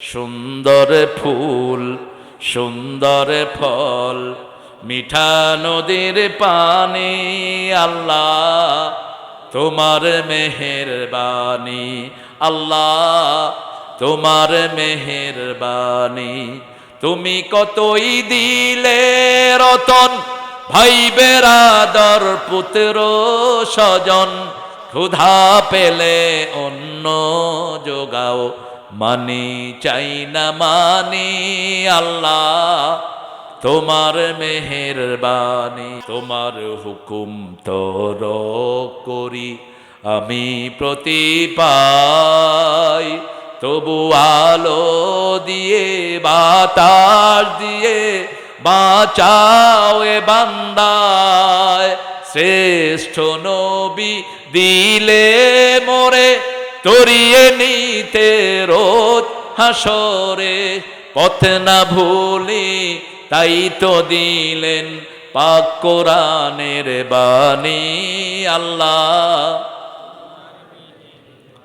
সুন্দর ফুল সুন্দর ফল মিঠা নদীর পানি আল্লাহ তোমার মেহেরবানি আল্লাহ তোমার মেহেরবানি তুমি কতই দিলে রতন ভাই বেরাদর পুত্র স্বজন ক্ষুধা পেলে অন্ন যোগাও মানি চাই না মানি আল্লাহ তোমার মেহেরবানি তোমার হুকুম তোর করি আমি প্রতি পাই তবু আলো দিয়ে বাতাস দিয়ে বাঁচাও এ বান্দায় শ্রেষ্ঠ নবী দিলে মোরে তরিয়ে নিতে রোজ হাসরে পথ না ভুলি তাই তো দিলেন পাক কোরআনের বাণী আল্লাহ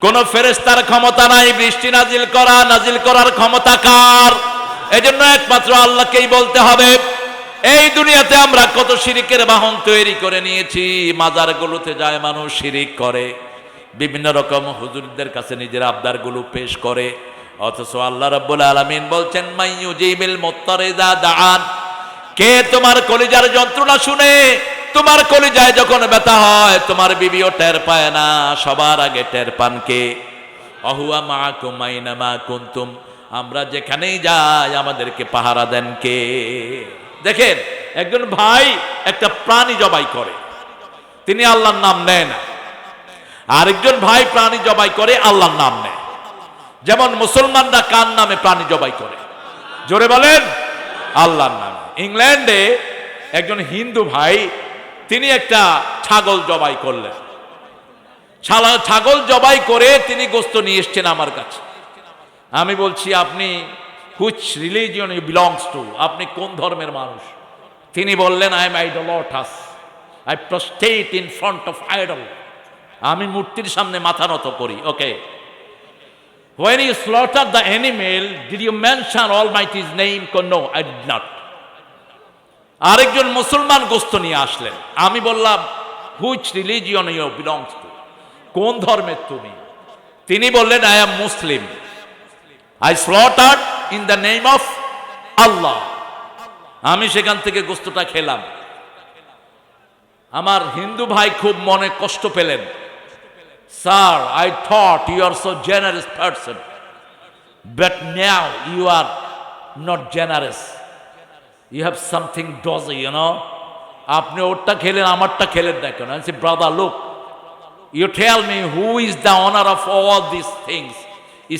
কোন ফেরেশতার ক্ষমতা নাই বৃষ্টি নাজিল করার ক্ষমতা কার? এজন্য একমাত্র আল্লাহকেই বলতে হবে। এই দুনিয়াতে আমরা কত শিরিকের বাহন তৈরি করে নিয়েছি। মাজারগুলোতে যায় মানুষ শিরিক করে, বিভিন্ন রকম হুজুরদের কাছে নিজের আবদারগুলো পেশ করে, অথচ আল্লাহ রাব্বুল আলামিন বলছেন মাইয়ুজিবিল মুত্তারিদা দাআন, কে তোমার কলিজার যন্ত্রণা শুনে, তোমার কলিজায় যখন ব্যথা হয় তোমার বিবিও টের পায় না, সবার আগে টের পান কে? অহুয়া মাআকুম আইনামা কুনতুম, আমরা যেখানেই যাই আমাদেরকে পাহারা দেন কে? দেখেন, একজন ভাই একটা প্রাণী জবাই করে, তিনি আল্লাহর নাম নেয় না। আরেকজন ভাই প্রাণী জবাই করে, আল্লাহর নাম নেয়। যেমন মুসলমানরা কার নামে প্রাণী জবাই করে? জোরে বলেন, আল্লাহর নামে। ইংল্যান্ডে একজন হিন্দু ভাই, তিনি একটা ছাগল জবাই করলেন। ছাগল জবাই করে তিনি গোশত নিয়ে এসছেন আমার কাছে। আমি বলছি, আপনি which religion you belongs to, আপনি কোন ধর্মের মানুষ? তিনি বললেন, I am idolaters, I prostrate in front of idol, আমি মূর্তির সামনে মাথা নত করি। ওকে, when you slaughtered the animal, did you mention Almighty's name? No, I did not. আরেকজন মুসলমান গোশত নিয়ে আসলেন। আমি বললাম, which religion you belongs to, কোন ধর্মের তুমি? তিনি বললেন, I am Muslim, I slaughtered in the name of Allah. আমি সেখান থেকে গোশতটা খেলাম। আমার হিন্দু ভাই খুব মনে কষ্ট পেলেন। Sir, I thought you are so generous person, but now you are not generous. You have something dodgy, you know. আপনি ওরটা খেলেন, আমারটা খেলেন না কেন? I say, brother, look, you tell me who is the owner of all these things,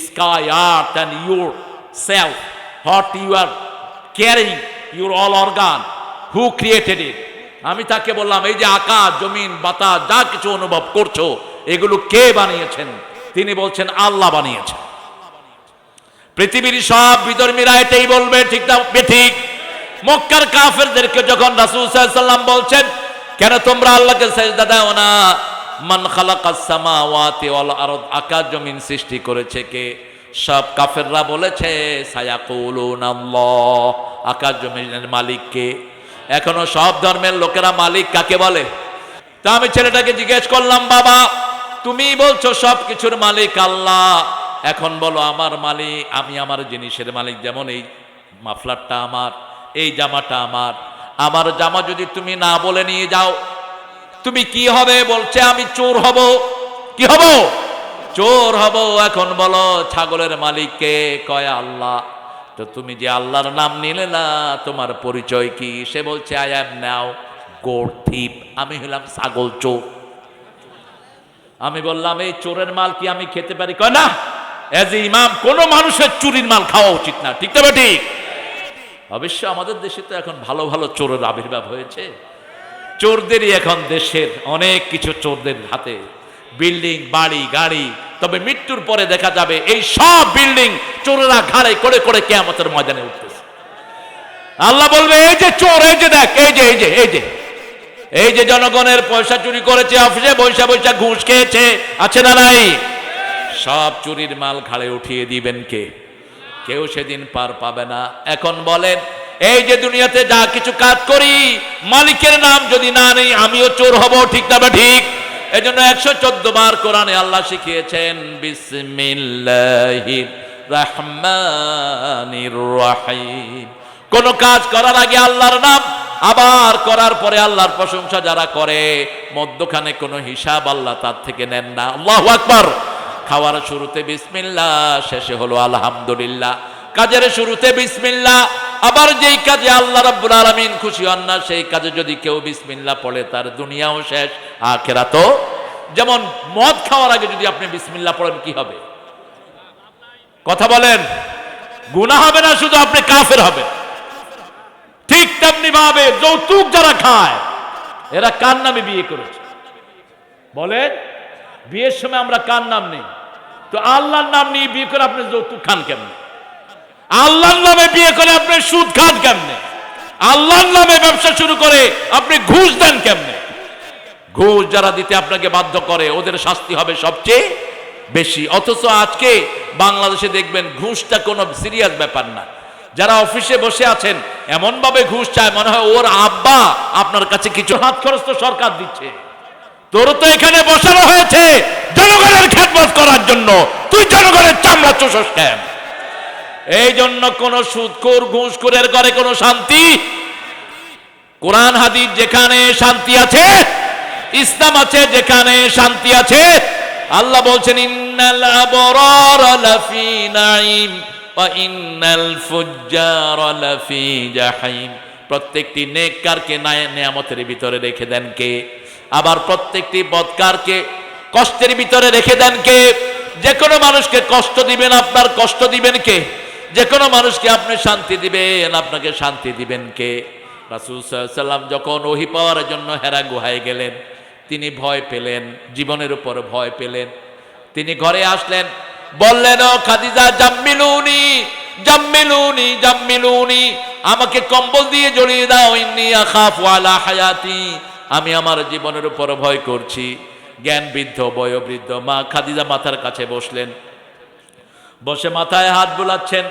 sky, earth, and yourself, what you are carrying, your all organ, who created it? আমি তাকে বললাম, এই যে আকাশ, জমিন, বাতাস যা কিছু অনুভব করছো, এগুলো কে বানিয়েছেন? তিনি বলছেন, আল্লাহ বানিয়েছেন। পৃথিবীর সব বিধর্মীরা এটাই বলবে, ঠিক না? ঠিক। মক্কার কাফেরদেরকে যখন রাসূল সাল্লাল্লাহু আলাইহি ওয়াসাল্লাম বলছেন, কেন তোমরা আল্লাহকে সিজদা দাও না? মান খালাকাস সামাওয়াতি ওয়াল আরদ, আকাশ জমিন সৃষ্টি করেছে কে? সব কাফেররা বলেছে সায়াকুলুনা আল্লাহ, আকাশ জমিনের মালিক কে? এখনো সব ধর্মের লোকেরা মালিক কাকে বলে? তা আমি ছেলেটাকে জিজ্ঞেস করলাম, বাবা তুমি বলছো সব কিছুর মালিক আল্লাহ, এখন বলো আমার মালিক, আমি আমার জিনিসের মালিক। যেমন এই মাফলারটা আমার, এই জামাটা আমার, আমার জামা যদি তুমি না বলে নিয়ে যাও তুমি কি হবে? বলছে আমি চোর হব। কি হব? চোর হব। এখন বলো ছাগলের মালিক কে? কয় আল্লাহ। তো তুমি যে আল্লাহর নাম নিলে না, তোমার পরিচয় কি? সে বলছে আই অ্যাম নাও গোট থিপ, আমি হলাম ছাগল চোর। আমি বললাম, এই চোরের মাল কি আমি খেতে পারি? কয় না, এজ এ ইমাম কোন মানুষের চুরির মাল খাওয়া উচিত না। ঠিক তবে ঠিক। অবশ্য আমাদের দেশে তো এখন ভালো ভালো চোরের আবির্ভাব হয়েছে। চোরদেরই এখন দেশের অনেক কিছু চোরদের হাতে, বিল্ডিং, বাড়ি, গাড়ি। তবে মৃত্যুর পরে দেখা যাবে এই সব বিল্ডিং চোরেরা ঘাড়ে করে করে কিয়ামতের ময়দানে উঠতেছে। আল্লাহ বলবে, এই যে চোর, এই যে দেখ, এই যে এই যে এই যে এই যে জনগণের পয়সা চুরি করেছে, অফিসে বৈশা বৈশা ঘুষ খেয়েছে, আছে না নাই? সব চুরির মাল ঘাড়ে উঠিয়ে দিবেন কে? কেউ সেদিন পার পাবে না। এখন বলেন, এই যে দুনিয়াতে যা কিছু কাজ করি, মালিকের নাম যদি না নেই, আমিও চোর হব, ঠিক না ঠিক? এজন্য 114 বার কোরআনে আল্লাহ শিখিয়েছেন বিসমিল্লাহির রহমানির রহিম। কোন কাজ করার আগে আল্লাহর নাম, আবার করার পরে আল্লাহর প্রশংসা যারা করে, মধ্যখানে কোনো হিসাব আল্লাহ তার থেকে নেন না। আল্লাহু আকবার। খাওয়ার শুরুতে বিসমিল্লাহ, শেষে হলো আলহামদুলিল্লাহ। কাজের শুরুতে বিসমিল্লাহ। আবার যেই কাজে আল্লাহ রাব্বুল আলামিন খুশি হন না, সেই কাজে যদি কেউ বিসমিল্লাহ পড়ে, তার দুনিয়াও শেষ, আখিরাতও। যেমন মদ খাওয়ার আগে যদি আপনি বিসমিল্লাহ পড়েন, কি হবে? কথা বলেন। গুনাহ হবে না, শুধু আপনি কাফের হবেন। ঠিক তেমনি ভাবে যৌতুক যারা খায়, এরা কার নামে বিয়ে করেছে? বলেন, বিয়ের সময় আমরা কার নাম নেই? তো আল্লাহর নাম নিয়ে বিয়ে করে আপনি যৌতুক খান কেমনে? আল্লাহর নামে বিয়ে করে আপনি সুদ খান কেমনে? আল্লাহর নামে ব্যবসা শুরু করে আপনি ঘুষ দেন কেমনে? ঘুষ যারা দিতে আপনাকে বাধ্য করে, ওদের শাস্তি হবে সবচেয়ে বেশি। অথচ আজকে বাংলাদেশে দেখবেন ঘুষটা কোনো সিরিয়াস ব্যাপার না। যারা অফিসে বসে আছেন, এমন ভাবে ঘুষ চায় মনে হয় ওর আব্বা আপনার কাছে কিছু হাত খরচ তো সরকার দিচ্ছে। তোর তো এখানে বসানো হয়েছে জনগণের খেদমত করার জন্য, তুই জনগণের চামড়া চুষস কেন? এই জন্য কোন সুদখোর ঘুষখোরের ঘরে কোনো শান্তি। কোরআন হাদিস যেখানে শান্তি আছে, ইসলাম আছে যেখানে শান্তি আছে। আল্লাহ বলছেন ইন্নাল আবরারা লাফি নাঈম ওয়া ইন্নাল ফুজ্জারা লাফি জাহিম। প্রত্যেকটি নেককারকে নিয়ামতের ভিতরে রেখে দেন কে? আবার প্রত্যেকটি বদকারকে কষ্টের ভিতরে রেখে দেন কে? যে কোনো মানুষকে কষ্ট দিবেন, আপনার কষ্ট দিবেন কে? যে কোনো মানুষকে আপনি শান্তি দিবেন, আপনাকে শান্তি দিবেন কে? রাসূল সাল্লাল্লাহু আলাইহি ওয়াসাল্লাম যখন ওহী পাওয়ার জন্য হেরা গুহায় গেলেন, তিনি ভয় পেলেন, জীবনের উপর ভয় পেলেন। তিনি ঘরে আসলেন, বললেন, ও খাদিজা, জাম্মিলুনি জাম্মিলুনি জাম্মিলুনি, আমাকে কম্বল দিয়ে জড়িয়ে দাও, ইন্নী আখাফু আলা হায়াতি, আমি আমার জীবনের উপর ভয় করছি। জ্ঞান বৃদ্ধ, বয়োবৃদ্ধ মা খাদিজা মাথার কাছে বসলেন, বসে মাথায় হাত বুলাচ্ছেন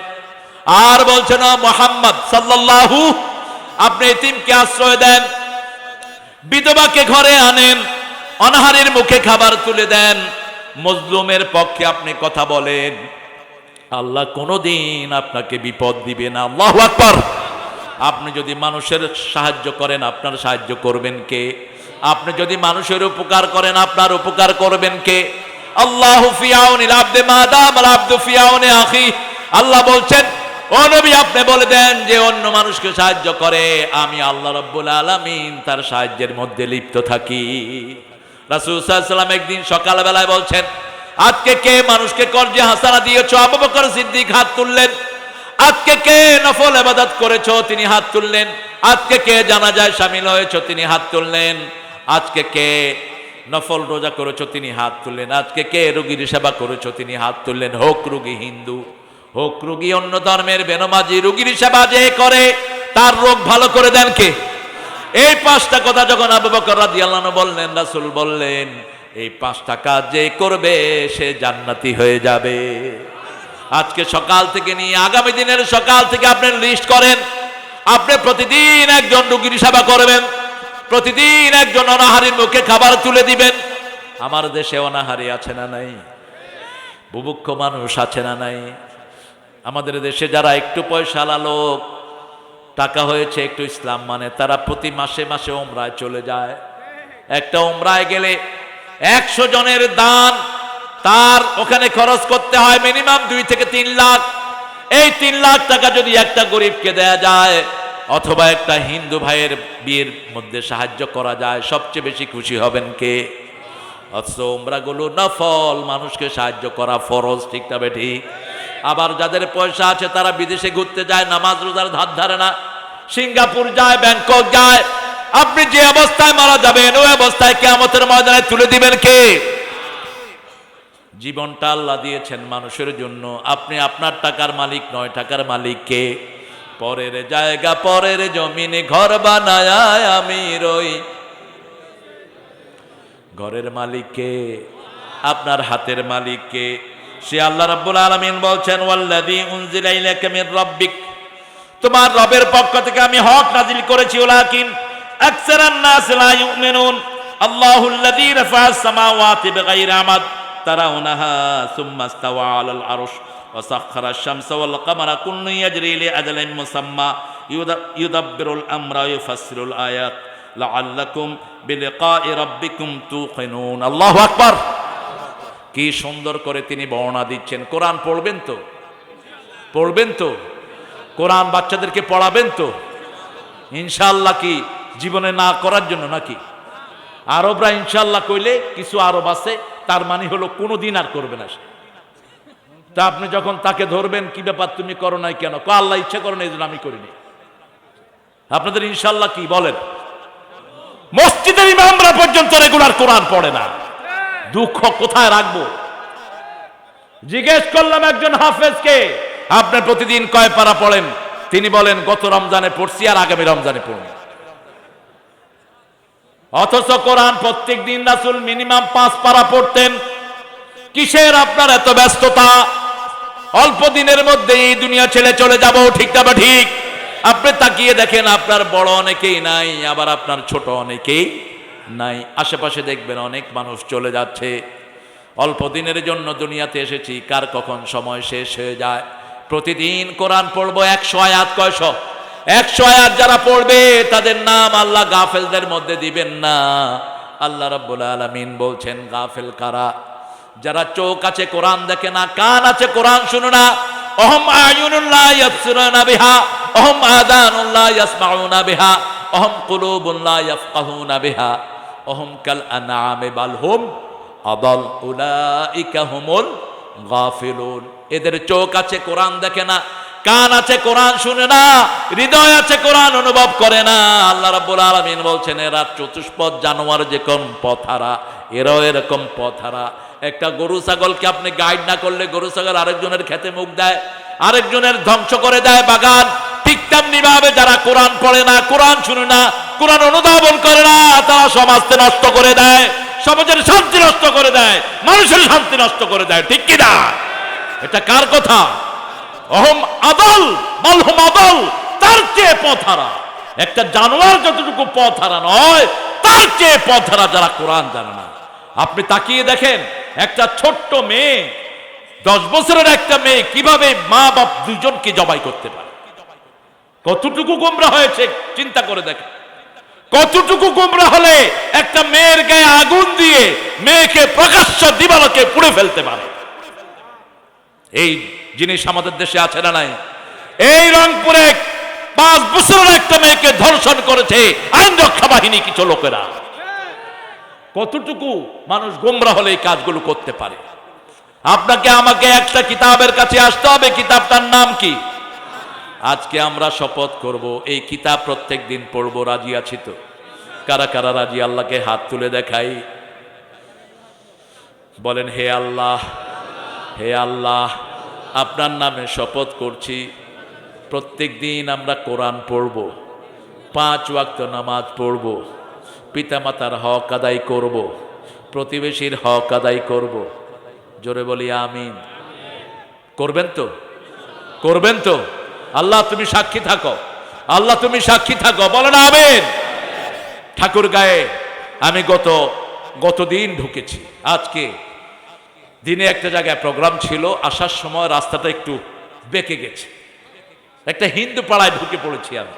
আর বলছেন, ও মুহাম্মদ সাল্লাল্লাহু, আপনি এতিমকে আশ্রয় দেন, বিধবাকে ঘরে আনেন, অনাহারের মুখে খাবার তুলে দেন, মজলুমের পক্ষে আপনি কথা বলেন। আল্লাহ কোনোদিন আপনাকে বিপদ দিবে না। আল্লাহু আকবার। আপনি যদি মানুষের সাহায্য করেন, আপনার সাহায্য করবেন কে? আপনি যদি মানুষের উপকার করেন, আপনার উপকার করবেন কে? আল্লাহু ফি আউনিল আবদি মা দামাল আবদু ফি আউনি আখি। আল্লাহ বলছেন, ও নবী, আপনি বলে দেন যে অন্য মানুষকে সাহায্য করে, আমি আল্লাহ রাব্বুল আলামিন তার সাহায্যের মধ্যে লিপ্ত থাকি। রাসূল সাল্লাল্লাহু আলাইহি ওয়াসাল্লাম একদিন সকালবেলায় বলছেন, আজকে কে মানুষকে কর্জে হাসানা দিয়েছো? আবু বকর সিদ্দিক হাত তুললেন। আজকে কে নফল ইবাদত করেছো? তিনি হাত তুললেন। আজকে কে জানাজায় শামিল হয়েছো? তিনি হাত তুললেন। আজকে কে নফল রোজা করেছো? তিনি হাত তুললেন। আজকে কে রোগীর সেবা করেছো? তিনি হাত তুললেন। হোক রোগী হিন্দু, হোক রোগী অন্য ধর্মের, বেনমাজি, রোগীর সেবা যে করে তার রোগ ভালো করে দেন কে? এই 5টা কথা যখন আবু বকর রাদিয়াল্লাহু আনহু বললেন, রাসূল বললেন, এই 5টা কাজ যে করবে সে জান্নাতি হয়ে যাবে। আজকে সকাল থেকে নিয়ে আগামী দিনের সকাল থেকে আপনি লিস্ট করেন, আপনি প্রতিদিন একজন রোগীর সেবা করবেন, প্রতিদিন একজন অনাহারীর মুখে খাবার তুলে দিবেন। আমার দেশে অনাহারী আছে না নাই? বুভুক্ষ মানুষ আছে না নাই? আমাদের দেশে যারা একটু পয়সাওয়ালা লোক, টাকা হয়েছে একটু, ইসলাম মানে, তারা প্রতি মাসে মাসে উমরায় চলে যায়। একটা উমরায় গেলে 100 জনের দান তার ওখানে খরচ করতে হয় মিনিমাম 2 থেকে 3 লাখ। এই 3 লাখ টাকা যদি একটা গরিবকে দেয়া যায়, অথবা একটা হিন্দু ভাইয়ের বিয়ের মধ্যে সাহায্য করা যায়, সবচেয়ে বেশি খুশি হবেন কে? অথচ উমরাগুলো নফল, মানুষকে সাহায্য করা ফরজ, ঠিক না ঠিক? আবার যাদের পয়সা আছে তারা বিদেশে ঘুরতে যায়, নামাজ রোজার ধার ধারে না, সিঙ্গাপুর যায়, ব্যাংকক যায়। আপনি যে অবস্থায় মারা যাবেন, ওই অবস্থায় কিয়ামতের ময়দানে তুলে দিবেন কে? জীবনটা আল্লাহ দিয়েছেন মানুষের জন্য। আপনি আপনার টাকার মালিক নয়, টাকার মালিক কে? পরের জায়গা, পরের জমিনে ঘর বানায় আমি রই। ঘরের মালিক কে? আপনার হাতের মালিক কে? সে আল্লাহ রাব্বুল আলামিন বলছেন ওয়াল্লাযী উনজিলা ইলাইকা মির রাব্বিক, তোমার রবের পক্ষ থেকে আমি হক নাজিল করেছি। ওয়ালাকিন আকসারান নাস লা ইউমিনুন। আল্লাহুল্লাযী রাফা'আস সামাওয়াতি বিগাইরি আমাদ তারাউনাহা সুম্মা ইসতাওয়া আলাল আরশ ওয়া সাখখারাশ শামসা ওয়াল কামারা কুল্লুন ইয়াজরি লিআজালিন মুসাম্মা ইউদাব্বিরুল আমরা ওয়া ইউফাসসিরুল আয়াত লাআল্লাকুম বিলিকাই রাব্বিকুম তুকিনুন। আল্লাহু আকবার। কি সুন্দর করে তিনি বর্ণনা দিচ্ছেন। কোরআন পড়বেন তো? পড়বেন তো? কোরআন বাচ্চাদেরকে পড়াবেন তো ইনশাআল্লাহ? কি জীবনে না করার জন্য নাকি? আরবরা ইনশাআল্লাহ কইলে কিছু আরব আছে, তার মানে হলো কোনোদিন আর করবে না। তা আপনি যখন তাকে ধরবেন, কি ব্যাপার তুমি করো নাই কেন? আল্লাহ ইচ্ছা করে না, এই জন্য আমি করিনি। আপনাদের ইনশাআল্লাহ কি বলেন? মসজিদের ইমামরা পর্যন্ত রেগুলার কোরআন পড়ে না। দুঃখ কোথায় রাখবো? জিজ্ঞেস করলাম একজন হাফেজকে, আপনি প্রতিদিন কয় পারা পড়েন? তিনি বলেন গত রমজানে পড়ছি আর আগামী রমজানে পড়ব। অথচ কোরআন প্রত্যেক দিন রাসূল মিনিমাম 5 পারা পড়তেন। কিসের আপনার এত ব্যস্ততা? অল্প দিনের মধ্যে এই দুনিয়া ছেড়ে চলে যাব, ঠিক না বা ঠিক? আপনি তাকিয়ে দেখেন, আপনার বড় অনেকেই নাই, আবার আপনার ছোট অনেকেই নাই। আশেপাশে দেখবেন অনেক মানুষ চলে যাচ্ছে। অল্প দিনের জন্য দুনিয়াতে এসেছি, কার কখন সময় শেষ হয়ে যায়। প্রতিদিন কোরআন পড়বো 100 আয়াত। কয়শো? 100 আয়াত যারা পড়বে তাদের নাম আল্লাহ গাফেলদের মধ্যে দিবেন না। আল্লাহ রাব্বুল আলামিন বলছেন গাফেল কারা? যারা চোখ আছে কোরআন দেখে না, কান আছে কোরআন শুনে না। অহম আয়ুনুল্লাহ ইয়াবসিরুনা বিহা অহম আযানুল্লাহ ইয়াসমাউনা বিহা অহম কুলুবুল্লাহ ইয়াফকাহুনা বিহা অহম কাল আনআমি বাল হুম আদাল উলাইকা হুমুল গাফিলুন। এদের চোখ আছে কোরআন দেখে না, কান আছে কোরআন শুনে না, হৃদয় আছে কোরআন অনুভব করে না। আল্লাহ রাব্বুল আলামিন বলছেন এরা চতুষ্পদ জানোয়ার যেরকম পথহারা, এরাও এরকম পথহারা। একটা গরু ছাগলকে আপনি গাইড না করলে গরু ছাগল আরেকজনের খেতে মুখ দেয়, আরেকজনের ধ্বংস করে দেয় বাগান। ঠিক তেমনি ভাবে যারা কোরআন পড়ে না, কোরআন শুনে না, কোরআন অনুধাবন করে না, তারা সমাজকে নষ্ট করে দেয়, সমাজের শান্তি নষ্ট করে দেয়, মানুষের শান্তি নষ্ট করে দেয়। ঠিক কি না? এটা কার কথা? অহম আদল বালহুম আদল, তার চেয়ে পথহারা। একটা জানোয়ার যতটুকু পথহারা নয়, তার চেয়ে পথহারা যারা কোরআন জানে না। আপনি তাকিয়ে দেখেন, একটা ছোট্ট মেয়ে, 10 বছরের একটা মেয়ে কিভাবে মা বাপ দুজনকে জবাই করতে পারে। কতটুকু গোমরা হয়েছে চিন্তা করে দেখেন। কতটুকু গোমরা হলে একটা মেয়ের গায়ে আগুন দিয়ে মেয়েকে প্রকাশ্য দিবালোকে পুড়ে ফেলতে পারে। এই জিনিস আমাদের দেশে আছে না নাই? এই রংপুরে 5 বছরের একটা মেয়েকে ধর্ষণ করেছে আইন রক্ষা বাহিনী কিছু লোকেরা। কতটুকু মানুষ গোমরা হলে এই কাজগুলো করতে পারে। আপনাকে আমাকে একটা কিতাবের কাছে আসতে হবে। কিতাবটার নাম কি? আজকে আমরা শপথ করব এই কিতাব প্রত্যেক দিন পড়বো। রাজি আছি তো? কারা কারা রাজি? আল্লাহকে হাত তুলে দেখাই। বলেন হে আল্লাহ, হে আল্লাহ, আপনার নামে শপথ করছি প্রত্যেক দিন আমরা কোরআন পড়ব, 5 ওয়াক্ত নামাজ পড়ব, পিতামাতার হক আদায় করব, প্রতিবেশীর হক আদায় করব। জোরে বলি আমিন। করবেন তো? করবেন তো? আল্লাহ তুমি সাক্ষী থাকো, আল্লাহ তুমি সাক্ষী থাকো। বলেন আমিন। ঠাকুর গায়ে আমি গত দিন ঢুকেছি। আজকে দিনে একটা জায়গায় প্রোগ্রাম ছিল, আসার সময় রাস্তাটা একটু বেঁকে গেছে। একটা হিন্দু পাড়ায় ঢুকে পড়েছি আমি।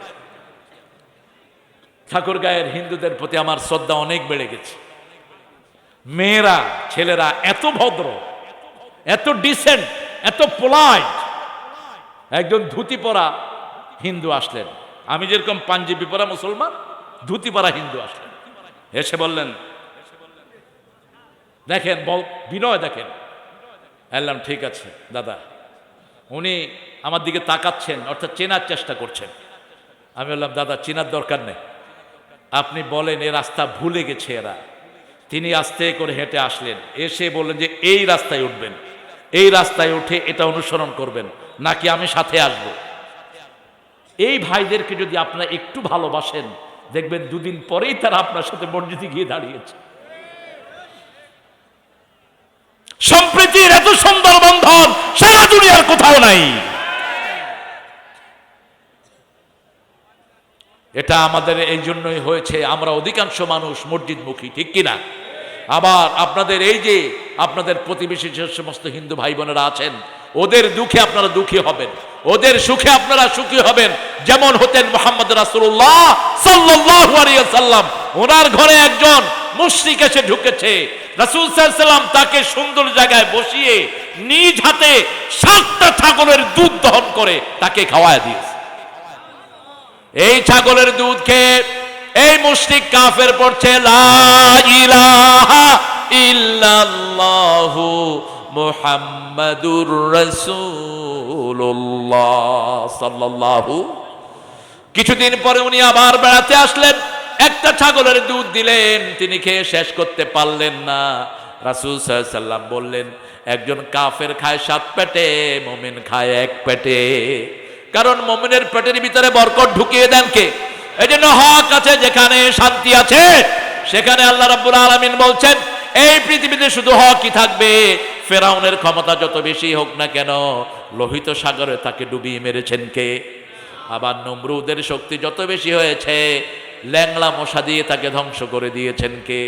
ঠাকুর গায়ের হিন্দুদের প্রতি আমার শ্রদ্ধা অনেক বেড়ে গেছে। মেয়েরা ছেলেরা এত ভদ্র, এত ডিসেন্ট, এত পোলাইট। একজন ধুতি পরা হিন্দু আসলেন, আমি যেরকম পাঞ্জাবি পরা মুসলমান, ধুতি পরা হিন্দু আসলেন। এসে বললেন দেখেন বিনয় দেখেন। বললাম ঠিক আছে দাদা। উনি আমার দিকে তাকাচ্ছেন, অর্থাৎ চেনার চেষ্টা করছেন। আমি বললাম দাদা চেনার দরকার নেই, আপনি বলেন এ রাস্তা ভুলে গেছে এরা। তিনি আস্তে করে হেঁটে আসলেন, এসে বললেন যে এই রাস্তায় উঠবেন, এই রাস্তায় উঠে এটা অনুসরণ করবেন, নাকি আমি সাথে আসব। এই ভাইদেরকে যদি আপনারা একটু ভালোবাসেন, দেখবেন 2 দিন পরেই তারা আপনার সাথে মসজিদে গিয়ে দাঁড়িয়েছে। সম্প্রীতির এত এত সুন্দর বন্ধন সারা দুনিয়ার কোথাও নাই। এটা আমাদের এই জন্যই হয়েছে, আমরা অধিকাংশ মানুষ মসজিদমুখী, ঠিক কিনা? আবার আপনাদের এই যে আপনাদের প্রতিবেশী যে সমস্ত হিন্দু ভাই বোনেরা আছেন, ওদের দুঃখে আপনারা দুঃখী হবেন, ওদের সুখে আপনারা সুখী হবেন। যেমন হতেন মুহাম্মদ রাসূলুল্লাহ সাল্লাল্লাহু আলাইহি ওয়াসাল্লাম, ওনার ঘরে একজন মুশরিক এসে ঢুকেছে, রাসূল সাল্লাল্লাহু আলাইহি ওয়াসাল্লাম তাকে সুন্দর জায়গায় বসিয়ে নিজ হাতে 7টা ছাগলের দুধ দহন করে তাকে খাওয়ায় দিয়েছে। এই ছাগলের দুধ খেয়ে এই মুশরিক কাফের পড়ছে লা ইলাহা ইল্লাল্লাহু মুহাম্মাদুর রাসূলুল্লাহ সাল্লাল্লাহু। কিছুদিন পরে উনি আবার বেড়াতে আসলেন, একটা ছাগলের দুধ দিলেন, তিনি খেয়ে শেষ করতে পারলেন না। রাসূল সাল্লাল্লাহু আলাইহি ওয়াসাল্লাম বললেন, একজন কাফের খায় 7 পেটে, মুমিন খায় 1 পেটে। কারণ মুমিনের পেটের ভিতরে বরকত ঢুকিয়ে দেন কে? এই জন্য হক আছে যেখানে শান্তি আছে সেখানে আল্লাহ রাব্বুল আলামিন বলছেন এই পৃথিবীতে শুধু হকই থাকবে। ফেরাউনের ক্ষমতা যত বেশি হোক না কেন, লোহিত সাগরে তাকে ডুবিয়ে মেরেছেন কে? আবার নমরুদের শক্তি যত বেশি হয়েছে, ল্যাংলা মশা দিয়ে তাকে ধ্বংস করে দিয়েছেন কে?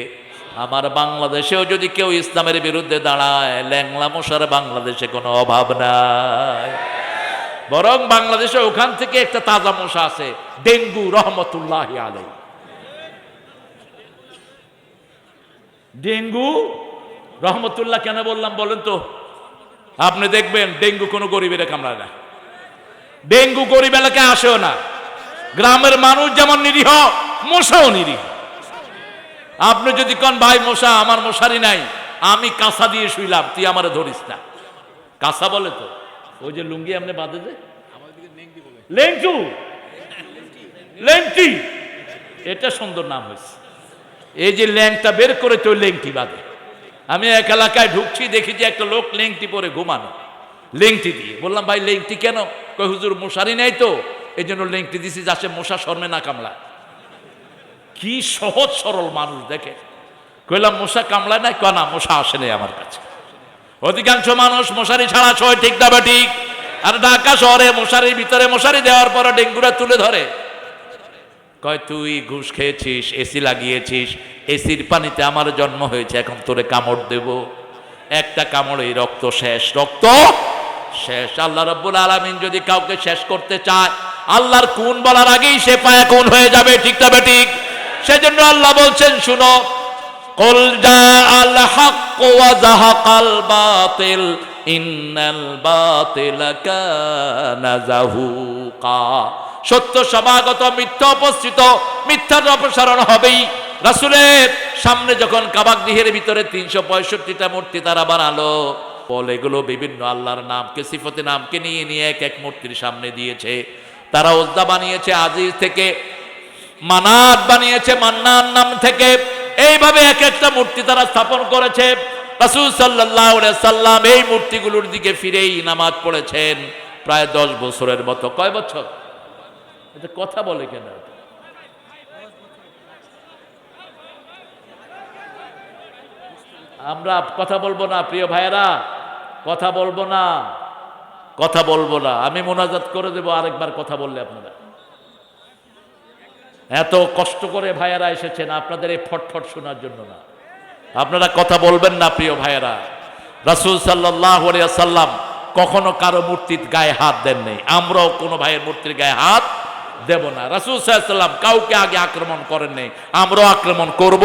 আমার বাংলাদেশেও যদি কেউ ইসলামের বিরুদ্ধে দাঁড়ায়, ল্যাংলা মশার বাংলাদেশে কোনো অভাব নাই। বরং বাংলাদেশে ওখান থেকে একটা তাজা মশা আছে, ডেঙ্গু, রহমতুল্লাহি আলাইহি। ডেঙ্গু রহমতুল্লাহ কেন বললাম বলেন তো? আপনি দেখবেন ডেঙ্গু কোনো গরিবের কামড়ায় না, ডেঙ্গু গরিব এলাকায় আসেও না। গ্রামের মানুষ যেমন নিরীহ, মশাও নিরীহ। আপনি যদি কোন ভাই মশা, আমার মশারি নাই, আমি কাঁসা দিয়ে শুইলাম, তুই আমারে ধরিস না। কাঁসা বলে তো ওই যে লুঙ্গি আপনি বাঁধে যে, লেংটু, লেংটি, এটা সুন্দর নাম হয়েছে। এই যে ল্যাংটা বের করে তো লেংটি বাঁধে। আমি এক এলাকায় ঢুকছি, দেখি যে একটা লোক লেংটি পরে ঘুমানো, লেংটি দিয়ে। বললাম ভাই লেংটি কেন? কই হুজুর মশারি নাই তো, এই জন্য লেংটি দিছি যাতে মশা শর্মে না কামড়ায়। কি সহজ সরল মানুষ দেখে। কইলাম মশা কামড়ায় নাই? কনা মশা আসে নাই আমার কাছে। অধিকাংশ মানুষ মশারি ছাড়া ছয়, ঠিক না ঠিক? আর ঢাকা শহরে মশারির ভিতরে মশারি দেওয়ার পর ডেঙ্গুরা তুলে ধরে। কয় তুই ঘুষ খেয়েছিস, এসি লাগিয়েছিস, এসির পানিতে আমার জন্ম হয়েছে, এখন তোরে কামড় দেব। একটা কামড়েই রক্ত শেষ, রক্ত শেষ। আল্লাহ রাব্বুল আলামিন যদি কাউকে শেষ করতে চায়, আল্লাহর কোন বলার আগেই সে পায়া কোন হয়ে যাবে, ঠিক না ঠিক? সেজন্য আল্লাহ বলছেন শুনো, কুল জাআল হক ওয়া যাহাকাল বাতিল ইন্নাল বাতিলা কানা যাহুকা। সত্য সমাগত, মিথ্যা উপস্থিত, মিথ্যার অপসারণ হবেই। রাসূলের সামনে যখন কাবাগৃহের ভিতরে 365টা মূর্তি তারা বানালো, বলে এগুলো বিভিন্ন আল্লাহর নামকে, সিফতে নামকে নিয়ে নিয়ে এক এক মূর্তির সামনে দিয়েছে। তারা উজ্জা বানিয়েছে আজিজ থেকে, মানাত বানিয়েছে মান্নান নাম থেকে। এইভাবে এক একটা মূর্তি তারা স্থাপন করেছে। রাসূল সাল্লাল্লাহু আলাইহি সাল্লাম এই মূর্তিগুলোর দিকে ফিরেই নামাজ পড়েছেন প্রায় 10 বছরের মতো। কয় বছর? এটা কথা বলে কেন? আমরা কথা বলবো না প্রিয় ভাইয়েরা, কথা বলবো না, কথা বলবো না। আমি মোনাজাত করে দেব আরেকবার কথা বললে আপনারা। এত কষ্ট করে ভাইয়েরা এসেছেন আপনাদের এই ফটফট শোনার জন্য না। আপনারা কথা বলবেন না প্রিয় ভাইয়েরা। রাসূল সাল্লাল্লাহু আলাইহি ওয়াসাল্লাম কখনো কারো মূর্তির গায়ে হাত দেন নাই, আমরাও কোনো ভাইয়ের মূর্তির গায়ে হাত দেব না। রাসূল সাল্লাল্লাহু আলাইহি ওয়াসাল্লাম কাউকে আগে আক্রমণ করেন নাই, আমরাও আক্রমণ করব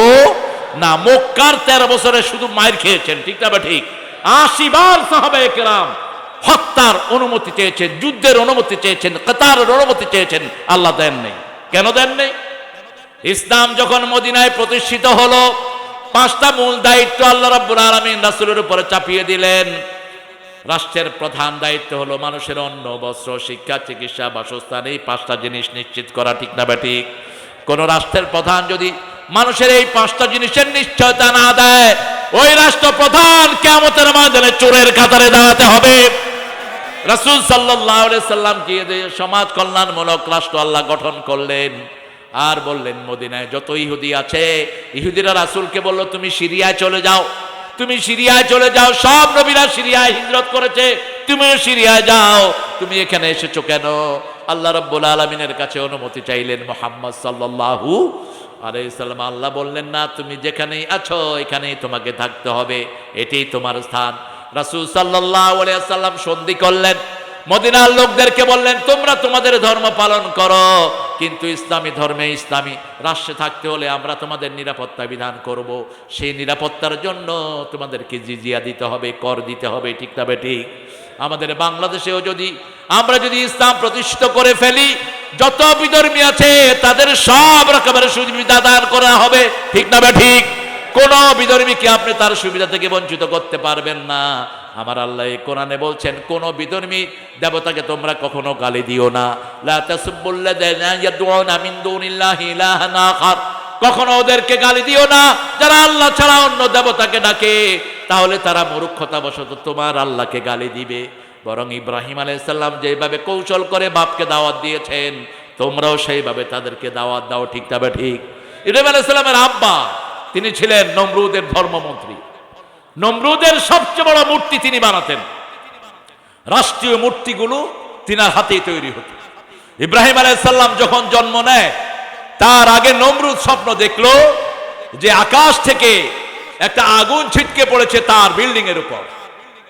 না। মক্কার 13 বছরে শুধু মাইর খেয়েছেন, ঠিক না ঠিক? 80 বার সাহাবায়ে কেরাম হত্যার অনুমতি চেয়েছেন, যুদ্ধের অনুমতি চেয়েছেন, কিতালের অনুমতি চেয়েছেন, আল্লাহ দেন নাই। কেন দেন নাই? ইসলাম যখন মদিনায় প্রতিষ্ঠিত হলো, 5টা মূল দায়িত্ব আল্লাহ রাব্বুল আলামিন রাসূলের উপরে চাপিয়ে দিলেন। রাষ্ট্রের প্রধান দায়িত্ব হলো মানুষের অন্ন, বস্ত্র, শিক্ষা, চিকিৎসা, বাসস্থান, এই 5টা জিনিস নিশ্চিত করা, ঠিক না ঠিক? কোন রাষ্ট্রের প্রধান যদি মানুষের এই 5টা জিনিসের নিশ্চয়তা না দেয়, ওই রাষ্ট্র প্রধান কিয়ামতের ময়দানে চোরের কাতারে দাঁড়াতে হবে। রাসূল সাল্লাল্লাহু আলাইহি সাল্লাম কি সমাজ কল্যাণমূলক রাষ্ট্র আল্লাহ গঠন করলেন, আর বললেন মদিনায় যত ইহুদি আছে, ইহুদিরা রাসূলকে বলল তুমি সিরিয়ায় চলে যাও, তুমি সিরিয়ায় চলে যাও, সব নবীরা সিরিয়ায় হিজরত করেছে, তুমিও সিরিয়ায় যাও, তুমি এখানে এসেছো কেন? আল্লাহ রাব্বুল আলামিনের কাছে অনুমতি চাইলেন মুহাম্মদ সাল্লাল্লাহু আলাইহিস সাল্লাম। আল্লাহ বললেন না, তুমি যেখানেই আছো এখানেই তোমাকে থাকতে হবে, এটাই তোমার স্থান। রাসূল সাল্লাল্লাহু আলাইহি ওয়াসাল্লাম সন্ধি করলেন, মদিনার লোকদেরকে বললেন, তোমরা তোমাদের ধর্ম পালন করো, কিন্তু ইসলামী ধর্মে ইসলামী রাষ্ট্রে থাকতে হলে আমরা তোমাদের নিরাপত্তা বিধান করব। সেই নিরাপত্তার জন্য তোমাদেরকে জিজিয়া দিতে হবে, কর দিতে হবে, ঠিক না ঠিক? আমাদের বাংলাদেশেও আমরা যদি ইসলাম প্রতিষ্ঠিত করে ফেলি, যত বিধর্মী আছে তাদের সব রকমের সুবিধা দান করা হবে, ঠিক না ঠিক? কোন বিধর্মীকে আপনি তার সুবিধা থেকে বঞ্চিত করতে পারবেন না। আমার আল্লাহ কোরআনে বলছেন, কোন বিধর্মী দেবতাকে তোমরা কখনো গালি দিও না। লা তাসুবুল্লাযিনা ইয়াদউনা মিন দুনিল্লাহি ইলাহান আখার, কখনো ওদেরকে গালি দিও না যারা আল্লাহ ছাড়া অন্য দেবতাকে ডাকে, তাহলে তারা মূর্খতাবশত তোমার আল্লাহকে গালি দিবে। বরং ইব্রাহিম আলাইহিস সালাম যেভাবে কৌশল করে বাপকে দাওয়াত দিয়েছেন, তোমরাও সেইভাবে তাদেরকে দাওয়াত দাও, ঠিক তবে ঠিক? ইব্রাহিম আলাইহিস সালামের আব্বা তিনি ছিলেন নমরুদের ধর্মমন্ত্রী। নমরুদের সবচেয়ে বড় মূর্তি তিনি বানাতেন, রাষ্ট্রীয় মূর্তিগুলো তিনার হাতেই তৈরি হতো। ইব্রাহিম আলাইহিস সালাম যখন জন্ম নেয়, তার আগে নমরুদ স্বপ্ন দেখলো যে আকাশ থেকে একটা আগুন ছিটকে পড়েছে তার বিল্ডিং এর উপর,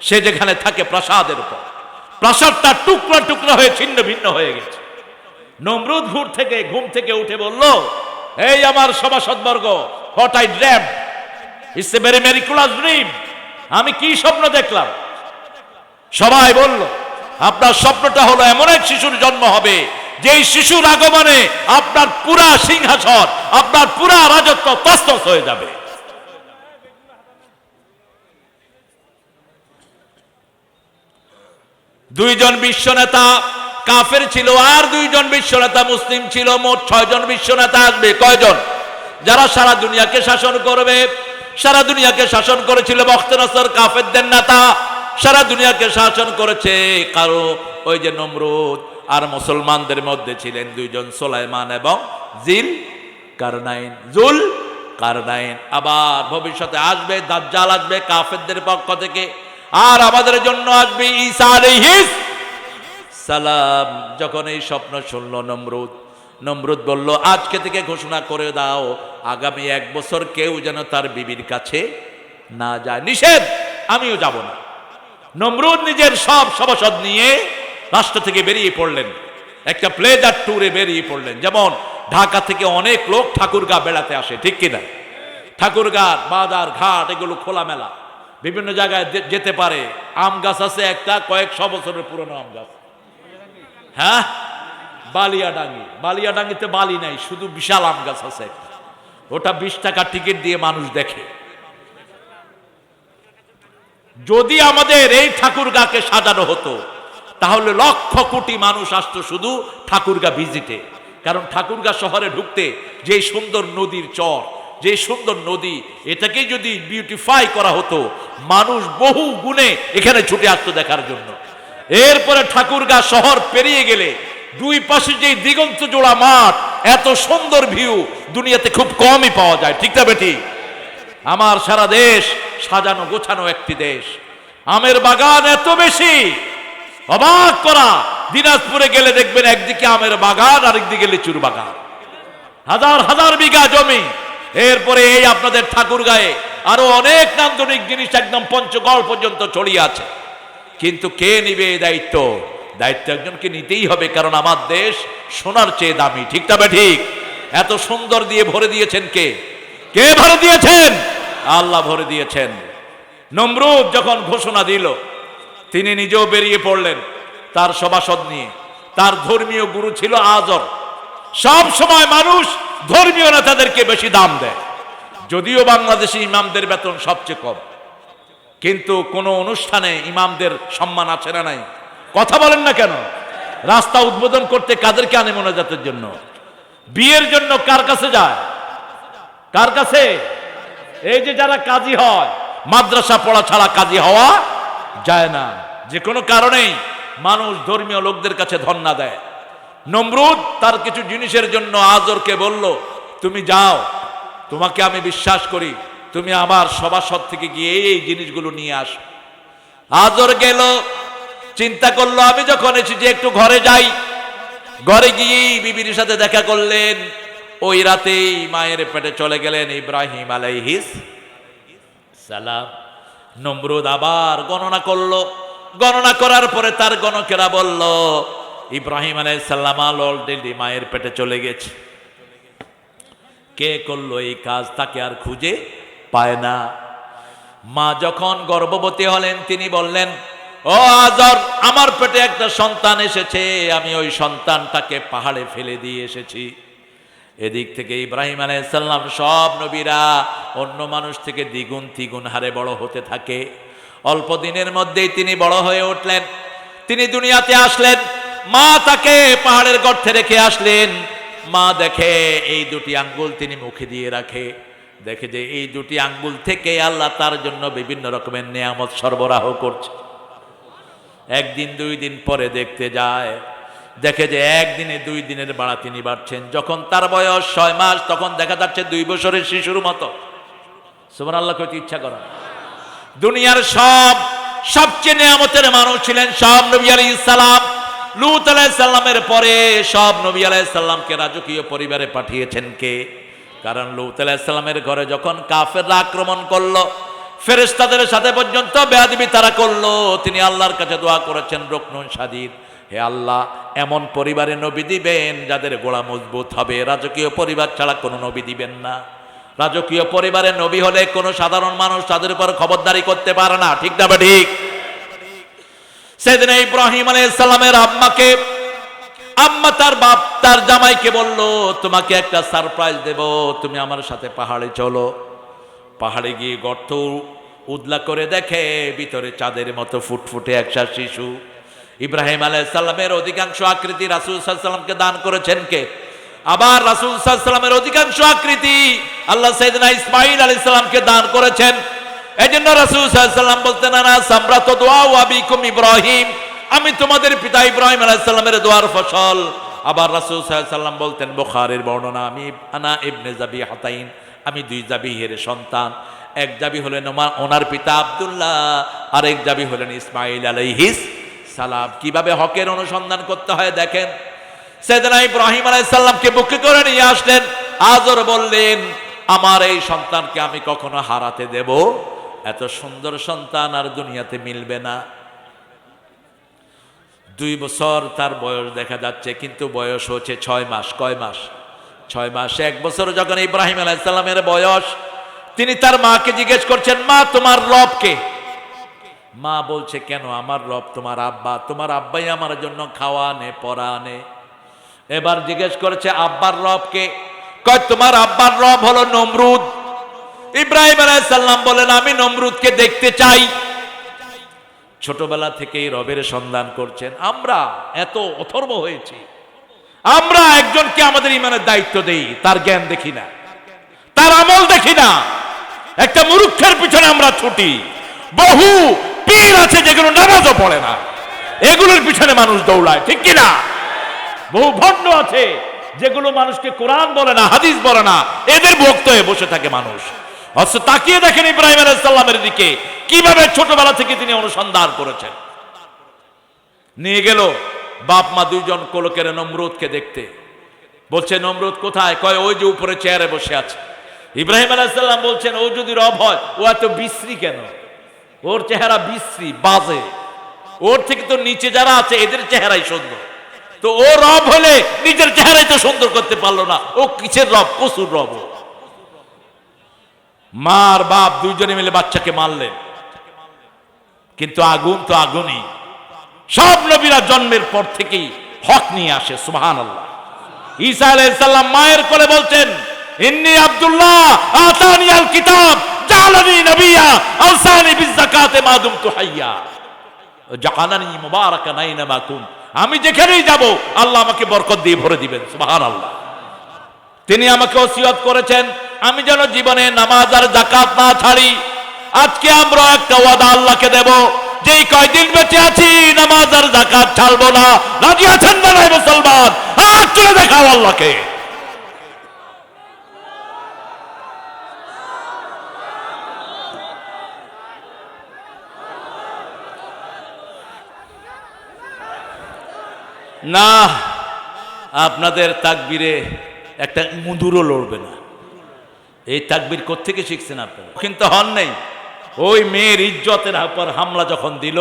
সে যেখানে থাকে প্রাসাদের উপর। প্রাসাদটা টুকরা টুকরা হয়ে ছিন্ন ভিন্ন হয়ে গেছে। নমরুদ ঘুম থেকে উঠে বলল, এই আমার সভাসদবর্গ, what I dream, it's a very miraculous dream. আমি কি স্বপ্ন দেখলাম? সবাই বলল, আপনার স্বপ্নটা হলো এমন এক শিশুর জন্ম হবে, যেই শিশুর আগমনে আপনার পুরা সিংহাসন, আপনার পুরা রাজত্ব তছনছ হয়ে যাবে। দুইজন বিশ্ব নেতা কাফের ছিল, আর দুইজন বিশ্ব নেতা মুসলিম ছিল। মোট 6 জন বিশ্ব নেতা আসবে। কয়জন? যারা সারা দুনিয়াকে শাসন করবে। সারা দুনিয়াকে শাসন করেছিল বখতনাসর, কাফেরদের নেতা। সারা দুনিয়াকে শাসন করেছে কারো ওই যে নমরুদ। আর মুসলমানদের মধ্যে ছিলেন দুইজন, সুলাইমান এবং জুল কারনাইন। আবার ভবিষ্যতে আসবে দাজ্জাল, আসবে কাফেরদের পক্ষ থেকে। আর আমাদের জন্য আসবে ঈসা আলাইহিস সালাম। যখন এই স্বপ্ন শুনল নমরুদ বলল, আজকে থেকে ঘোষণা করে দাও, আগামী 1 বছর কেউ যেন তার বিবির কাছে না যায়। নিষেধ, আমিও যাব না। নমরুদ নিজের সব সভাসদ নিয়ে রাষ্ট্র থেকে বেরিয়ে পড়লেন, একটা প্লেজার ট্যুরে বেরিয়ে পড়লেন। যেমন ঢাকা থেকে অনেক লোক ঠাকুরগাঁ বেড়াতে আসে, ঠিক কিনা? ঠাকুরগাঁ বাজার ঘাট এগুলো খোলামেলা, বিভিন্ন জায়গায় যেতে পারে। আম গাছ আছে একটা, কয়েকশো বছরের পুরনো আম গাছ। হ্যাঁ, বালিয়াডাঙ্গিতে বালি নাই, শুধু বিশাল আম গাছ আছে। ওটা 20 টাকা টিকিট দিয়ে মানুষ দেখে। যদি আমাদের এই ঠাকুরগাঁকে সাজানো হতো, তাহলে লক্ষ কোটি মানুষ আসতো শুধু ঠাকুরগাঁ ভিজিটে। কারণ ঠাকুরগাঁ শহরে ঢুকতে যে সুন্দর নদীর চর, যে সুন্দর নদী, এটাকেই যদি বিউটিফাই করা হতো, মানুষ বহু গুণে এখানে ছুটে আসতো দেখার জন্য। এরপরে ঠাকুরগাঁ শহর পেরিয়ে গেলে দুই পাশে যে দিগন্ত জোড়া মাঠ, এত সুন্দর ভিউ দুনিয়াতে খুব কমই পাওয়া যায়, ঠিক না বেটি? আমার সারা দেশ সাজানো গোছানো একটি দেশ, আমের বাগান এত বেশি, অবাক করা। দিনাজপুরে গেলে দেখবেন একদিকে আমের বাগান, আরেকদিকে লিচুর বাগান, হাজার হাজার বিঘা জমি। এরপরে এই আপনাদের ঠাকুরগাঁয়ে আরো অনেক নান্দনিক জিনিস একদম পঞ্চগড় পর্যন্ত ছড়িয়ে আছে। কিন্তু কে নিবে এই দায়িত্ব? দায়িত্ব একজনকে নিতেই হবে, কারণ আমার দেশ সোনার চেয়ে দামি, ঠিক তবে ঠিক? এত সুন্দর দিয়ে ভরে দিয়েছেন কে? কে ভরে দিয়েছেন? আল্লাহ ভরে দিয়েছেন। নমরুদ যখন ঘোষণা দিল, তিনি নিজেও বেরিয়ে পড়লেন তার সভাসদ নিয়ে। তার ধর্মীয় গুরু ছিল আজর। সব সময় মানুষ ধর্মীয় নেতাদেরকে বেশি দাম দেয়, যদিও বাংলাদেশে ইমামদের বেতন সবচেয়ে কম, কিন্তু কোন অনুষ্ঠানে ইমামদের সম্মান আছে না নাই? কথা বলেন না কেন? রাস্তা উদ্বোধন করতে কাদেরকে আনে মোনাজাতের জন্য? বিয়ের জন্য কার কাছে যায়? কার কাছে? এই যে যারা কাজী হয়, মাদ্রাসা পড়া ছাড়া কাজী হওয়া যায় না। যে কোনো কারণেই মানুষ ধর্মীয় লোকদের কাছে ধন্না দেয়। নমরুদ তার কিছু জিনিসের জন্য আজরকে বলল, তুমি যাও, তোমাকে আমি বিশ্বাস করি, তুমি আমার সভাসদ থেকে গিয়ে এই জিনিসগুলো নিয়ে আসো। হাজর গেল, চিন্তা করলো আমি যখন এসেছি একটু ঘরে যাই। ঘরে গিয়ে বিবির সাথে দেখা করলেন। ওই রাতেই মায়ের পেটে চলে গেলেন ইব্রাহিম আলাইহিস সালাম। নমরুদ আবার গণনা করলো। গণনা করার পরে তার গণকেরা বলল ইব্রাহিম আলাইহিস সালাম অলরেডি মায়ের পেটে চলে গেছে। কে করলো এই কাজ তাকে আর খুঁজে পায় না। মা যখন গর্ভবতী হলেন তিনি বললেন, ও হাজর, আমার পেটে একটা সন্তান এসেছে, আমি ওই সন্তানটাকে পাহাড়ে ফেলে দিয়ে এসেছি। এদিক থেকে ইব্রাহিম আলাইহিস সালাম সব নবীরা অন্য মানুষ থেকে দ্বিগুণ তিগুণ হারে বড় হতে থাকে। অল্প দিনের মধ্যেই তিনি বড় হয়ে উঠলেন। তিনি দুনিয়াতে আসলেন। মা তাকে পাহাড়ের গর্তে রেখে আসলেন। মা দেখে এই দুটি আঙ্গুল তিনি মুখে দিয়ে রাখে। দেখে যে এই দুটি আঙ্গুল থেকে আল্লাহ তার জন্য বিভিন্ন রকমের নেয়ামত সরবরাহ করছে। একদিন দুই দিন পরে দেখতে যায়, দেখে যে একদিনে 2 দিনের বাড়া তিনি বাড়ছেন। যখন তার বয়স 6 মাস তখন দেখা যাচ্ছে 2 বছরের শিশুর মতো। সুবহানাল্লাহ কইতে ইচ্ছা করে। দুনিয়ার সবচেয়ে নেয়ামতের মানুষ ছিলেন সব নবী আলাইহিস সালাম। লূত আলাইহিস সালামের পরে সব নবী আলাইহিস সালামকে রাজকীয় পরিবারে পাঠিয়েছেন কে? কারণ লূত আলাইহিস সালামের ঘরে যখন কাফেররা আক্রমণ করলো, ফেরেশতাদের সাথে পর্যন্ত বেয়াদবি তারা করলো, তিনি আল্লাহর কাছে দোয়া করেছেন রুকনুন শাদীদ, হে আল্লাহ এমন পরিবারে নবী দিবেন যাদের গোড়া মজবুত হবে। রাজকীয় পরিবার ছাড়া কোনো নবী দিবেন না। রাজকীয় পরিবারের নবী হলে কোনো সাধারণ মানুষ তাদের উপর খবরদারি করতে পারে না। ঠিক না? ঠিক। সেদিন ইব্রাহিম আলাইহিস সালামের আম্মা তার বাপ তার জামাইকে বলল, তোমাকে একটা সারপ্রাইজ দেব, তুমি আমার সাথে পাহাড়ে চলো। পাহাড়ে গিয়ে গর্ত উদলা করে দেখে ভিতরে চাঁদের মতো ফুটফুটে একটা শিশু। ইব্রাহিম আলাইহিস সালামের অধিকাংশ আকৃতি রাসূল সাল্লাল্লাহু আলাইহি ওয়াসাল্লামকে দান করেছেন কে? আবার রাসূল সাল্লাল্লাহু আলাইহি ওয়াসাল্লামের অধিকাংশ আকৃতি আল্লাহ সাইয়েদনা ইসমাঈল আলাইহিস সালামকে দান করেছেন। এজন্য রাসূল সাল্লাল্লাহু আলাইহি ওয়াসাল্লাম বলতেন, আনা সামরাতু দুআ আবিকুম ইব্রাহিম, আমি তোমাদের পিতা ইব্রাহিম আলাইহিস সালামের দোয়ার ফসল। আবার রাসূল সাল্লাল্লাহু আলাইহি ওয়াসাল্লাম বলতেন, বুখারীর বর্ণনা, আমি আনা ইবনে যাবিহাতাইন, আমি 2 জাবিহের সন্তান। এক জাবি হলেন ওনার পিতা আব্দুল্লাহ, আরেক জাবি হলেন ইসমাঈল আলাইহিস সালাম। কিভাবে হকের অনুসন্ধান করতে হয় দেখেন। সাইয়েদনা ইব্রাহিম আলাইহিস সালামকে বুকে করে নিয়ে আসলেন। আজর বললেন, আমার এই সন্তানকে আমি কখনো হারাতে দেব? এত সুন্দর সন্তান আর দুনিয়াতে মিলবে না। 2 বছর তার বয়স দেখা যাচ্ছে, কিন্তু বয়স হচ্ছে 6 মাস। কয় মাস? 6 মাস। 1 বছর যখন ইব্রাহিম আলাইহিস সালামের বয়স, তিনি তার মাকে জিজ্ঞেস করছেন, মা তোমার রব কে? মা বলছে, কেন? আমার রব তোমার আব্বা, তোমার আব্বাই আমার জন্য খাওয়া আনে পরা আনে। এবার জিজ্ঞেস করেছে, আব্বার রব কে? কয় তোমার আব্বার রব হলো নমরুদ। ইব্রাহিম আলাইহিস সালাম বলেন, আমি নমরুদকে দেখতে চাই। ছোটবেলা থেকেই রবের সন্ধান করছেন। আমরা এত অথর্ব হয়েছি, আমরা একজনকে আমাদের ইমানের দায়িত্ব দেই, তার জ্ঞান দেখি না, তার আমল দেখি না। একটা মূর্খের পিছনে আমরা ছুটি। বহু পীর আছে যেগুলো নামাজও পড়ে না, এগুলোর পিছনে মানুষ দৌড়ায়। ঠিক কিনা? বহু ভণ্ড আছে যেগুলো মানুষকে কোরআন বলে না, হাদিস বলে না, এদের ভক্ত হয়ে বসে থাকে মানুষ। অথচ তাকিয়ে দেখেন ইব্রাহিম আলাইহিস সালামের দিকে, কিভাবে ছোটবেলা থেকে তিনি অনুসন্ধান করেছেন। নিয়ে গেল বাপ মা 2 জন কোলকের নমরুদকে দেখতে। বলছে, নমরুদ কোথায়? কয় ওই যে উপরে চেয়ারে বসে আছে। ইব্রাহিম আলাইহিস সালাম বলছেন, ও যদি রব হয়, ও এত বিশ্রী কেন? ওর চেহারা বিশ্রী, বাজে। ওর থেকে তো নিচে যারা আছে এদের চেহারাই সুন্দর। তো ও রব হলে নিজের চেহারাই তো সুন্দর করতে পারলো না, ও কিসের রব? কসুর রব। মার বাপ 2 জনে মিলে বাচ্চাকে মারলেন। কিন্তু আগুন তো আগুনই। সব নবীরা জন্মের পর থেকেই হক নিয়ে আসে। সুবহানাল্লাহ। ঈসা আলাইহিস সালাম মায়ের কোলে বলছেন, ইন্নী আব্দুল্লাহ আতানিয়াল কিতাব জালানি নবিয়্যা আওসানি বিযাকাতি মা দুমতু হাইয়্যা জাআলানি মুবারাকান আইনামা কুন। আমি যেখানেই যাব আল্লাহ আমাকে বরকত দিয়ে ভরে দিবেন। সুবহানাল্লাহ। তিনি আমাকে ওসিয়ত করেছেন আমি যেন জীবনে নামাজ আর যাকাত না ছাড়ি। আজকে আমরা একটা ওয়াদা আল্লাহকে দেব, যেই কয়দিন বেঁচে আছি নামাজ আর যাকাত ছাড়বো না। রাজি আছেন না নাই মুসলমান? হাত তুলে দেখাও আল্লাহকে। না, আপনাদের তাকবীরে একটা মুদুরও লড়বে না। এই তাকবীর কোত্থেকে শিখছেন আপনারা? কিন্তু হন নেই। ওই মেয়ের ইজ্জতের উপর হামলা যখন দিল,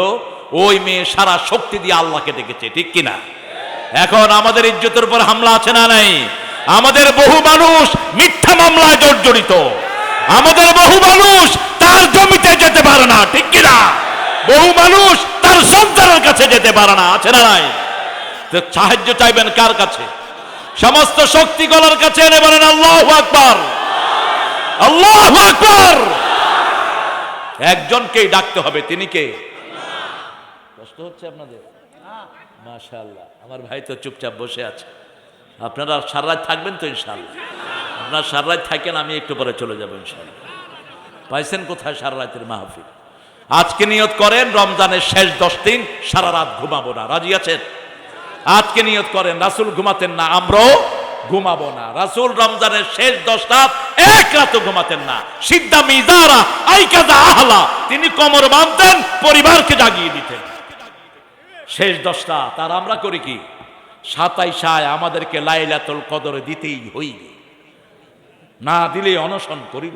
ওই মেয়ে সারা শক্তি দিয়ে আল্লাহকে ডেকেছে, ঠিক কিনা? এখন আমাদের ইজ্জতের উপর হামলা আছে না নাই? আমাদের বহু মানুষ মিথ্যা মামলায় জর্জরিত, আমাদের বহু মানুষ তার জমিতে যেতে পারে না, ঠিক কিনা? বহু মানুষ তার সন্তানের কাছে যেতে পারে না, আছে না নাই? তো সাহায্য চাইবেন কার কাছে? সমস্ত শক্তি গলার কাছে এনে বলেন আল্লাহু আকবার, আল্লাহু আকবার। একজনকেই ডাকতে হবে, তিনি কে? কষ্ট হচ্ছে আপনাদের? মাশাআল্লাহ, আমার ভাই তো চুপচাপ বসে আছে। আপনারা সারা রাত থাকবেন তো ইনশাআল্লাহ? আপনারা সারা রাত থাকেন, আমি একটু পরে চলে যাবো ইনশাআল্লাহ। পাইছেন কোথায় সারা রাতের মাহফিল? আজকে নিয়ত করেন রমজানের শেষ 10 দিন সারা রাত ঘুমাবো না, রাজি আছেন? আজকে নিয়ত করেন, রাসূল ঘুমাতেন না, আমরাও ঘুমাবো না। রাসূল রমজানের শেষ 10 রাত এক রাতও ঘুমাতেন না। সিদ্ধা মিজারা আইকাদা আহলা, তিনি কোমর বাঁধতেন, পরিবারকে জাগিয়ে দিতেন। শেষ 10 রাত। আর আমরা করি কি? 27 আমাদেরকে লাইলাতুল কদর দিতেই হইবে, না দিলে অনশন করিব।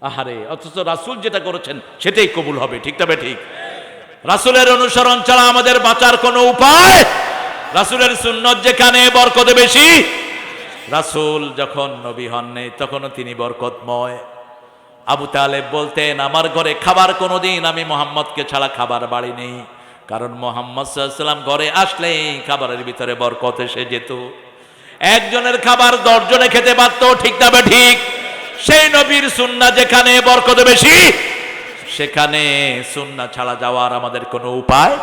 আহারে, অথচ রাসূল যেটা করেছেন সেটাই কবুল হবে, ঠিক তবে ঠিক? রাসূলের অনুসরণ ছাড়া আমাদের বাঁচার কোনো উপায়? রাসূলের সুন্নত যেখানে বরকত বেশি। রাসূল যখন নবী হন নাই তখনও তিনি বরকতময়। আবু তালেব বলতেন, আমার ঘরে খাবার কোনোদিন আমি মুহাম্মদকে ছাড়া খাবার বাড়ি নেই, কারণ মুহাম্মদ সাল্লাল্লাহু আলাইহি ওয়াসাল্লাম ঘরে আসলেই খাবারের ভিতরে বরকত এসে যেত। একজনের খাবার 10 জনে খেতে পারত, ঠিক তবে ঠিক? সেই নবীর সুন্নাহ যেখানে বরকত বেশি, সেখানে সুন্নাহ ছাড়া যাওয়ার আমাদের কোনো উপায়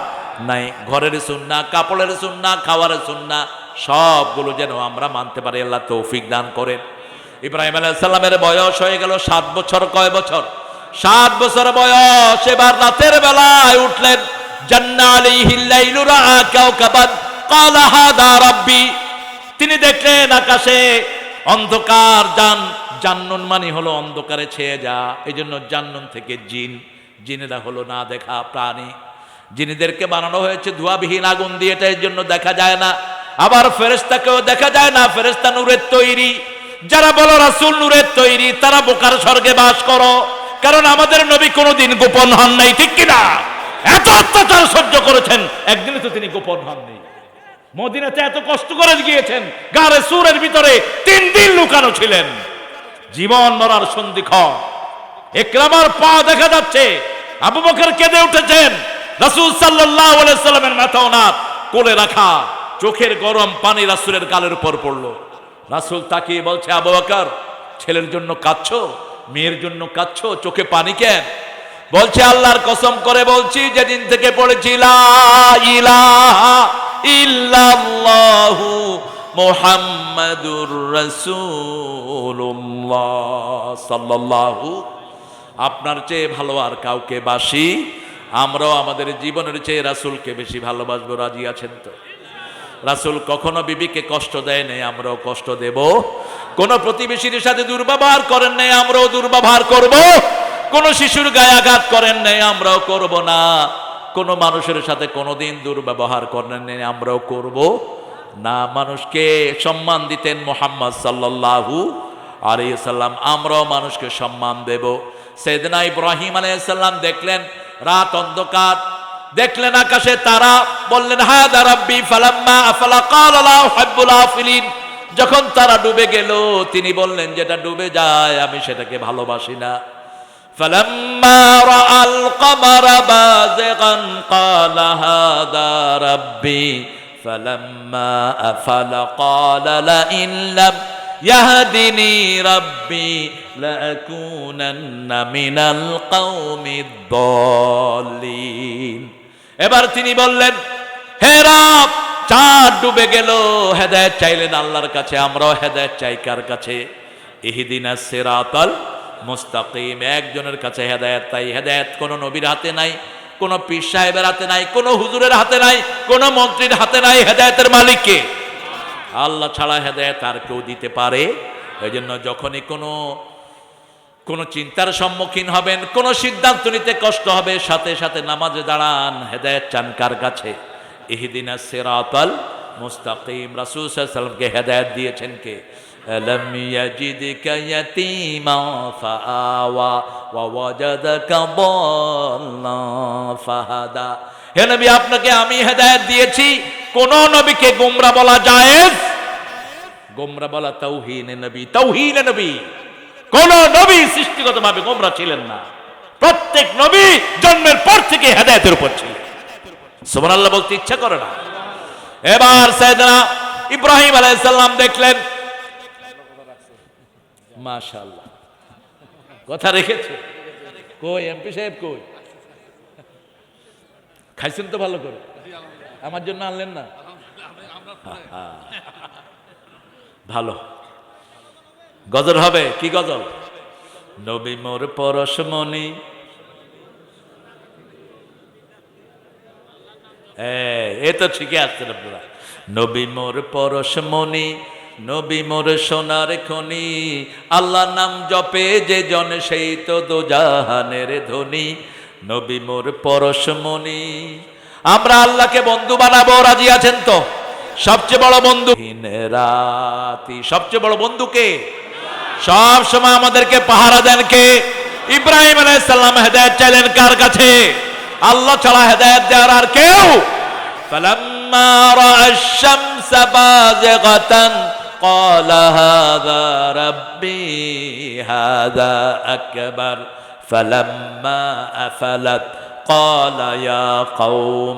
নাই। ঘরের সুন্নাহ, কাপড়ের সুন্নাহ, খাওয়ারের সুন্নাহ সবগুলো যেন আমরা মানতে পারি, আল্লাহ তৌফিক দান করেন। ইব্রাহিম আলাইহিস সালামের বয়স হয়ে গেল 7 বছর। কয় বছর? 7 বছর বয়স। এবার রাতের বেলায় উঠলেন, জান্না আলাইহিল লাইলু রাআ কাওকাবান ক্বালা হাদা রাব্বি। তিনি দেখলেন আকাশে অন্ধকার, জান্নুন মানে হলো অন্ধকারে ছেয়ে যা, এই জন্য জান্নুন থেকে জিন। জিনেরা হলো না দেখা প্রাণী। জিনেদেরকে বানানো হয়েছে ধোঁয়াবিহীন আগুন দিয়ে, এটার জন্য দেখা যায় না। আবার ফেরেশতাকেও দেখা যায় না, ফেরেশতা নূরের তৈরি। যারা বলো রাসূল নূরের তৈরি, তারা বোকার স্বর্গে বাস করো, কারণ আমাদের নবী কোনোদিন গোপন হন নাই, ঠিক কিনা? এত অত্যাচার সহ্য করেছেন, একদিনে তো তিনি গোপন হননি। মদিনাতে এত কষ্ট করে গিয়েছেন, গারে সুরের ভিতরে 3 দিন লুকানো ছিলেন। জীবন মরার সন্ধিক্ষণ। ইকরামার পা দেখা যাচ্ছে, আবু বকর কেঁদে উঠেছেন। রাসূল সাল্লাল্লাহু আলাইহি সাল্লামের মাথা ওনার কোলে রাখা, চোখের গরম পানি রাসূলের গালের উপর পড়লো। রাসূল তাকিয়ে বলছে, আবু বকর, ছেলের জন্য কাঁদছো? মেয়ের জন্য কাঁদছো? চোখে পানি কেন? বলছে, আল্লাহর কসম করে বলছি, যেদিন থেকে পড়েছি লা ইলাহা ইল্লাল্লাহু মুহাম্মাদুর রাসূলুল্লাহ সাল্লাল্লাহু, আপনার চেয়ে ভালো আর কাউকে বাসি। আমরাও আমাদের জীবনের চেয়ে রাসূলকে বেশি ভালোবাসবো, রাজি আছেন তো? রাসূল কখনো বিবিকে কষ্ট দেয় নাই, আমরাও কষ্ট দেব। কোন প্রতিবেশীর সাথে দুর্ব্যবহার করেন নাই, আমরাও দুর্ব্যবহার করব। কোন শিশুর গায়ে আঘাত করেন নাই, আমরাও করব না। কোন মানুষের সাথে কোনোদিন দুর্ব্যবহার করেন নাই, আমরাও করব না। মানুষকে সম্মান দিতেন মুহাম্মদ সাল্লাল্লাহু আলাইহি সাল্লাম, আমরাও মানুষকে সম্মান দেব। সাইয়েদনা ইব্রাহিম আলাইহিস সালাম দেখলেন রাত অন্ধকার, দেখলেন আকাশে তারা, বললেন হাদা রাব্বি ফালাম্মা আফলা ক্বালা লা উহিব্বুল আফিলিন। যখন তারা ডুবে গেল, তিনি বললেন, যেটা ডুবে যায় আমি সেটাকে ভালোবাসি না। ফালাম্মা রাআল কমারা বাযিগান ক্বালা হাদা রাব্বি ফালাম্মা আফলা ক্বালা লা ইন লাম ইয়াহদিনি রাব্বি লাকুনান্না মিনাল কওমিদ দাল্লিন। এবার তিনি বললেন, হে রব, চাঁদ ডুবে গেল, হেদায়েত চাইলেন আল্লাহর কাছে। আমরাও হেদায়েত চাই কার কাছে? ইহদিনাস সিরাতাল মুস্তাকিম, একজনের কাছে হেদায়েত। তাই হেদায়েত কোনো নবীর হাতে নাই, কোনো পীর সাহেবের হাতে নাই, কোনো হুজুরের হাতে নাই, কোনো মন্ত্রীর হাতে নাই। হেদায়েতের মালিক কে? আল্লাহ ছাড়া হেদায়েত আর কেউ দিতে পারে? এই জন্য যখনই কোনো চিন্তার সম্মুখীন হবেন, কোনো সিদ্ধান্ত নিতে কষ্ট হবে, সাথে সাথে নামাজে দাঁড়ান। হেদায়েত চান কার কাছে? ইহদিনাস সিরাতাল মুস্তাকিম। রাসূল সাল্লাল্লাহু আলাইহি ওয়াসাল্লামকে হেদায়েত দিয়েছেন কে? আলাম ইয়াজিদকা ইয়াতীমা ফাআওয়া ওয়া ওয়াজাদাকা দাল্লান ফাহাদা। হে নবী, আপনাকে আমি হেদায়েত দিয়েছি। কোন নবীকে গোমরা বলা জায়েজ? গোমরা বলা তাওহীন নবী, তাওহীন নবী। কোন নবী সৃষ্টিগতভাবে গোমরা ছিলেন না। প্রত্যেক নবী জন্মের পর থেকে হেদায়েতের উপর ছিলেন। সুবহানাল্লাহ বলতে ইচ্ছা করে না। এবার সাইয়েদনা ইব্রাহিম আলাইহিস সালাম দেখলেন, মাশাআল্লাহ কথা রেখেছে। কই এমপি সাহেব কই? খাইছেন তো ভালো করে? আমার জন্য আনলেন না? ভালো গজল হবে। কি গজল? নবী মোর পরশমণি, এ তো ঠিকই আসছেন আপনারা। নবী মোর পরশমণি, নবী মোর সোনার খনি, আল্লাহ নাম জপে যে জন সেই তো দোজাহানের ধনী। নবী মোর পরশমণি। আমরা আল্লাহকে বন্ধু বানাবো, রাজি আছেন তো? সবচেয়ে বড় বন্ধু রাতি, সবচেয়ে বড় বন্ধুকে সব সময় আমাদেরকে পাহারা দেন কে? ইব্রাহিম আলাইহিস সালাম হেদায়েত চাইলেন কার কাছে? আল্লাহ ছাড়া হেদায়েত দেওয়ার আর কেউ? ফালাম্মা রাআশ শামসা বাযিগাতান ক্বালা হাযা রাব্বি হাযা আকবার ফালাম্মা আফালাত ক্বালা ইয়া কওম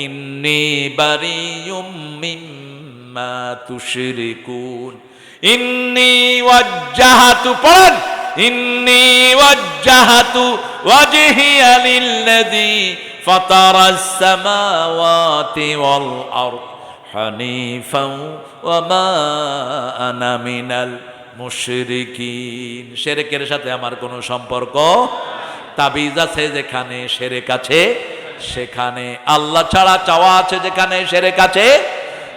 ইন্নী বারিয়ুম মিম্মা তুশরিকুন। ইন্নী ওয়াজ্জাহাতু, পড়েন, ইন্নী ওয়াজ্জাহাতু ওয়াজহিয়া লিল্লাযী ফাতারাস সামাওয়াতি ওয়াল আরদ হানিফাও ওয়া মা আনা মিনাল মুশরিকিন। শিরকের সাথে আমার কোনো সম্পর্ক। তাবিজ আছে যেখানে শিরক আছে সেখানে, আল্লাহ ছাড়া চাওয়া আছে যেখানে শিরক আছে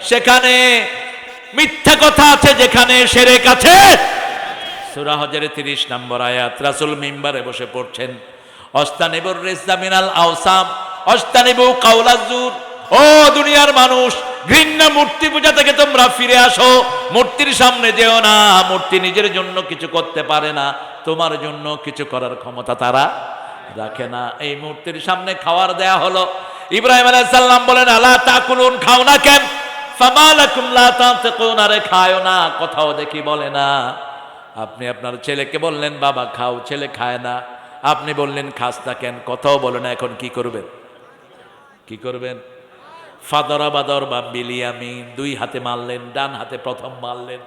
সেখানে, মিথ্যা কথা আছে যেখানে শিরক আছে। সূরা হজরে 30 নম্বর আয়াত। রাসূল মিম্বারে বসে পড়ছেন, অস্তানিবুর রিজা মিনাল আওসাম অস্তানিবু কাওলাজ জুর। ও দুনিয়ার মানুষ, ঘৃণ্য মূর্তি পূজা থেকে তোমরা ফিরে আসো। মূর্তির সামনে যেও না। মূর্তি নিজের জন্য কিছু করতে পারে না, তোমার জন্য কিছু করার ক্ষমতা তারা রাখে না। এই মূর্তির সামনে খাবার দেয়া হলো। ইব্রাহিম আলাইহিস সালাম বলেন, আলা তাকুলুন, খাও না কেন? ফামা লাকুম লা তানতিকুন, আরে খায়ও না, কথাও দেখি বলে না। আপনি আপনার ছেলেকে বললেন বাবা খাও, ছেলে খায় না। আপনি বললেন খাস না কেন, কথাও বলে না। এখন কি করবেন? কি করবেন? ফাদরাবা দরবাম বিলিয়ামিন, দুই হাতে মারলেন, ডান হাতে প্রথম মারলেন।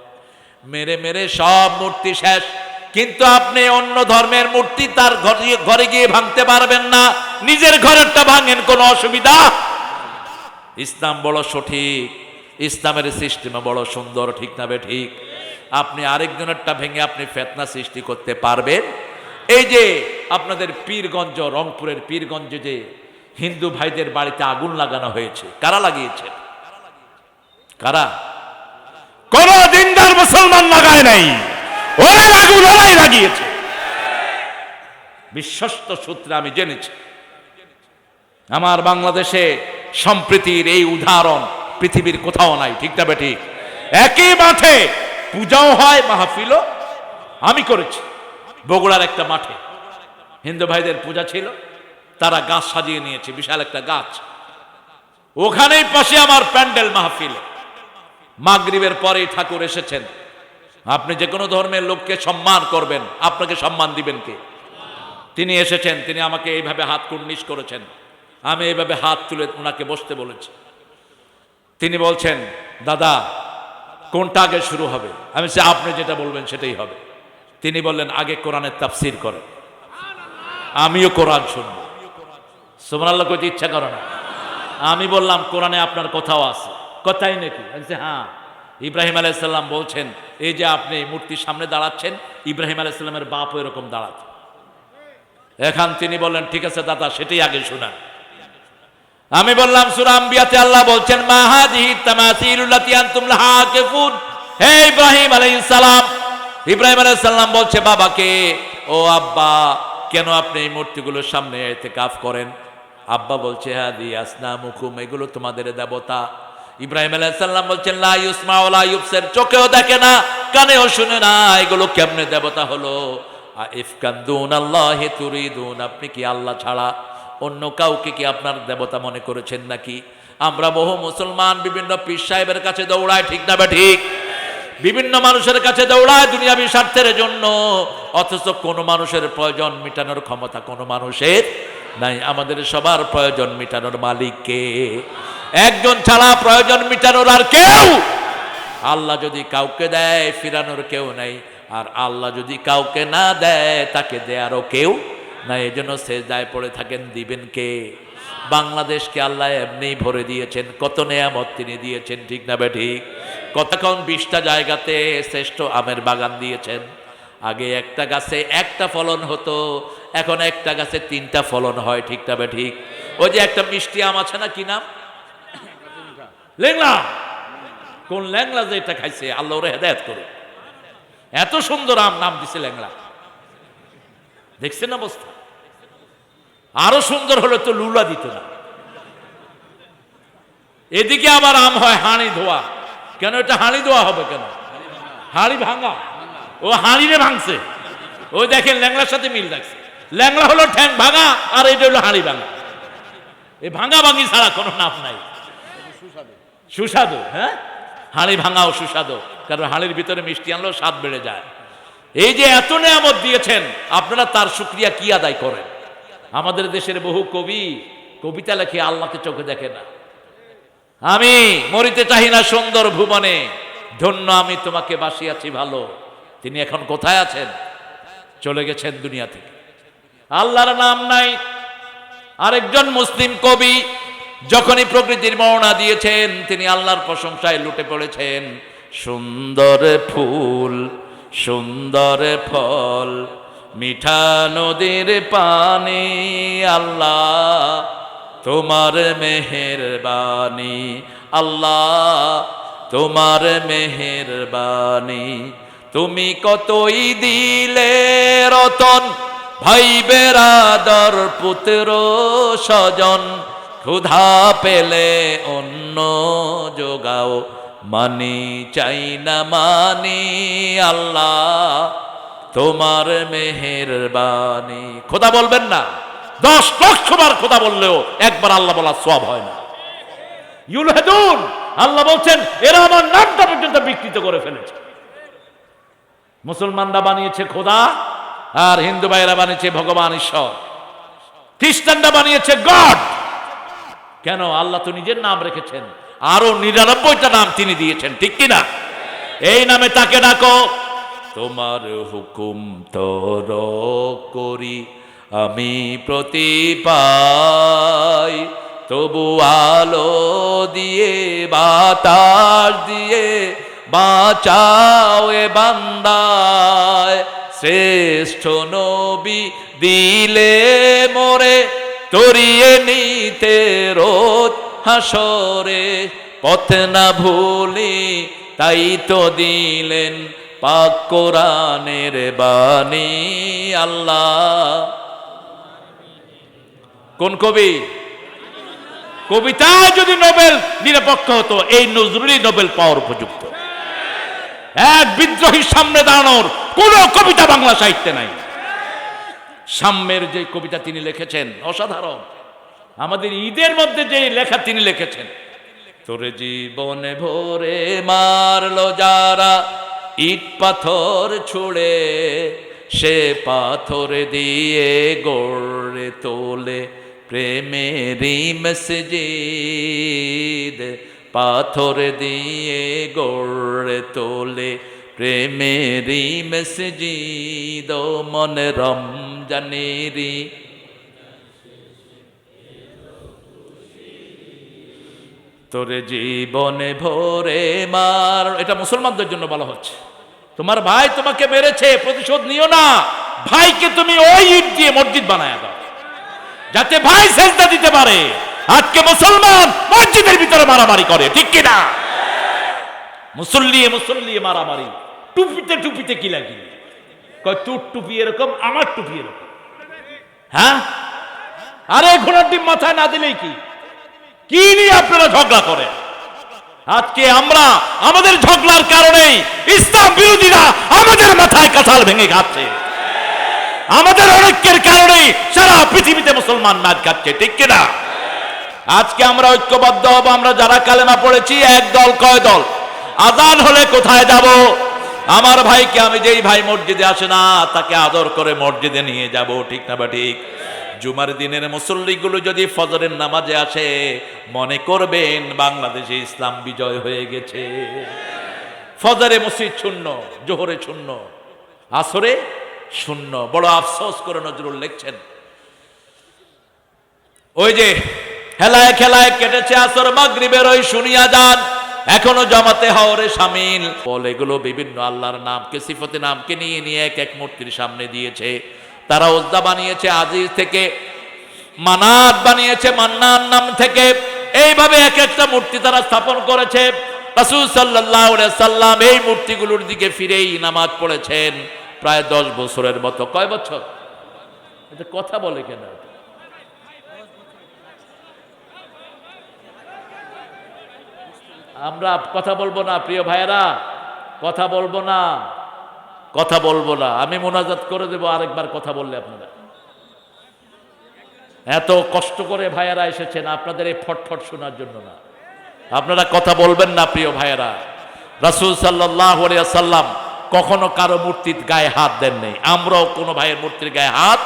মেরে মেরে সব মূর্তি শেষ। কিন্তু আপনি অন্য ধর্মের মূর্তি তার ঘরে গিয়ে ভাঙতে পারবেন না। নিজের ঘরেরটা ভাঙেন, কোনো অসুবিধা। ইসলাম বড় সঠিক, ইসলামের সিস্টেম বড় সুন্দর, ঠিক না বে ঠিক? আপনি আরেকজনেরটা ভেঙে আপনি ফিতনা সৃষ্টি করতে পারবেন? এই যে আপনাদের পীরগঞ্জ, রংপুরের পীরগঞ্জে যে হিন্দু ভাইদের বাড়িতে আগুন লাগানো হয়েছে, কারা লাগিয়েছে? কারা? কোন দিনদার মুসলমান লাগায় নাই, ওরা আগুন ওরাই লাগিয়েছে। বিশ্বস্ত সূত্রে আমি জেনেছি। আমার বাংলাদেশে সম্প্রীতির এই উদাহরণ পৃথিবীর কোথাও নাই, ঠিক না বেঠিক? একই মাঠে পূজাও হয়, মাহফিলও আমি করেছি। বগুড়ার একটা মাঠে হিন্দু ভাইদের পূজা ছিল, তারা গাছ সাজিয়ে নিয়েছে, বিশাল একটা গাছ। ওখানেই পাশে আমার প্যান্ডেল মাহফিল। মাগরিবের পরে ঠাকুর এসেছেন। আপনি যে কোনো ধর্মের লোককে সম্মান করবেন, আপনাকে সম্মান দিবেন কে? তিনি এসেছেন, তিনি আমাকে এইভাবে হাত কুর্নিশ করেছেন। আমি এইভাবে হাত তুলে ওনাকে বসতে বলেছি। তিনি বলছেন, দাদা কোনটা আগে শুরু হবে? আমি বলছি আপনি যেটা বলবেন সেটাই হবে। তিনি বললেন আগে কোরআনের তাফসীর করেন। আমিও কোরআন শুনবো। সুবহানাল্লাহ কইতে ইচ্ছা করে না। আমি বললাম কোরআনে আপনার কথাও আছে। কথাই নাকি? বলছে হ্যাঁ। ইব্রাহিম আলাইহিস সালাম বলছেন, এই যে আপনি মূর্তির সামনে দাঁড়াচ্ছেন, ইব্রাহিম আলাইহিস সালামের বাপ এরকম দাঁড়াত। এখন তিনি বললেন ঠিক আছে দাদা, সেটাই আগে শোনান। আমি বললাম সূরা আম্বিয়াতে আল্লাহ বলছেন, মা হাযিহি তামাসিলুল লাতী আনতুম লাহা আকিফুন। হে ইব্রাহিম আলাইহিস সালাম। ইব্রাহিম আলাইহিস সালাম বলছে বাবাকে, ও আব্বা, কেন আপনি এই মূর্তিগুলোর সামনে ইতিকাফ করেন? আব্বা বলছে হাদি আসনামুকুম, এগুলো তোমাদের দেবতা। ইব্রাহিম আলাইহিস সালাম বলছেন লা ইউসমা ওয়ালা ইউবসির, চোখেও দেখে না কানেও শুনে না, এগুলো কেমনে দেবতা হলো? ইফকান দুনাল্লাহি তুরিদুন, আপনি কি আল্লাহ ছাড়া অন্য কাউকে কি আপনার দেবতা মনে করেছেন নাকি? আমরা বহু মুসলমান বিভিন্ন পীর সাহেবের কাছে দৌড়ায়, ঠিক না বা ঠিক? বিভিন্ন মানুষের কাছে দৌড়ায় দুনিয়াবি স্বার্থের জন্য, অথচ কোনো মানুষের প্রয়োজন মেটানোর ক্ষমতা কোনো মানুষের নাই। আমাদের সবার প্রয়োজন মেটানোর মালিক কে? একজন ছাড়া প্রয়োজন মেটানোর আর কেউ। আল্লাহ যদি কাউকে দেয় ফিরানোর কেউ নাই, আর আল্লাহ যদি কাউকে না দেয় তাকে দেয়ারও কেউ না। এই জন্য সেজদায় পড়ে থাকেন, দিবেন কে? বাংলাদেশকে আল্লাহ এমনি ভরে দিয়েছেন, কত নেয়ামত তিনি দিয়েছেন, ঠিক না বে ঠিক? কতক্ষণ 20টা জায়গাতে শ্রেষ্ঠ আমের বাগান দিয়েছেন। আগে একটা গাছে একটা ফলন হতো, এখন একটা গাছে 3টা ফলন হয়, ঠিক না বে ঠিক? ওই যে একটা মিষ্টি আম আছে না, কি নাম? ল্যাংড়া। কোন ল্যাংড়া যে এটা খাইছে, আল্লাহ ওরে হেদায়েত করে, এত সুন্দর আম নাম দিছে ল্যাংড়া। দেখছেন অবস্থা? আরো সুন্দর হলে তো লুলা দিত না। এদিকে আবার আম হয় হাঁড়ি ধোয়া। কেন এটা হাঁড়ি ধোয়া হবে কেন? হাঁড়ি ভাঙা। ও হাঁড়িরে ভাঙছে। ওই দেখেন ল্যাংড়ার সাথে মিল রাখছে। ল্যাংড়া হলো ঠ্যাং ভাঙা, আর এটা হলো হাঁড়ি ভাঙা। এই ভাঙা ভাঙি ছাড়া কোনো নাম নাই। সুস্বাদু, হ্যাঁ, হাঁড়ি ভাঙাও সুস্বাদু, কারণ হাঁড়ির ভিতরে মিষ্টি আনলেও স্বাদ বেড়ে যায়। এই যে এত নেয়ামত দিয়েছেন, আপনারা তার শুকরিয়া কি আদায় করেন? আমাদের দেশের বহু কবি কবিতা লেখে, আল্লাহকে চোখে দেখে না। আমি মরিতে চাহি না সুন্দর ভুবনে, ধন্য আমি তোমাকে বাসিয়াছি ভালো। তিনি এখন কোথায় আছেন? চলে গেছেন দুনিয়া থেকে, আল্লাহর নাম নাই। আরেকজন মুসলিম কবি যখনই প্রকৃতির বর্ণনা দিয়েছেন, তিনি আল্লাহর প্রশংসায় লুটে পড়েছেন। সুন্দর ফুল, সুন্দর ফল, মিঠা নদীর পানি, আল্লাহ তোমার মেহেরবানি, আল্লাহ তোমার মেহেরবানি। তুমি কতই দিলে রতন, ভাই বেরাদর পুত্র স্বজন, ক্ষুধা পেলে অন্ন যোগাও, মানি চাই না মানি, আল্লাহ তোমার মেহেরবানি। খোদা বলবেন না, 10 লক্ষ বার খোদা বললেও একবার আল্লাহ বলার সওয়াব হয় না। ইউলহাদুন, আল্লাহ বলছেন এরা আমার নামটা পর্যন্ত বিকৃত করে ফেলেছে। মুসলমানরা বানিয়েছে খোদা, আর হিন্দু ভাইরা বানিয়েছে ভগবান ঈশ্বর, খ্রিস্টানরা বানিয়েছে গড। কেন? আল্লাহ তো নিজের নাম রেখেছেন, আরো 99টা নাম তিনি দিয়েছেন, ঠিক কিনা? এই নামে তাকে ডাকো। তোমার হুকুম তোর করি আমি প্রতি পাই, তবু আলো দিয়ে বাতাস দিয়ে বাঁচাও এ বান্দায়। শ্রেষ্ঠ নবী দিলে মোরে তরিয়ে নিতে রোজ হাসরে, পথ না ভুলি তাই তো দিলেন পাক কোরআনের বাণী, আল্লাহ। কোন কবি? কবিতায় যদি নোবেল নিরপেক্ষ হতো, এই নজরুলই নোবেল পাওয়ার উপযুক্ত। এক বিদ্রোহীর সামনে দাঁড়ানোর কোন কবিতা বাংলা সাহিত্যে নাই। সাম্যের যে কবিতা তিনি লিখেছেন অসাধারণ। আমাদের ঈদের মধ্যে যে লেখা তিনি লিখেছেন, তোরে জীবনে ভরে মারলো যারা ইট পাথর ছুড়ে, সে পাথর দিয়ে গড়ে তোলে প্রেমেরই মসজিদ, পাথর দিয়ে গড়ে তোলে প্রেমেরই মসজিদ, মন রমজানেরই তোরে জীবনে ভরে মার। এটা মুসলমানদের জন্য বলা হচ্ছে। তোমার ভাই তোমাকে মেরেছে, প্রতিশোধ নিও না, ভাইকে তুমি ওই ইট দিয়ে মসজিদ বানায় দাও, যাতে ভাই সেজদা দিতে পারে। আজকে মুসলমান মসজিদের ভিতরে মারামারি করে, ঠিক কিনা? মুসল্লি মুসল্লি মারামারি, টুপিতে টুপিতে কি লাগি, কয় তোর টুপি এরকম, আমার টুপি এরকম। হ্যাঁ, আরে ঘোড়ার ডিম মাথায় না দিলেই কি নিয়ে আপনারা ঝগড়া করেন? আজকে আমরা আমাদের ঝগড়ার কারণেই ইসলাম বিরোধীরা আমাদের মাথায় কাঁঠাল ভেঙে খাচ্ছে। আমাদের অনেকের কারণেই সারা পৃথিবীতে মুসলমান মার খাচ্ছে, ঠিক কিনা? আজকে আমরা ঐক্যবদ্ধ হব। আমরা যারা কালেমা পড়েছি, এক দল কয় দল, আজান হলে কোথায় যাব? আমার ভাইকে, আমি যেই ভাই মসজিদে আসে না তাকে আদর করে মসজিদে নিয়ে যাব, ঠিক না বা ঠিক? জুমার দিনের মুসল্লিগুলো যদি ফজরের নামাজে আসে, মনে করবেন বাংলাদেশে ইসলাম বিজয় হয়ে গেছে। ফজরে মসজিদ শূন্য, জোহরে শূন্য, আসরে শূন্য। বড় আফসোস করে নজরুল লিখছেন, ওই যে হেলায় খেলায় কেটেছে আসর, মাগরিবের ওই শুনিয়া যান, এখনো জামাতে হওয়ারে শামিল। বলে এগুলো বিভিন্ন আল্লাহর নামকে, সিফতে নামকে নিয়ে নিয়ে এক এক মূর্তির সামনে দিয়েছে। তারা উজ্জা বানিয়েছে আজিজ থেকে, মানাত বানিয়েছে মান্নান নাম থেকে। এইভাবে এক একটা মূর্তি তারা স্থাপন করেছে। রাসূল সাল্লাল্লাহু আলাইহি সাল্লাম এই মূর্তিগুলোর দিকে ফিরেই নামাজ পড়েছেন প্রায় 10 বছরের মতো। কয় বছর? এটা কথা বলে কেন? আমরা কথা বলবো না প্রিয় ভাইয়েরা, কথা বলবো না, কথা বলবো না। আমি মোনাজাত করে দেব আরেকবার কথা বললে আপনারা। এত কষ্ট করে ভাইয়েরা এসেছেন আপনাদের এই ফটফট শোনার জন্য না। আপনারা কথা বলবেন না প্রিয় ভাইয়েরা। রাসূল সাল্লাল্লাহু আলাইহি ওয়াসাল্লাম কখনো কারো মূর্তির গায়ে হাত দেন নাই, আমরাও কোনো ভাইয়ের মূর্তির গায়ে হাত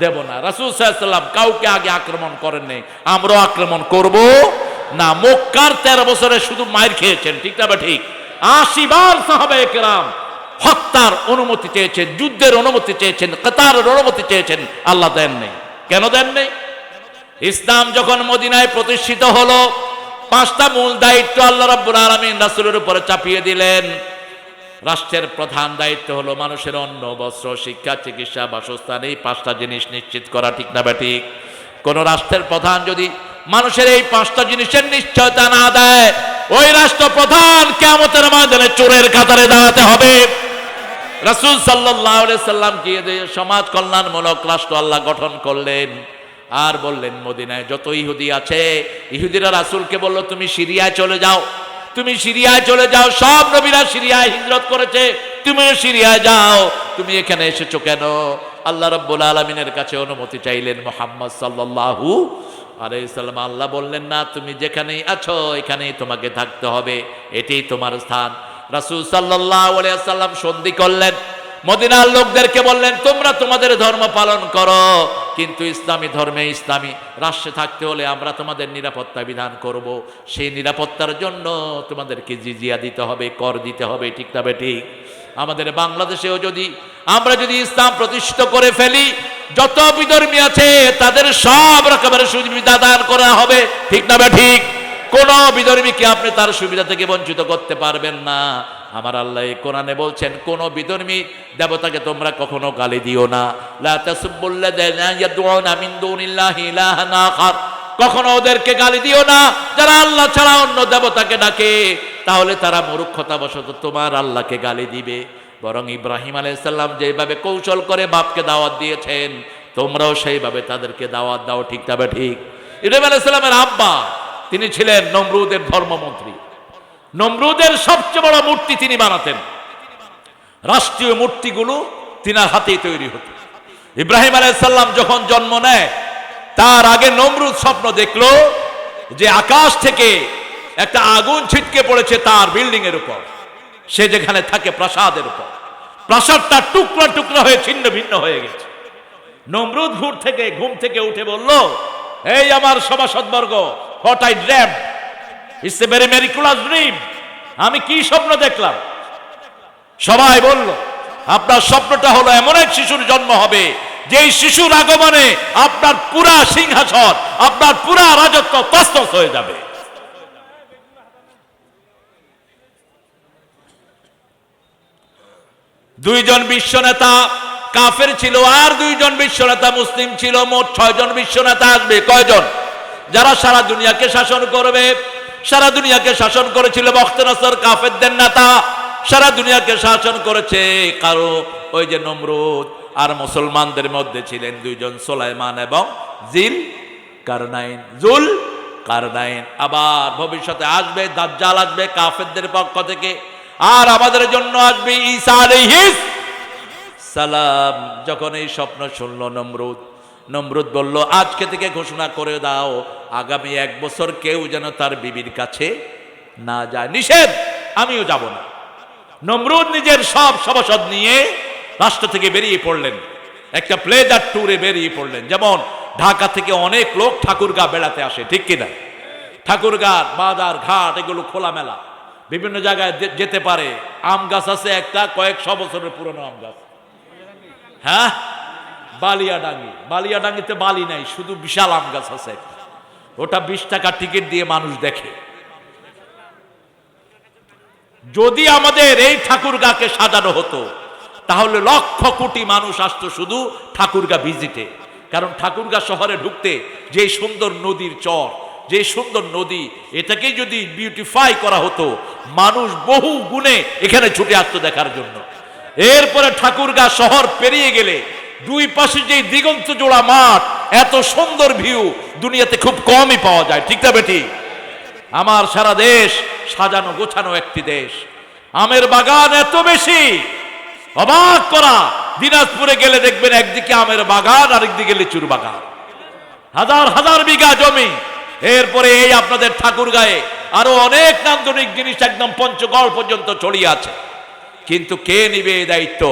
দেব না। রাসূল সাল্লাল্লাহু আলাইহি ওয়াসাল্লাম কাউকে আগে আক্রমণ করেন নাই, আমরাও আক্রমণ করব না। মক্কার 13 বছরে শুধু মাইর খেয়েছেন, ঠিক না বা ঠিক? 80 বার সাহাবায়ে কেরাম হত্যার অনুমতি চেয়েছেন, যুদ্ধের অনুমতি চেয়েছেন, কিতালের অনুমতি চেয়েছেন, আল্লাহ দেন নাই। কেন দেন নাই? ইসলাম যখন মদিনায় প্রতিষ্ঠিত হলো, 5টা মূল দায়িত্ব আল্লাহ রাব্বুল আলামিন রাসূলের উপরে চাপিয়ে দিলেন। রাষ্ট্রের প্রধান দায়িত্ব হলো মানুষের অন্ন, বস্ত্র, শিক্ষা, চিকিৎসা, বাসস্থান, এই 5টা জিনিস নিশ্চিত করা, ঠিক না বা ঠিক? কোন রাষ্ট্রের প্রধান যদি মানুষের এই 5টা জিনিসের নিশ্চয়তা না দেয়, ওই রাষ্ট্রপ্রধান কিয়ামতের ময়দানে চোরের কাতারে দাঁড়াতে হবে। রাসূল সাল্লাল্লাহু আলাইহি সাল্লাম কি সমাজ কল্যাণমূলক রাষ্ট্র আল্লাহ গঠন করলেন, আর বললেন মদিনায় যত ইহুদি আছে, ইহুদিরা রাসূলকে বলল তুমি সিরিয়ায় চলে যাও, তুমি সিরিয়ায় চলে যাও। সব নবীরা সিরিয়ায় হিজরত করেছে, তুমিও সিরিয়ায় যাও, তুমি এখানে এসেছো কেন? আল্লাহ রাব্বুল আলামিনের কাছে অনুমতি চাইলেন মুহাম্মদ সাল্লাল্লাহু আলাইহি সাল্লাম। আল্লাহ বললেন না, তুমি যেখানেই আছো এখানেই তোমাকে থাকতে হবে, এটাই তোমার স্থান। রাসূল সাল্লাল্লাহু আলাইহি সাল্লাম সন্ধি করলেন, মদিনার লোকদেরকে বললেন তোমরা তোমাদের ধর্ম পালন করো, কিন্তু ইসলামী ধর্মে, ইসলামী রাষ্ট্রে থাকতে হলে আমরা তোমাদের নিরাপত্তা বিধান করব। সেই নিরাপত্তার জন্য তোমাদেরকে জিজিয়া দিতে হবে, কর দিতে হবে, ঠিক না বেঠিক? আমাদের বাংলাদেশেও যদি আমরা যদি ইসলাম প্রতিষ্ঠিত করে ফেলি, যত বিধর্মী আছে তাদের সব রকমের সুবিধা দান করা হবে, ঠিক না বেঠিক? কোন বিধর্মীকে আপনি তার সুবিধা থেকে বঞ্চিত করতে পারবেন না। আমার আল্লাহ কোরআনে বলছেন, কোন বিধর্মী দেবতাকে তোমরা কখনো গালি দিও না। লা তাসুবুল্লাযিনা ইয়াদউনা মিন দুনিল্লাহি ইলাহান আখার, কখনো ওদেরকে গালি দিও না যারা আল্লাহ ছাড়া অন্য দেবতাকে ডাকে, তাহলে তারা মূর্খতাবশত তোমার আল্লাহকে গালি দিবে। বরং ইব্রাহিম আলাইহিস সালাম যেভাবে কৌশল করে বাপকে দাওয়াত দিয়েছেন, তোমরাও সেইভাবে তাদেরকে দাওয়াত দাও, ঠিক তবে ঠিক? ইব্রাহিম আলাইহিস সালামের আব্বা তিনি ছিলেন নমরুদের ধর্মমন্ত্রী। নমরুদের সবচেয়ে বড় মূর্তি তিনি বানাতেন, রাষ্ট্রীয় মূর্তিগুলো তিনার হাতেই তৈরি হতো। ইব্রাহিম আলাইহিস সালাম যখন জন্ম নেয়, তার আগে নমরুদ স্বপ্ন দেখলো যে আকাশ থেকে একটা আগুন ছিটকে পড়েছে তার বিল্ডিং এর উপর, সে যেখানে থাকে প্রাসাদের উপর। প্রাসাদটা টুকরা টুকরা হয়ে ছিন্ন ভিন্ন হয়ে গেছে। নমরুদ ঘুম থেকে উঠে বলল, এই আমার সভাসদবর্গ, what I dream, it's a very miraculous dream. আমি কি স্বপ্ন দেখলাম? সবাই বলল, আপনার স্বপ্নটা হলো এমন এক শিশুর জন্ম হবে, যেই শিশুর আগমনে আপনার পুরা সিংহাসন, আপনার পুরা রাজত্ব তছনছ হয়ে যাবে। দুইজন বিশ্ব নেতা কাফের ছিল, আর দুইজন বিশ্ব নেতা মুসলিম ছিল। মোট 6 জন বিশ্ব নেতা আসবে। কয়জন? যারা সারা দুনিয়াকে শাসন করবে। সারা দুনিয়াকে শাসন করেছিল বখতনাসর, কাফেরদের নেতা। সারা দুনিয়াকে শাসন করেছে ওই যে নমরুদ। আর মুসলমানদের মধ্যে ছিলেন 2 জন, সুলাইমান এবং জিল কারনাইন, জুল কারনাইন। আবার ভবিষ্যতে আসবে দাজ্জাল, আসবে কাফেরদের পক্ষ থেকে, আর আমাদের জন্য আসবে ঈসা আলাইহিস সালাম। যখন এই স্বপ্ন শুনল নমরুদ বলল, আজকে থেকে ঘোষণা করে দাও আগামী 1 বছর কেউ যেন তার বিবির কাছে না যায়, নিষেধ, আমিও যাব না। নমরুদ নিজের সব সভাসদ নিয়ে রাষ্ট্র থেকে বেরিয়ে পড়লেন, একটা প্লেজার ট্যুরে বেরিয়ে পড়লেন। যেমন ঢাকা থেকে অনেক লোক ঠাকুরগাঁ বেড়াতে আসে, ঠিক কিনা? ঠাকুরগাঁ বাজার ঘাট এগুলো খোলামেলা, বিভিন্ন জায়গায় যেতে পারে। আম গাছ আছে একটা, কয়েকশো বছরের পুরনো আম গাছ। হ্যাঁ, বালিয়াডাঙ্গিতে বালি নাই, শুধু বিশাল আম গাছ আছে। ওটা 20 টাকা টিকিট দিয়ে মানুষ দেখে। যদি আমাদের এই ঠাকুরগাঁকে সাজানো হতো তাহলে লক্ষ কোটি মানুষ আসতো শুধু ঠাকুরগাঁ ভিজিটে। কারণ ঠাকুরগাঁ শহরে ঢুকতে যে সুন্দর নদীর চর, যে সুন্দর নদী, এটাকেই যদি বিউটিফাই করা হতো মানুষ বহু গুণে এখানে ছুটে আসতো দেখার জন্য। এরপরে ঠাকুরগাঁ শহর পেরিয়ে গেলে দুই পাশে যে দিগন্ত জোড়া মাঠ, এত সুন্দর ভিউ দুনিয়াতে খুব কমই পাওয়া যায়, ঠিক না বেটি? আমার সারা দেশ সাজানো গোছানো একটি দেশ, আমের বাগান এত বেশি, অবাক করা। দিনাজপুরে গেলে দেখবেন একদিকে আমের বাগান, আরেকদিকে লিচুর বাগান, হাজার হাজার বিঘা জমি। এরপরে এই আপনাদের ঠাকুরগাঁয়ে আরো অনেক নান্দনিক জিনিস একদম পঞ্চগড় পর্যন্ত ছড়িয়ে আছে। কিন্তু কে নিবে এই দায়িত্ব?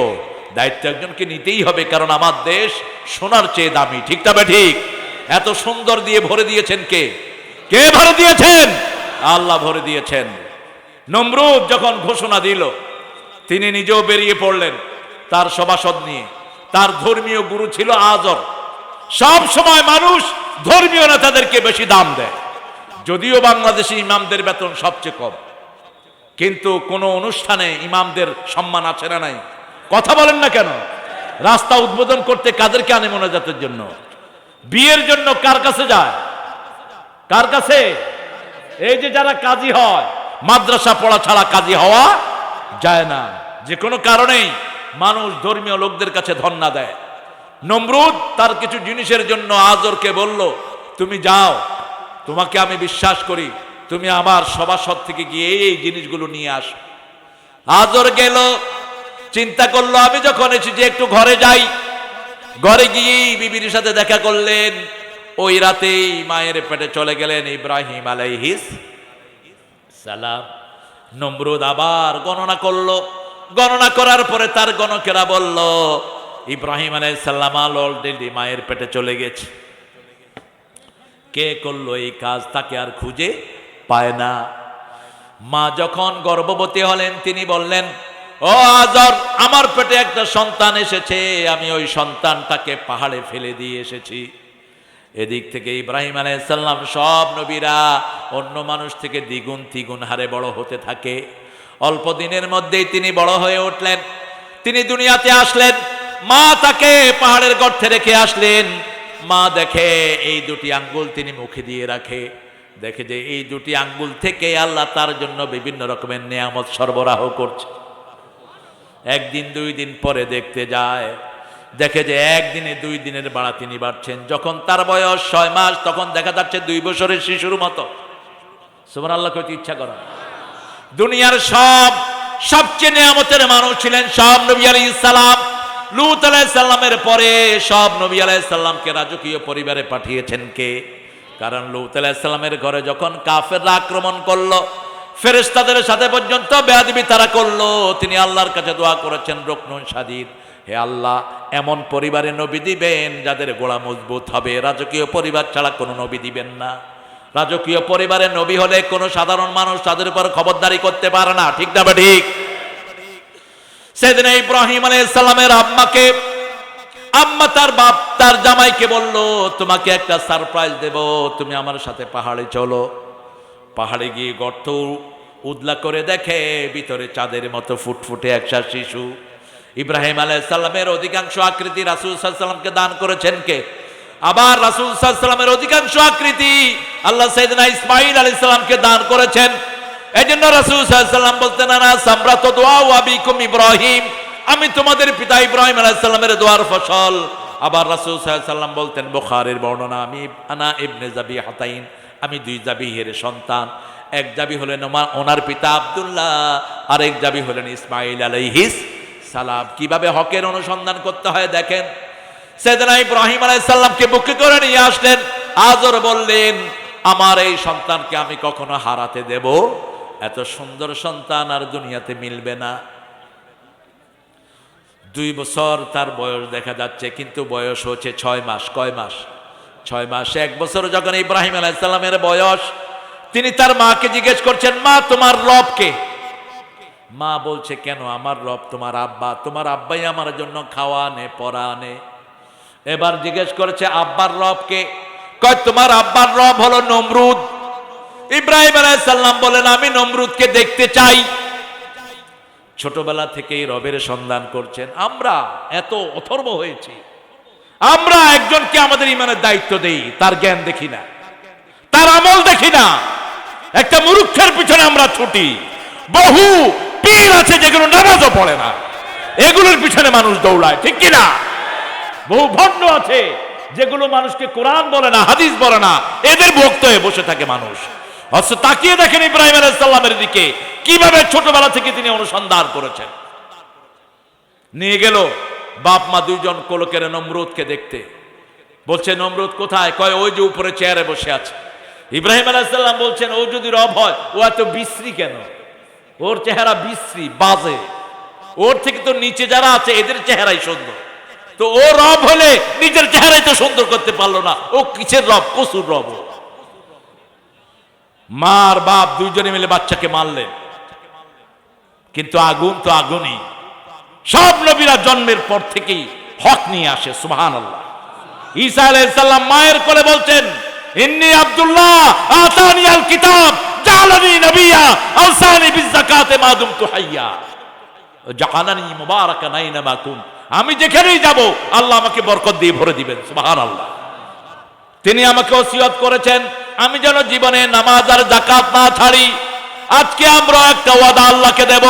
দায়িত্ব একজনকে নিতেই হবে, কারণ আমার দেশ সোনার চেয়ে দামি, ঠিক তবে ঠিক? এত সুন্দর দিয়ে ভরে দিয়েছেন কে? কে ভরে দিয়েছেন? আল্লাহ ভরে দিয়েছেন। নমরুদ যখন ঘোষণা দিল, তিনি নিজেও বেরিয়ে পড়লেন তার সভাসদ নিয়ে। তার ধর্মীয় গুরু ছিল আজর। সব সময় মানুষ ধর্মীয় নেতাদেরকে বেশি দাম দেয়, যদিও বাংলাদেশি ইমামদের বেতন সবচেয়ে কম, কিন্তু কোন অনুষ্ঠানে ইমামদের সম্মান আছে না নাই? কথা বলেন না কেন? রাস্তা উদ্বোধন করতে কাদেরকে আনে মোনাজাতের জন্য? বিয়ের জন্য কার কাছে যায়? কার কাছে? এই যে যারা কাজী হয়, মাদ্রাসা পড়া ছাড়া কাজী হওয়া যায় না। যে কোনো কারণেই মানুষ ধর্মীয় লোকদের কাছে ধন্না দেয়। নমরুদ তার কিছু জিনিসের জন্য আজরকে বলল, তুমি যাও, তোমাকে আমি বিশ্বাস করি, তুমি আমার সভাসদ থেকে গিয়ে এই জিনিসগুলো নিয়ে আসো। আজর গেল, চিন্তা করলো আমি যখন এসেছি একটু ঘরে যাই। ঘরে গিয়েই বিবির সাথে দেখা করলেন। ওই রাতেই মায়ের পেটে চলে গেলেন ইব্রাহিম আলাইহিস সালাম। নমরুদ আবার গণনা করলো। গণনা করার পরে তার গণকেরা বলল, ইব্রাহিম আলাইহিস সালাম অলরেডি মায়ের পেটে চলে গেছে। কে করলো এই কাজ তাকে আর খুঁজে পায় না। মা যখন গর্ভবতী হলেন তিনি বললেন, ও আজর, আমার পেটে একটা সন্তান এসেছে, আমি ওই সন্তানটাকে পাহাড়ে ফেলে দিয়ে এসেছি। এদিক থেকে ইব্রাহিম আলাইহিস সালাম, সব নবীরা অন্য মানুষ থেকে দ্বিগুণ তিগুণ হারে বড় হতে থাকে। অল্প দিনের মধ্যেই তিনি বড় হয়ে উঠলেন। তিনি দুনিয়াতে আসলেন, মা তাকে পাহাড়ের গর্তে রেখে আসলেন। মা দেখে এই দুটি আঙ্গুল তিনি মুখে দিয়ে রাখে, দেখে যে এই দুটি আঙ্গুল থেকে আল্লাহ তার জন্য বিভিন্ন রকমের নিয়ামত সরবরাহ করছে। একদিন 2 দিন পরে দেখতে যায়, দেখে যে একদিনে 2 দিনের বাড়া তিনি বাড়ছেন। যখন তার বয়স 6 মাস তখন দেখা যাচ্ছে 2 বছরের শিশুর মতো। সুবহানাল্লাহ, কইতে ইচ্ছা করে। দুনিয়ার সবচেয়ে নিয়ামতের মানুষ ছিলেন সব নবী আলাইহিস সালাম। লূত আলাইহিস সালামের পরে সব নবী আলাইহিস সালামকে রাজকীয় পরিবারে পাঠিয়েছেন কে? কারণ লূত আলাইহিস সালামের ঘরে যখন কাফেররা আক্রমণ করলো, ফেরেশতাদের সাথে পর্যন্ত বেয়াদবি তারা করলো, তিনি আল্লাহর কাছে দোয়া করেছেন রুকনুন শাদীদ, হে আল্লাহ, এমন পরিবারে নবী দিবেন যাদের গোড়া মজবুত হবে। রাজকীয় পরিবার ছাড়া কোনো নবী দিবেন না। রাজকীয় পরিবারে নবী হলে কোনো সাধারণ মানুষ তাদের উপর খবরদারি করতে পারে না, ঠিক না? ঠিক। সেদিন ইব্রাহিম আলাইহিস সালামের আম্মা তার বাপ তার জামাইকে বলল, তোমাকে একটা সারপ্রাইজ দেব, তুমি আমার সাথে পাহাড়ে চলো। পাহাড়ে গিয়ে গর্ত উদলা করে দেখে ভিতরে চাঁদের মতো ফুটফুটে একটা শিশু। ইব্রাহিম আলাইহিস সালামের অধিকাংশ আকৃতি রাসূল সাল্লাল্লাহু আলাইহি ওয়াসাল্লামকে দান করেছেন কে? আবার রাসূল সাল্লাল্লাহু আলাইহি ওয়াসাল্লামের অধিকাংশ আকৃতি আল্লাহ সাইয়েদনা ইসমাঈল আলাইহিস সালামকে দান করেছেন। এজন্য রাসূল সাল্লাল্লাহু আলাইহি ওয়াসাল্লাম বলতেন, আনা সামরাতু দুআ আবিকুম ইব্রাহিম, আমি তোমাদের পিতা ইব্রাহিম আলাইহিস সালামের দোয়ার ফসল। আবার রাসূল সাল্লাল্লাহু আলাইহি ওয়াসাল্লাম বলতেন, বুখারীর বর্ণনা, আনা ইবনে জাবিহাতাইন, আমি দুই জাবিহের সন্তান। এক জাবি হলেন ওনার পিতা আব্দুল্লাহ, আরেক জাবি হলেন ইসমাঈল আলাইহিস সালাম। কিভাবে হকের অনুসন্ধান করতে হয় দেখেন। সাইয়েদনা ইব্রাহিম আলাইহিস সালামকে বুকে করে নিয়ে আসলেন। আজর বললেন, আমার এই সন্তানকে আমি কখনো হারাতে দেব? এত সুন্দর সন্তান আর দুনিয়াতে মিলবে না। 2 বছর তার বয়স দেখা যাচ্ছে, কিন্তু বয়স হচ্ছে 6 মাস। কয় মাস? 6 মাস। 1 বছর যখন ইব্রাহিম আলাইহিস সালামের বয়স, তিনি তার মাকে জিজ্ঞেস করছেন, মা তোমার রব কে? মা বলছে, কেন? আমার রব তোমার আব্বা, তোমার আব্বাই আমার জন্য খাওয়া আনে, পড়া আনে। এবার জিজ্ঞেস করেছে, আব্বার রব কে? কয়, তোমার আব্বার রব হলো নমরুদ। ইব্রাহিম আলাইহিস সালাম বলেন, আমি নমরুদকে দেখতে চাই। ছোটবেলা থেকেই রবের সন্ধান করছেন। আমরা এত অথর্ব হয়েছি, আমরা একজনকে আমাদের ইমানের দায়িত্ব দেই, তার জ্ঞান দেখি না, তার আমল দেখি না। একটা মূর্খের পিছনে আমরা ছুটি। বহু পীর আছে যেগুলো নামাজও পড়ে না, এগুলোর পিছনে মানুষ দৌড়ায়, ঠিক কিনা? বহু ভণ্ড আছে যেগুলো মানুষকে কোরআন বলে না, হাদিস বলে না, এদের ভক্ত হয়ে বসে থাকে মানুষ। অথচ তাকিয়ে দেখেন ইব্রাহিম আলাইহিস সালামের দিকে, কিভাবে ছোটবেলা থেকে তিনি অনুসন্ধান করেছেন। নিয়ে গেল বাপ মা দুইজন কোলকের নমরুদকে দেখতে। বলছে, নমরুদ কোথায়? কয়, ওই যে উপরে চেয়ারে বসে আছে। ইব্রাহিম আলাইহিস সালাম বলছেন, ও যদি রব হয়, ও এত বিশ্রী কেন? ওর চেহারা বিশ্রী, বাজে। ওর থেকে তো নিচে যারা আছে এদের চেহারাই সুন্দর। তো ও রব হলে নিজের চেহারাই তো সুন্দর করতে পারলো না, ও কিসের রব? কসুর রব। মার বাপ দুইজনে মিলে বাচ্চাকে মারলেন, কিন্তু আগুন তো আগুনই। সব নবীরা জন্মের পর থেকেই হক নিয়ে আসে, সুবহানাল্লাহ। ঈসা আলাইহিস সালাম মায়ের কোলে বলছেন, ইন্নী আব্দুল্লাহ আতানিয়াল কিতাব জালানি নবিয়্যা আওসানি বিযাকাতি মা দুমতু হাইয়্যা জাআলানি মুবারাকান আইনামা কুনত। আমি যেখানেই যাব আল্লাহ আমাকে বরকত দিয়ে ভরে দিবেন, সুবহানাল্লাহ। তিনি আমাকে ওসিয়ত করেছেন আমি যেন জীবনে নামাজ আর যাকাত না ছাড়ি। আজকে আমরা একটা ওয়াদা আল্লাহকে দেব,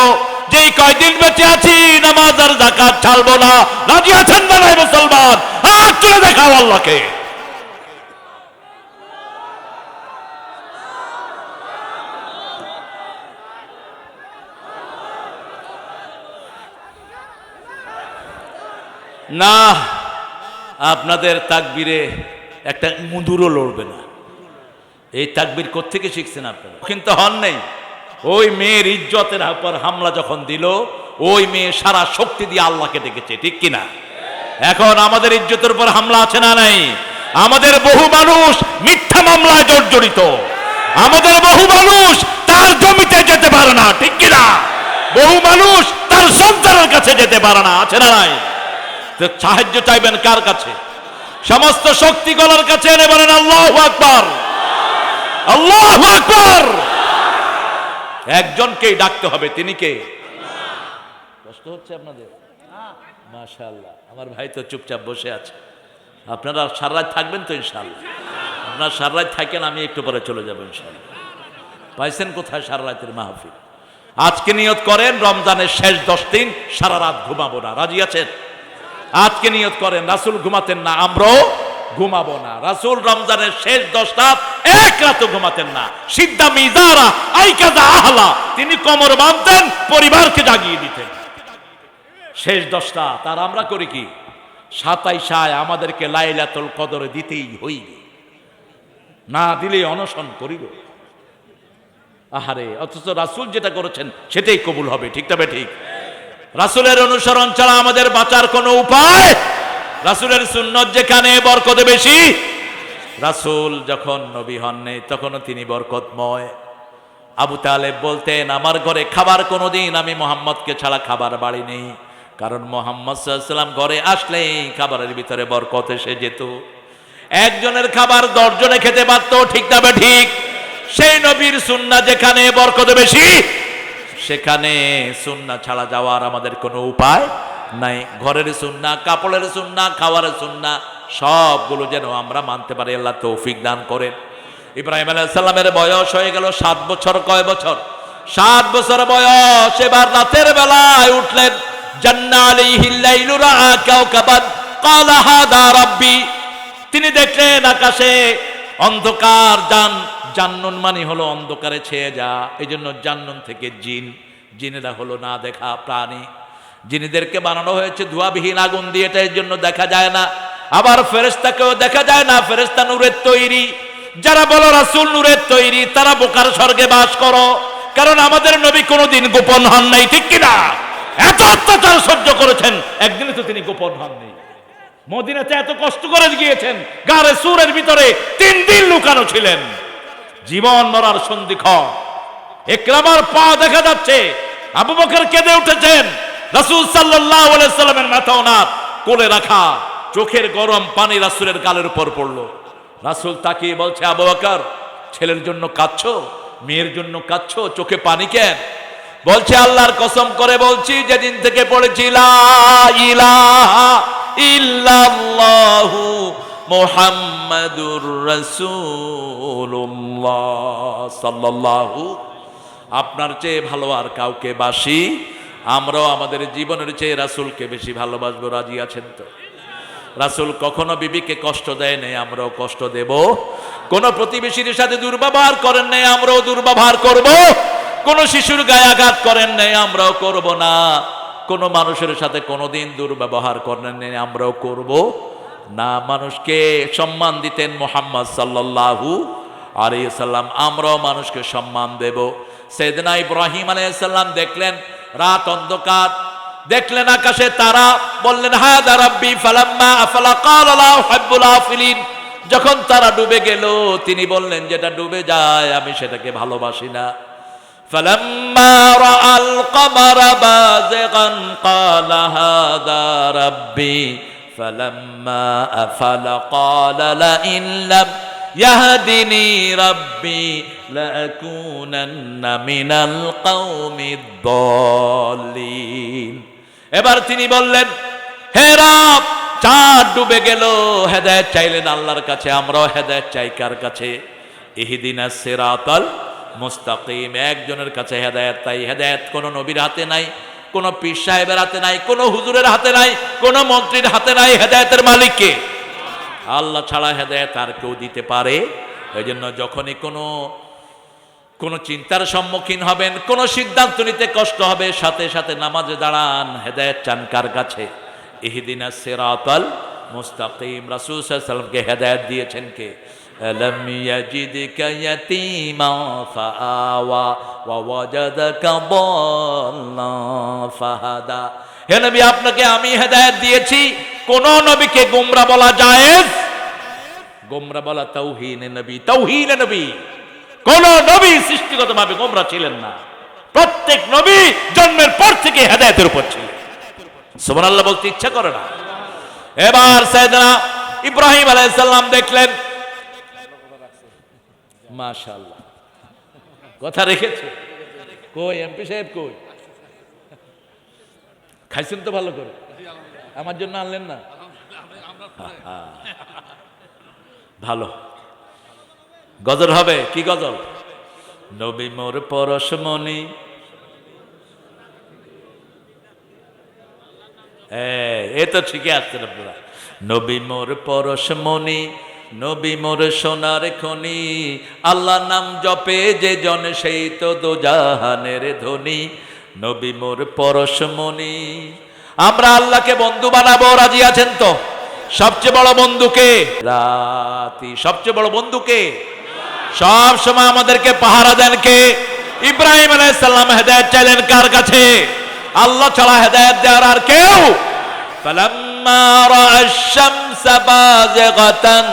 যেই কয়দিন বেঁচে আছি নামাজ আর যাকাত ছাড়বো না। রাজি আছেন না নাই মুসলমান? হাত তুলে দেখাও আল্লাহকে। না, আপনাদের তাকবীরে একটা মুদুরও লড়বে না। এই তাকবীর কোত্থেকে শিখছেন আপনারা? কিন্তু হন নেই। ওই মেয়ের ইজ্জতের উপর হামলা যখন দিল, ওই মেয়ে সারা শক্তি দিয়ে আল্লাহকে ডেকেছে, ঠিক কিনা? এখন আমাদের ইজ্জতের উপর হামলা আছে না নাই? আমাদের বহু মানুষ মিথ্যা মামলায় জর্জরিত, আমাদের বহু মানুষ তার জমিতে যেতে পারে না, ঠিক কিনা? বহু মানুষ তার সন্তানের কাছে যেতে পারে না, আছে না নাই? তো সাহায্য চাইবেন কার কাছে? সমস্ত শক্তি গলার কাছে এনে বলেন, আল্লাহু আকবার, আল্লাহু আকবার। একজনকেই ডাকতে হবে, তিনি কে? কষ্ট হচ্ছে আপনাদের? মাশাআল্লাহ, আমার ভাই তো চুপচাপ বসে আছে। আপনারা সারা রাত থাকবেন তো ইনশাআল্লাহ? আপনারা সারা রাত থাকেন, আমি একটু পরে চলে যাবো ইনশাআল্লাহ। পাইছেন কোথায় সারা রাতের মাহফিল? আজকে নিয়ত করেন রমজানের শেষ 10 দিন সারা রাত ঘুমাবো না। রাজি আছেন? আজকে নিয়ত করেন, রাসূল ঘুমাতেন না, আমরাও ঘুমাবো না। রাসূল রমজানের শেষ 10 রাত এক রাতও ঘুমাতেন না। সিদ্ধা মিজারা আইকাজা আহলা, তিনি কোমর বাঁধতেন, পরিবারকে জাগিয়ে দিতেন শেষ 10 রাত। আর আমরা করি কি? 27 আমাদেরকে লাইলাতুল কদর দিতেই হইবে, না দিলে অনশন করিব। আহারে, অথচ রাসূল যেটা করেছেন সেটাই কবুল হবে, ঠিক তবে ঠিক। রাসূলের অনুসরণ ছাড়া আমাদের বাঁচার কোনো উপায়? রাসূলের সুন্নত যেখানে বরকত বেশি। রাসূল যখন নবী হন নাই তখনও তিনি বরকতময়। আবু তালেব বলতেন, আমার ঘরে খাবার কোনোদিন আমি মুহাম্মদকে ছাড়া খাবার বাড়ি নেই, কারণ মুহাম্মদ সাল্লাল্লাহু আলাইহি ওয়াসাল্লাম ঘরে আসলেই খাবারের ভিতরে বরকত এসে যেত। একজনের খাবার 10 জনে খেতে পারত, ঠিক তবে ঠিক। সেই নবীর সুন্নাহ যেখানে বরকত বেশি, সেখানে সুন্নাহ ছাড়া যাওয়ার আমাদের কোনো উপায় নাই। ঘরের সুন্নাহ, কাপড়ের সুন্নাহ, খাওয়ারের সুন্নাহ সবগুলো যেন আমরা মানতে পারি, আল্লাহ তৌফিক দান করেন। ইব্রাহিম আলাইহিস সালামের বয়স হয়ে গেল 7 বছর। কয় বছর? 7 বছর বয়স। এবার রাতের বেলায় উঠলেন, জান্না আলাইহিল লাইলু রাআ কাওকাবান, ক্বালা হাদা রাব্বি, তিনি দেখলেন আকাশে অন্ধকার, জান্নুন মানে হলো অন্ধকারে ছেয়ে যা, এই জন্য জান্নুন থেকে জিন, জিনেরা হলো না দেখা প্রাণী, জিনেদেরকে বানানো হয়েছে ধোঁয়াবিহীন আগুন দিয়ে, এটার জন্য দেখা যায় না। আবার ফেরেশতাকেও দেখা যায় না, ফেরেশতা নূরের তৈরি। যারা বলো রাসূল নূরের তৈরি, তারা বোকার স্বর্গে বাস করো, কারণ আমাদের নবী কোনোদিন গোপন হন নাই, ঠিক কিনা? এত অত্যাচার সহ্য করেছেন, একদিনে তো তিনি গোপন হননি। মদিনাতে এত কষ্ট করে গিয়েছেন, গারে সুরের ভিতরে 3 দিন লুকানো ছিলেন, জীবন মরার সন্ধিক্ষণ। ইকরামার পা দেখা যাচ্ছে, আবু বকর কেঁদে উঠেছেন, রাসূল সাল্লাল্লাহু আলাইহি সাল্লামের মাথা ওনার কোলে রাখা, চোখের গরম পানি রাসূলের গালের উপর পড়লো। রাসূল তাকিয়ে বলছে, আবু বকর, ছেলের জন্য কাঁদছো, মেয়ের জন্য কাঁদছো, চোখে পানি কেন? বলছে, আল্লাহর কসম করে বলছি, যেদিন থেকে পড়েছি লা ইলাহা ইল্লাল্লাহু মুহাম্মাদুর রাসূলুল্লাহ সাল্লাল্লাহু, আপনার চেয়ে ভালো আর কাউকে বাসি, আমরাও আমাদের জীবনের চেয়ে রাসূলকে বেশি ভালোবাসবো। রাজি আছেন তো? রাসূল কখনো বিবিকে কষ্ট দেয় নাই, আমরাও কষ্ট দেব। কোন প্রতিবেশীর সাথে দুর্ব্যবহার করেন নাই, আমরাও দুর্ব্যবহার করব। কোন শিশুর গায়ে আঘাত করেন নাই, আমরাও করব না। কোন মানুষের সাথে কোনোদিন দুর্ব্যবহার করেন নাই, আমরাও করব না। মানুষকে সম্মান দিতেন মুহাম্মদ সাল্লাল্লাহু আলাইহি সাল্লাম, আমরাও মানুষকে সম্মান দেব। সাইয়েদনা ইব্রাহিম আলাইহিস সালাম দেখলেন রাত অন্ধকার, দেখলেন আকাশে তারা, বললেন হাদা রাব্বি ফালাম্মা আফালা ক্বালা লা উহিব্বুল আফিলিন। যখন তারা ডুবে গেল, তিনি বললেন যেটা ডুবে যায় আমি সেটাকে ভালোবাসি না। ফালাম্মা রাআল কমারা বাযিগান ক্বালা হাদা রাব্বি ফালাম্মা আফালা ক্বালা লা ইন লাম ইয়াহদিনি রাব্বি লাকুনান্না মিনাল কওমিদ দাল্লিন। এবার তিনি বললেন, হে রব, চাঁদ ডুবে গেল, হেদায়েত চাইলেন আল্লাহর কাছে, আমরাও হেদায়েত চাই কার কাছে? ইহদিনাস সিরাতাল মুস্তাকিম, একজনের কাছে হেদায়েত। তাই হেদায়েত কোনো নবীর হাতে নাই, কোনো পীর সাহেবের হাতে নাই, কোনো হুজুরের হাতে নাই, কোনো মন্ত্রীর হাতে নাই। হেদায়েতের মালিক কে? আল্লাহ ছাড়া হেদায়েত আর কেউ দিতে পারে? এই জন্য যখনই কোনো চিন্তার সম্মুখীন হবেন, কোনো সিদ্ধান্ত নিতে কষ্ট হবে, সাথে সাথে নামাজে দাঁড়ান, হেদায়েত চান কার কাছে? ইহদিনাস সিরাতাল মুস্তাকিম। রাসূল সাল্লাল্লাহু আলাইহি ওয়াসাল্লামকে হেদায়েত দিয়েছেন কে? আলাম ইয়াজিদকা ইয়াতীমা ফাআওয়া ওয়া ওয়াজাদাকা দাল্লান ফাহাদা। হে নবী, আপনাকে আমি হেদায়েত দিয়েছি। কোন নবীকে গোমরা বলা জায়েজ? গোমরা বলা তাওহীনে নবী, তাওহীনে নবী। কোন নবী সৃষ্টিগতভাবে গোমরা ছিলেন না, প্রত্যেক নবী জন্মের পর থেকে হেদায়েতের উপর ছিলেন। সুবহানাল্লাহ বলতে ইচ্ছা করে না। এবার সাইয়েদনা ইব্রাহিম আলাইহিস সালাম দেখলেন, মাশাআল্লাহ কথা রেখেছে। কই এমপি সাহেব কই? খাইছেন তো ভালো করে? আমার জন্য আনলেন না? ভালো গজল হবে। কি গজল? নবী মোর পরশমণি, এ তো ঠিকই আসছেন আপনারা। নবী মোর পরশমণি, নবী মোর সোনার খনি, আল্লাহ নাম জপে যে জন সেই তো দোজাহানের ধনী। নবী মোর পরশমণি। আমরা আল্লাহকে বন্ধু বানাবো, রাজি আছেন তো? সবচেয়ে বড় বন্ধুকে রাতি, সবচেয়ে বড় বন্ধুকে সব সময় আমাদেরকে পাহারা দেন কে? ইব্রাহিম আলাইহিস সালাম হেদায়েত চাইলেন কার কাছে? আল্লাহ ছাড়া হেদায়েত দেওয়ার আর কেউ? ফালাম্মা রাআশ শামসা বাযিগাতান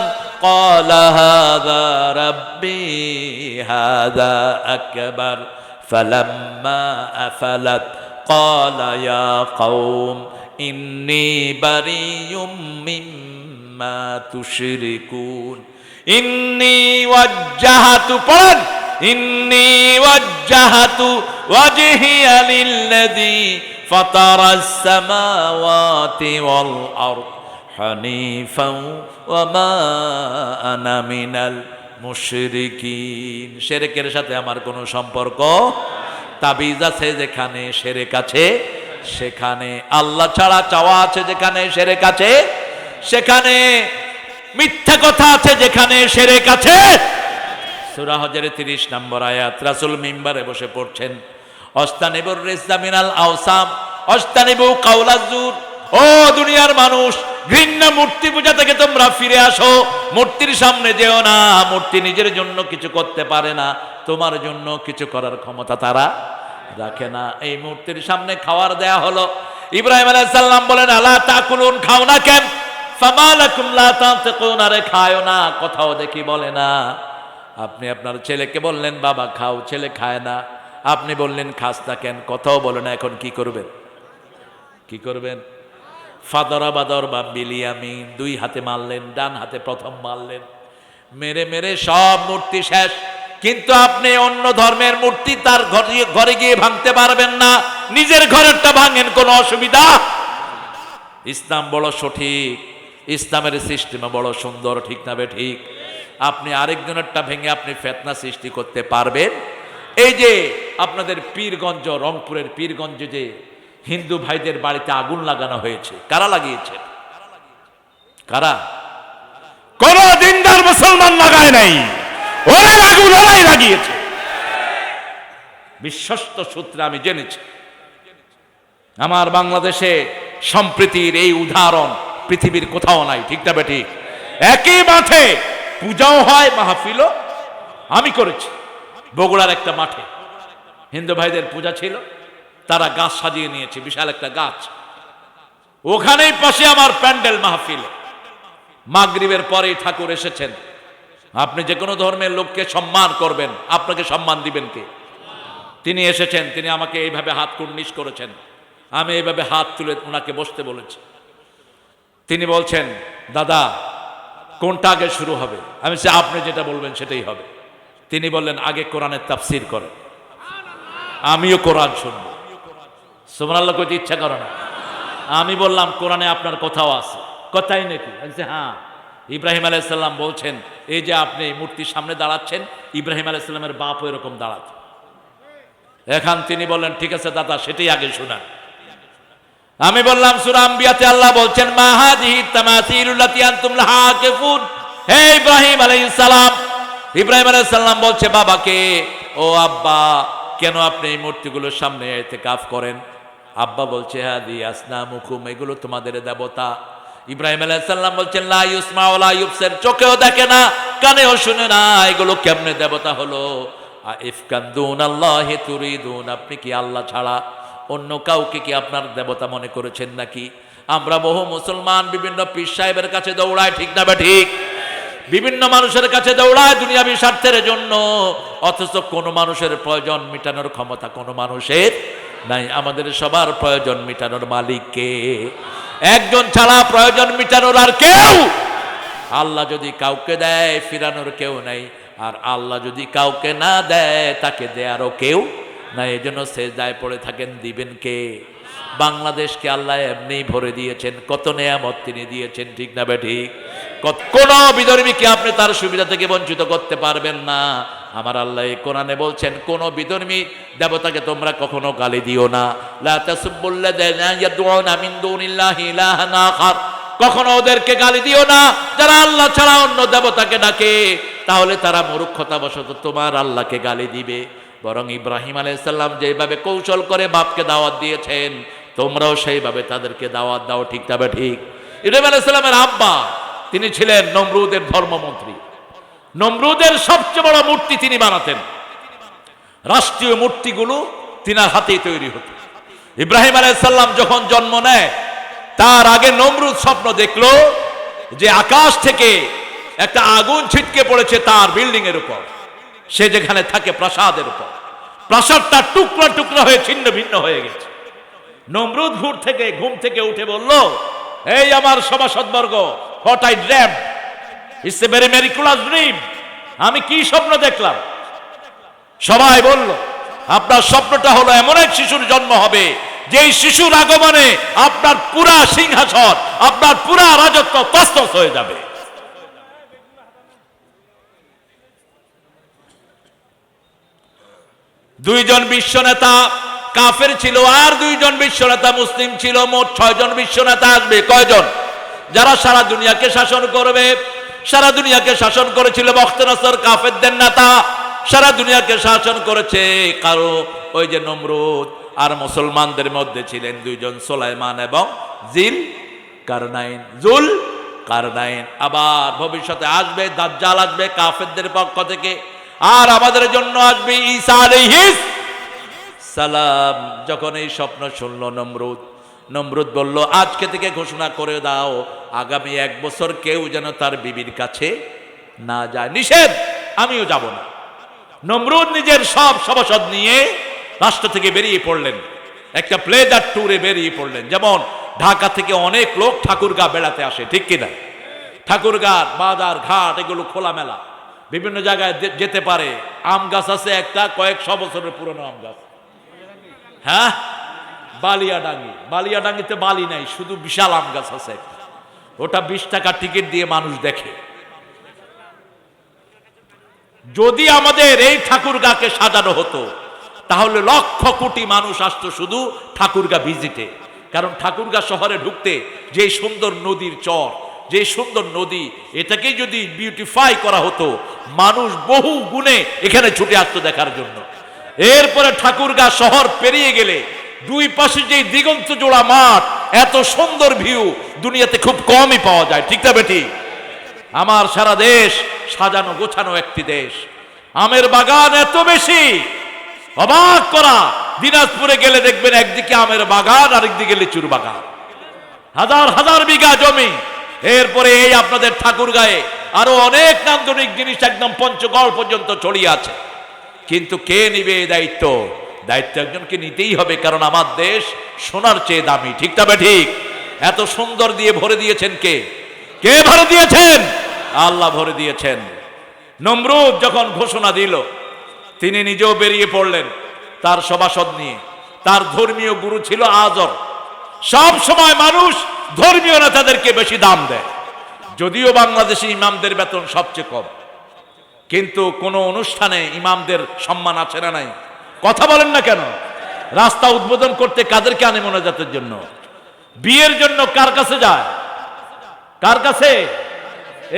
ক্বালা হাযা রাব্বি হাযা আকবার ফালাম্মা আফালাত ক্বালা ইয়া কওম ইন্নী বারিয়ুম মিম্মা তুশরিকুন। ইন্নী ওয়াজ্জাহাতু, পড়েন, ইন্নী ওয়াজ্জাহাতু ওয়াজহিয়া লিল্লাযী ফাতারাস সামাওয়াতি ওয়াল আরদ হানিফাও ওয়া মা আনা মিনাল মুশরিকিন। শিরকের সাথে আমার কোনো সম্পর্ক। তাবিজ আছে যেখানে শিরক আছে সেখানে, আল্লাহ ছাড়া চাওয়া আছে যেখানে শিরক আছে সেখানে মিথ্যা কথা আছে, যেখানে শিরক আছে। সূরা হজরে 30 নম্বর আয়াত। রাসূল মিম্বারে বসে পড়ছেন, অস্তানিবুর রিজা মিনাল আওসাম অস্তানিবু কাওলাজ জুর। ও দুনিয়ার মানুষ, ঘৃণ্য মূর্তি পূজা থেকে তোমরা ফিরে আসো। মূর্তির সামনে যেও না। মূর্তি নিজের জন্য কিছু করতে পারে না, তোমার জন্য কিছু করার ক্ষমতা তারা রাখে না। এই মূর্তির সামনে খাওয়ার দেয়া হলো। ইব্রাহিম আলাইহিস সালাম বলেন, আলা তাকুলুন, খাও না কেন? ফামা লাকুম লা তানতিকুন, আরে খায়ও না, কথাও দেখি বলে না। আপনি আপনার ছেলেকে বললেন বাবা খাও, ছেলে খায় না। আপনি বললেন খাস না কেন, কথাও বলে না। এখন কি করবেন? কি করবেন? ফাদরাবা দরবা বিলিয়ামিন, দুই হাতে মারলেন, ডান হাতে প্রথম মারলেন। মেরে মেরে সব মূর্তি শেষ। কিন্তু আপনি অন্য ধর্মের মূর্তি তার ঘরে গিয়ে ভাঙতে পারবেন না। নিজের ঘরেরটা ভাঙেন, কোনো অসুবিধা। ইসলাম বড় সঠিক, ইসলামের সিস্টেম বড় সুন্দর, ঠিক না বে ঠিক? আপনি আরেকজনেরটা ভেঙে আপনি ফিতনা সৃষ্টি করতে পারবেন। এই যে আপনাদের পীরগঞ্জ, রংপুরের পীরগঞ্জে যে হিন্দু ভাইদের বাড়িতে আগুন লাগানো হয়েছে, কারা লাগিয়েছে? কারা? কোন দিনদার মুসলমান লাগায় নাই, ওরা আগুন ওরাই লাগিয়েছে। বিশ্বস্ত সূত্রে আমি জেনেছি। আমার বাংলাদেশে সম্প্রীতির এই উদাহরণ পৃথিবীর কোথাও নাই, ঠিক না বেঠিক? একই মাঠে পূজাও হয়, মাহফিলও আমি করেছি। বগুড়ার একটা মাঠে হিন্দু ভাইদের পূজা ছিল, তারা গাছ সাজিয়ে নিয়েছে, বিশাল একটা গাছ। ওখানেই পাশে আমার প্যান্ডেল মাহফিল। মাগরিবের পরেই ঠাকুর এসেছেন। আপনি যে কোনো ধর্মের লোককে সম্মান করবেন, আপনাকে সম্মান দিবেন কে? তিনি এসেছেন, তিনি আমাকে এইভাবে হাত কুর্নিশ করেছেন। আমি এইভাবে হাত তুলে ওনাকে বসতে বলেছি। তিনি বলছেন, দাদা কোনটা আগে শুরু হবে? আমি বলছি আপনি যেটা বলবেন সেটাই হবে। তিনি বললেন আগে কোরআনের তাফসীর করেন, আমিও কোরআন শুনব। সুবহানাল্লাহ কইতে ইচ্ছা করে না? আমি বললাম কোরআনে আপনার কথাও আছে। কথাই নাকি? বলছে হ্যাঁ। ইব্রাহিম আলাইহিস সালাম বলছেন, এই যে আপনি মূর্তির সামনে দাঁড়াচ্ছেন, ইব্রাহিম আলাইহিস সালামের বাপও এরকম দাঁড়াত। এখন তিনি বললেন ঠিক আছে দাদা, সেটাই আগে শোনান। আমি বললাম সূরা আম্বিয়াতে আল্লাহ বলছেন, মা হাযিহি তামাসিলুল্লাতী আনতুম লাহা আকিফুন। হে ইব্রাহিম আলাইহিস সালাম। ইব্রাহিম আলাইহিস সালাম বলছে বাবাকে, ও আব্বা, কেন আপনি এই মূর্তিগুলোর সামনে ইতিকাফ করেন? আব্বা বলছে হাদি আসনামুকুম, এগুলো তোমাদের দেবতা। ইব্রাহিম আলাইহিস সালাম বলছেন, লা ইউসমা ওয়া লা ইউবসির, চোখেও দেখে না, কানেও শুনে না, এগুলো কেমনে দেবতা হলো? ইফকান দুনাল্লাহি তুরিদুন, আপনি কি আল্লাহ ছাড়া অন্য কাউকে কি আপনার দেবতা মনে করেছেন নাকি? আমরা বহু মুসলমান বিভিন্ন পীর সাহেবের কাছে দৌড়ায়, ঠিক না ঠিক? বিভিন্ন মানুষের কাছে দৌড়ায় দুনিয়াবী স্বার্থের জন্য, অথচ কোনো মানুষের প্রয়োজন মিটানোর ক্ষমতা কোনো মানুষের নাই। আমাদের সবার প্রয়োজন মিটানোর মালিক কে? একজন ছাড়া প্রয়োজন মিটানোর আর কেউ। আল্লাহ যদি কাউকে দেয়, ফিরানোর কেউ নাই। আর আল্লাহ যদি কাউকে না দেয়, তাকে দেয়ারও কেউ না। এই জন্য সেজদায় পড়ে থাকেন, দিবেন কে? বাংলাদেশকে আল্লাহ এমনি ভরে দিয়েছেন, কত নেয়ামত তিনি দিয়েছেন, ঠিক না ঠিক? কোন বিধর্মীকে আপনি তার সুবিধা থেকে বঞ্চিত করতে পারবেন না। আমার আল্লাহ কোরআনে বলছেন, কোন বিধর্মী দেবতাকে তোমরা কখনো গালি দিও না। লা তাসুবুল্লাযিনা ইয়াদউনা মিন দুনিল্লাহি ইলাহান আখার, কখনো ওদেরকে গালি দিও না যারা আল্লাহ ছাড়া অন্য দেবতাকে ডাকে, তাহলে তারা মূর্খতাবশত তোমার আল্লাহকে গালি দিবে। বরং ইব্রাহিম আলাইহিস সালাম যেভাবে কৌশল করে বাপকে দাওয়াত দিয়েছেন, তোমরাও সেইভাবে তাদেরকে দাওয়াত দাও, ঠিক তবে ঠিক। ইব্রাহিম আলাইহিস সালামের আব্বা তিনি ছিলেন নমরুদের ধর্মমন্ত্রী। নমরুদের সবচেয়ে বড় মূর্তি তিনি বানাতেন। রাষ্ট্রীয় মূর্তিগুলো তিনার হাতেই তৈরি হতো। ইব্রাহিম আলাইহিস সালাম যখন জন্ম নেয়, তার আগে নমরুদ স্বপ্ন দেখলো যে আকাশ থেকে একটা আগুন ছিটকে পড়েছে তার বিল্ডিং এর উপর, সে যেখানে থাকে প্রাসাদের উপর। প্রাসাদটা টুকরা টুকরা হয়ে ছিন্ন ভিন্ন হয়ে গেছে। নমরুদ ঘুম থেকে উঠে বলল, এই আমার সভাসদবর্গ, what I dreamed, it's a very miraculous dream. আমি কি স্বপ্ন দেখলাম? সবাই বলল, আপনার স্বপ্নটা হলো এমন এক শিশুর জন্ম হবে, যেই শিশুর আগমনে আপনার পুরা সিংহাসন, আপনার পুরা রাজত্ব তছনছ হয়ে যাবে। দুইজন বিশ্ব নেতা কাফের ছিল, আর দুইজন বিশ্ব নেতা মুসলিম ছিল। মোট 6 জন বিশ্ব নেতা আসবে। কয়জন? যারা সারা দুনিয়াকে শাসন করবে। সারা দুনিয়াকে শাসন করেছিল বখত নসর কাফেরদের নেতা, সারা দুনিয়াকে শাসন করেছে কারো ওই যে নমরুদ। আর মুসলমানদের মধ্যে ছিলেন দুইজন, সুলাইমান এবং জিল কারনাইন, জুল কারনাইন। আবার ভবিষ্যতে আসবে দাজ্জাল, আসবে কাফেরদের পক্ষ থেকে, আর আমাদের জন্য আসবে ঈসা আলাইহিস সালাম। যখন এই স্বপ্ন শুনল নমরুদ বলল, আজকে থেকে ঘোষণা করে দাও আগামী 1 বছর কেউ যেন তার বিবির কাছে না যায়, নিষেধ, আমিও যাব না। নমরুদ নিজের সব সভাসদ নিয়ে রাষ্ট্র থেকে বেরিয়ে পড়লেন, একটা প্লেজার ট্যুরে বেরিয়ে পড়লেন। যেমন ঢাকা থেকে অনেক লোক ঠাকুরগাঁ বেড়াতে আসে, ঠিক কিনা? ঠাকুরগাঁ বাজার ঘাট এগুলো খোলামেলা, বিভিন্ন জায়গায় যেতে পারে। আম গাছ আছে একটা, কয়েকশো বছরের পুরনো আম গাছ। হ্যাঁ, বালিয়াডাঙ্গিতে বালি নাই, শুধু বিশাল আম গাছ আছে। ওটা 20 টাকা টিকিট দিয়ে মানুষ দেখে। যদি আমাদের এই ঠাকুরগাঁকে সাজানো হতো তাহলে লক্ষ কোটি মানুষ আসতো শুধু ঠাকুরগাঁ ভিজিটে। কারণ ঠাকুরগাঁ শহরে ঢুকতে যে সুন্দর নদীর চর, যে সুন্দর নদী, এটাকে যদি বিউটিফাই করা হতো মানুষ বহু গুণে এখানে ছুটে আসতো দেখার জন্য। এরপরে ঠাকুরগাঁ শহর পেরিয়ে গেলে দুই পাশে যে দিগন্ত জোড়া মাঠ, এত সুন্দর ভিউ দুনিয়াতে খুব কমই পাওয়া যায়, ঠিক না বেটি? আমার সারা দেশ সাজানো গোছানো একটি দেশ, আমের বাগান এত বেশি, অবাক করা। দিনাজপুরে গেলে দেখবেন একদিকে আমের বাগান, আরেকদিকে লিচুর বাগান, হাজার হাজার বিঘা জমি। এরপরে এই আপনাদের ঠাকুরগাঁয়ে আরো অনেক নান্দনিক জিনিস একদম পঞ্চগড় পর্যন্ত ছড়িয়ে আছে। কিন্তু কে নিবে এই দায়িত্ব? দায়িত্ব একজনকে নিতেই হবে, কারণ আমার দেশ সোনার চেয়ে দামি, ঠিক না ঠিক? এত সুন্দর দিয়ে ভরে দিয়েছেন কে? কে ভরে দিয়েছেন? আল্লাহ ভরে দিয়েছেন। নমরুদ যখন ঘোষণা দিল, তিনি নিজেও বেরিয়ে পড়লেন তার সভাসদ নিয়ে। তার ধর্মীয় গুরু ছিল আজর। সব সময় মানুষ ধর্মীয় নেতাদেরকে বেশি দাম দেয়, যদিও বাংলাদেশি ইমামদের বেতন সবচেয়ে কম, কিন্তু কোন অনুষ্ঠানে ইমামদের সম্মান আছে না নাই? কথা বলেন না কেন? রাস্তা উদ্বোধন করতে কাদেরকে আনে মোনাজাতের জন্য? বিয়ের জন্য কার কাছে যায়? কার কাছে?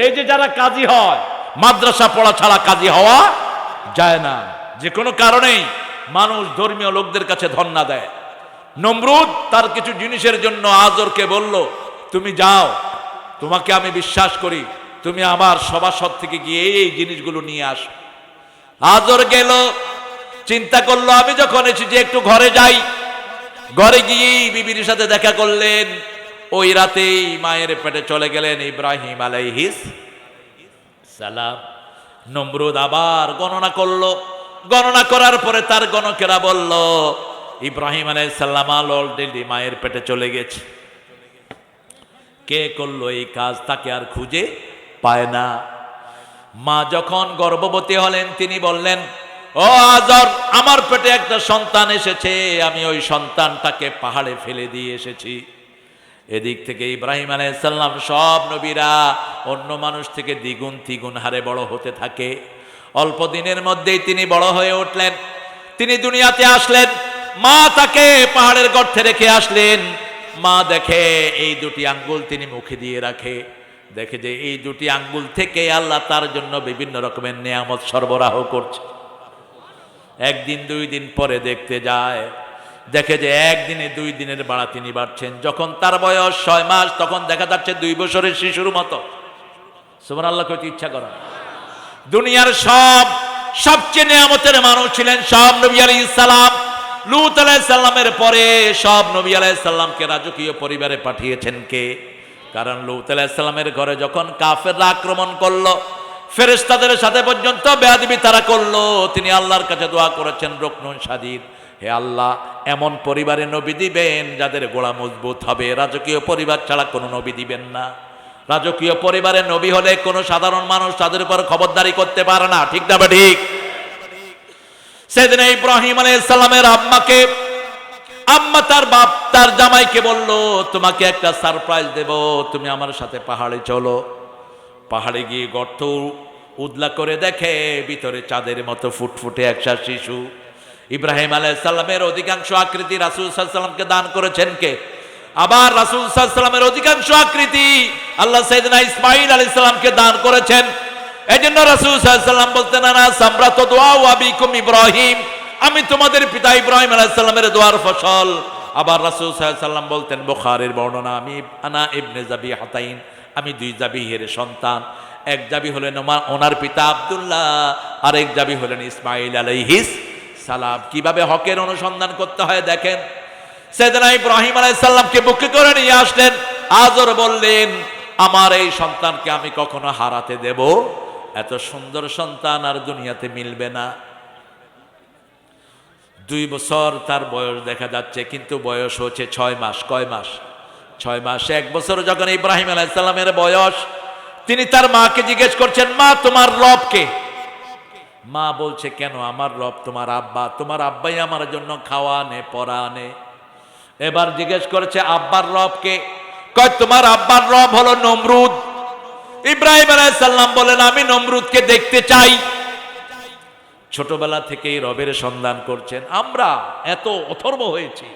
এই যে যারা কাজী হয়, মাদ্রাসা পড়া ছাড়া কাজী হওয়া যায় না। যে কোনো কারণেই মানুষ ধর্মীয় লোকদের কাছে ধন্না দেয়। নমরুদ তার কিছু জিনিসের জন্য আজরকে বলল, তুমি যাও, তোমাকে আমি বিশ্বাস করি, তুমি আমার সভাসদ থেকে গিয়ে এই জিনিসগুলো নিয়ে আস। আজর গেল, চিন্তা করলো আমি যখন এসেছি একটু ঘরে যাই। ঘরে গিয়ে বিবির সাথে দেখা করলেন। ওই রাতেই মায়ের পেটে চলে গেলেন ইব্রাহিম আলাইহিস সালাম। নমরুদ আবার গণনা করলো। গণনা করার পরে তার গণকেরা বলল, ইব্রাহিম আলাইহিস সালাম অলরেডি মায়ের পেটে চলে গেছে। কে করলো এই কাজ তাকে আর খুঁজে পায় না। মা যখন গর্ভবতী হলেন তিনি বললেন, ও আজর, আমার পেটে একটা সন্তান এসেছে, আমি ওই সন্তানটাকে পাহাড়ে ফেলে দিয়ে এসেছি। এদিক থেকে ইব্রাহিম আলাইহিস সালাম, সব নবীরা অন্য মানুষ থেকে দ্বিগুণ তিগুণ হারে বড় হতে থাকে। অল্প দিনের মধ্যেই তিনি বড় হয়ে উঠলেন, তিনি দুনিয়াতে আসলেন। মা তাকে পাহাড়ের গর্তে রেখে আসলেন। মা দেখে এই দুটি আঙ্গুল তিনি মুখে দিয়ে রাখে, দেখে যে এই দুটি আঙ্গুল থেকে আল্লাহ তার জন্য বিভিন্ন রকমের নিয়ামত সরবরাহ করছে। একদিন 2 দিন পরে দেখতে যায়, দেখে যে একদিনে 2 দিনের বাড়া তিনি বাড়ছেন। যখন তার বয়স 6 মাস তখন দেখা যাচ্ছে 2 বছরের শিশুর মতো। সুবহানাল্লাহ, কইতে ইচ্ছা করে। দুনিয়ার সবচেয়ে নিয়ামতের মানুষ ছিলেন সব নবী আলাইহিস সালাম। লূত আলাইহিস সালামের পরে সব নবী আলাইহিস সালামকে রাজকীয় পরিবারে পাঠিয়েছেন কে? কারণ লূত আলাইহিস সালামের ঘরে যখন কাফেররা আক্রমণ করলো, ফেরেশতাদের সাথে পর্যন্ত বেয়াদবি তারা করলো, তিনি আল্লাহর কাছে দোয়া করেছেন রুকনুন শাদীদ, হে আল্লাহ, এমন পরিবারে নবী দিবেন যাদের গোড়া মজবুত হবে। রাজকীয় পরিবার ছাড়া কোনো নবী দিবেন না। রাজকীয় পরিবারের নবী হলে কোনো সাধারণ মানুষ তাদের উপর খবরদারি করতে পারে না, ঠিক না ঠিক? সেদিন ইব্রাহিম আলাইহিস সালামের আম্মা তার বাপ তার জামাইকে বলল, তোমাকে একটা সারপ্রাইজ দেব, তুমি আমার সাথে পাহাড়ে চলো। পাহাড়ে গিয়ে গর্ত উদলা করে দেখে ভিতরে চাঁদের মতো ফুটফুটে একটা শিশু। ইব্রাহিম আলাইহিস সালামের অধিকাংশ আকৃতি রাসূল সাল্লাল্লাহু আলাইহি ওয়াসাল্লামকে দান করেছেন কে? আবার রাসূল সাল্লাল্লাহু আলাইহি ওয়াসাল্লামের অধিকাংশ আকৃতি আল্লাহ সাইয়েদনা ইসমাঈল আলাইহিস সালামকে দান করেছেন। এজন্য রাসূল সাল্লাল্লাহু আলাইহি ওয়াসাল্লাম বলতেন, আনা সামরাতু দুআ আবিকুম ইব্রাহিম, আমি তোমাদের পিতা ইব্রাহিম আলাইহিস সালামের দোয়ার ফসল। আবার রাসূল সাল্লাল্লাহু আলাইহি ওয়াসাল্লাম বলতেন, বুখারীর বর্ণনা, আমি আনা ইবনে যাবিহাতাইন, আমি দুই যাবিহের সন্তান। এক যাবি হলেন ওনার পিতা আব্দুল্লাহ, আর এক যাবি হলেন ইসমাঈল আলাইহিস সালাম। কিভাবে হকের অনুসন্ধান করতে হয় দেখেন। সাইয়েদনা ইব্রাহিম আলাইহিস সালামকে বুকে করে নিয়ে আসলেন। আজর বললেন, আমার এই সন্তানকে আমি কখনো হারাতে দেব? এত সুন্দর সন্তান আর দুনিয়াতে মিলবে না। 2 বছর তার বয়স দেখা যাচ্ছে, কিন্তু বয়স হচ্ছে 6 মাস। কয় মাস? 6 মাস। 1 বছর যখন ইব্রাহিম আলাইহিস সালামের বয়স, তিনি তার মাকে জিজ্ঞেস করছেন, মা তোমার রব কে? মা বলছে, কেন? আমার রব তোমার আব্বা, তোমার আব্বাই আমার জন্য খাওয়া আনে, পড়া আনে। এবার জিজ্ঞেস করেছে, আব্বার রব কে? কয়, তোমার আব্বার রব হলো নমরুদ। ইব্রাহিম আলাইহিস সালাম বলেন, আমি নমরুদকে দেখতে চাই। ছোটবেলা থেকেই রবের সন্ধান করছেন। আমরা এত অথর্ব হয়েছি,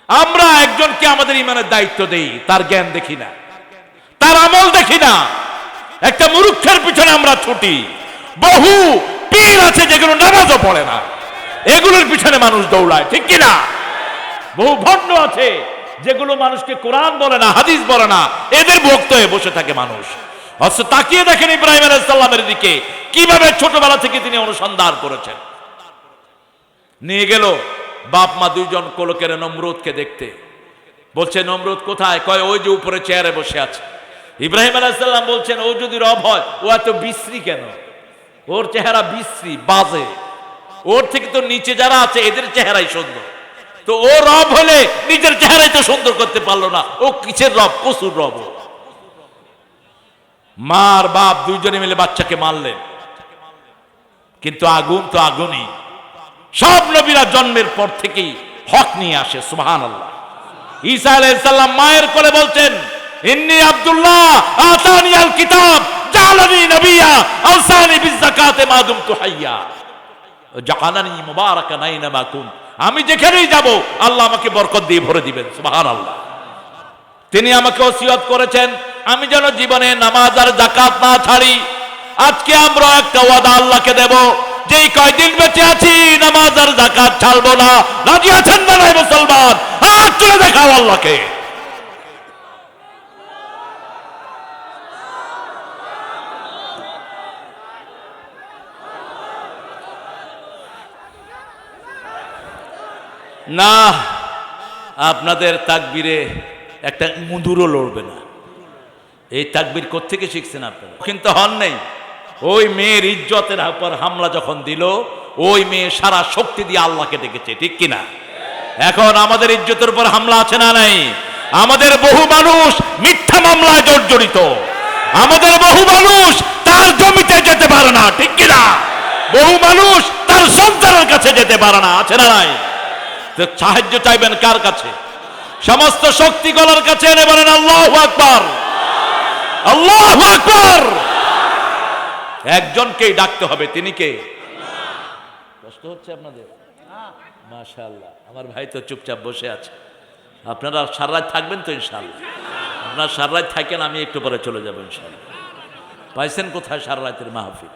আমরা একজনকে আমাদের ইমানের দায়িত্ব দেই, তার জ্ঞান দেখি না, তার আমল দেখি না। একটা মূর্খের পিছনে আমরা ছুটি। বহু পীর আছে যেগুলো নামাজও পড়ে না, এগুলোর পিছনে মানুষ দৌড়ায়, ঠিক কিনা? বহু ভণ্ড আছে যেগুলো মানুষকে কোরআন বলে না, হাদিস বলে না, এদের ভক্ত হয়ে বসে থাকে মানুষ। অথচ তাকিয়ে দেখেন ইব্রাহিম আলাইহিস সালামের দিকে, কিভাবে ছোটবেলা থেকে তিনি অনুসন্ধান করেছেন। নিয়ে গেল বাপ মা দুইজন কোলকের নমরুদকে দেখতে। বলছে, নমরুদ কোথায়? কয়, ওই যে উপরে চেয়ারে বসে আছে। ইব্রাহিম আলাইহিস সালাম বলছেন, ও যদি রব হয়, ও এত বিশ্রী কেন? ওর চেহারা বিশ্রী, বাজে। ওর থেকে তো নিচে যারা আছে এদের চেহারাই সুন্দর। তো ও রব হলে নিজের চেহারাই তো সুন্দর করতে পারলো না, ও কিসের রব? কসুর রব। মার বাপ দুইজনে মিলে বাচ্চাকে মারলেন। কিন্তু আগুন তো আগুনই। সব নবীরা জন্মের পর থেকেই হক নিয়ে আসে, সুবহানাল্লাহ। ঈসা আলাইহিস সালাম মায়ের কোলে বলছেন, ইন্নী আব্দুল্লাহ আতানিয়াল কিতাব জালানি নবিয়্যা আওসানি বিযাকাতি মা দুমতু হাইয়্যা জাআলানি মুবারাকান আইনামা কুন। আমি যেখানেই যাব আল্লাহ আমাকে বরকত দিয়ে ভরে দিবেন, সুবহানাল্লাহ। তিনি আমাকে ওসিয়ত করেছেন আমি যেন জীবনে নামাজ আর যাকাত না ছাড়ি। আজকে আমরা একটা ওয়াদা আল্লাহকে দেব, যেই কয়দিন বেঁচে আছি নামাজ আর যাকাত ছাড়বো না। রাজি আছেন না নাই মুসলমান? হাত তুলে দেখাও আল্লাহকে। না, আপনাদের তাকবীরে একটা মুদুরও লড়বে না। এই তাকবীর কোত্থেকে শিখছেন আপনারা? কিন্তু হন নেই। ওই মেয়ের ইজ্জতের উপর হামলা যখন দিল, ওই মেয়ে সারা শক্তি দিয়ে আল্লাহকে ডেকেছে, ঠিক কিনা? এখন আমাদের ইজ্জতের উপর হামলা আছে না নাই? আমাদের বহু মানুষ মিথ্যা মামলায় জর্জরিত। আমাদের বহু মানুষ তার জমিতে যেতে পারে না, ঠিক কিনা? বহু মানুষ তার সন্তানের কাছে যেতে পারে না, আছে না নাই? তো সাহায্য চাইবেন কার কাছে? সমস্ত শক্তি গলার কাছে এনে বলেন, আল্লাহু আকবার, আল্লাহু আকবার। একজনকেই ডাকতে হবে, তিনি কে? কষ্ট হচ্ছে আপনাদের? মাশাআল্লাহ, আমার ভাই তো চুপচাপ বসে আছে। আপনারা সারা রাত থাকবেন তো ইনশাআল্লাহ? আপনারা সারা রাত থাকেন, আমি একটু পরে চলে যাব ইনশাআল্লাহ। পাইছেন কোথায় সারা রাতের মাহফিল?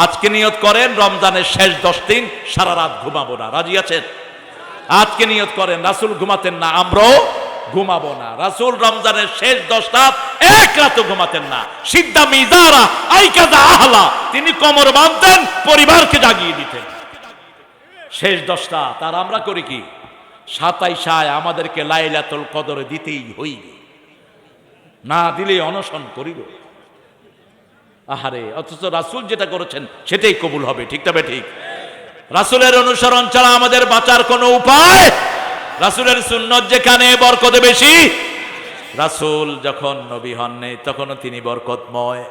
আজকে নিয়ত করেন রমজানের শেষ 10 দিন সারা রাত ঘুমাবো না। রাজি আছেন? আজকে নিয়ত করেন, রাসূল ঘুমাতেন না, আমরাও ঘুমাবো না। রাসূল রমজানের শেষ 10 রাত এক রাতও ঘুমাতেন না। সিদ্ধা মিজারা আইকাদা আহলা, তিনি কোমর বাঁধতেন, পরিবারকে জাগিয়ে দিতেন। শেষ 10 রাত। আর আমরা করি কি? 27 আমাদেরকে লাইলাতুল কদর দিতেই হইবে, না দিলে অনশন করিব। আহারে, অথচ রাসূল যেটা করেছেন সেটাই কবুল হবে, ঠিক তবে ঠিক? রাসূলের অনুসরণ ছাড়া আমাদের বাঁচার কোনো উপায়? রাসূলের সুন্নত যেখানে বরকত বেশি। রাসূল যখন নবী হন নাই তখনও তিনি বরকতময়।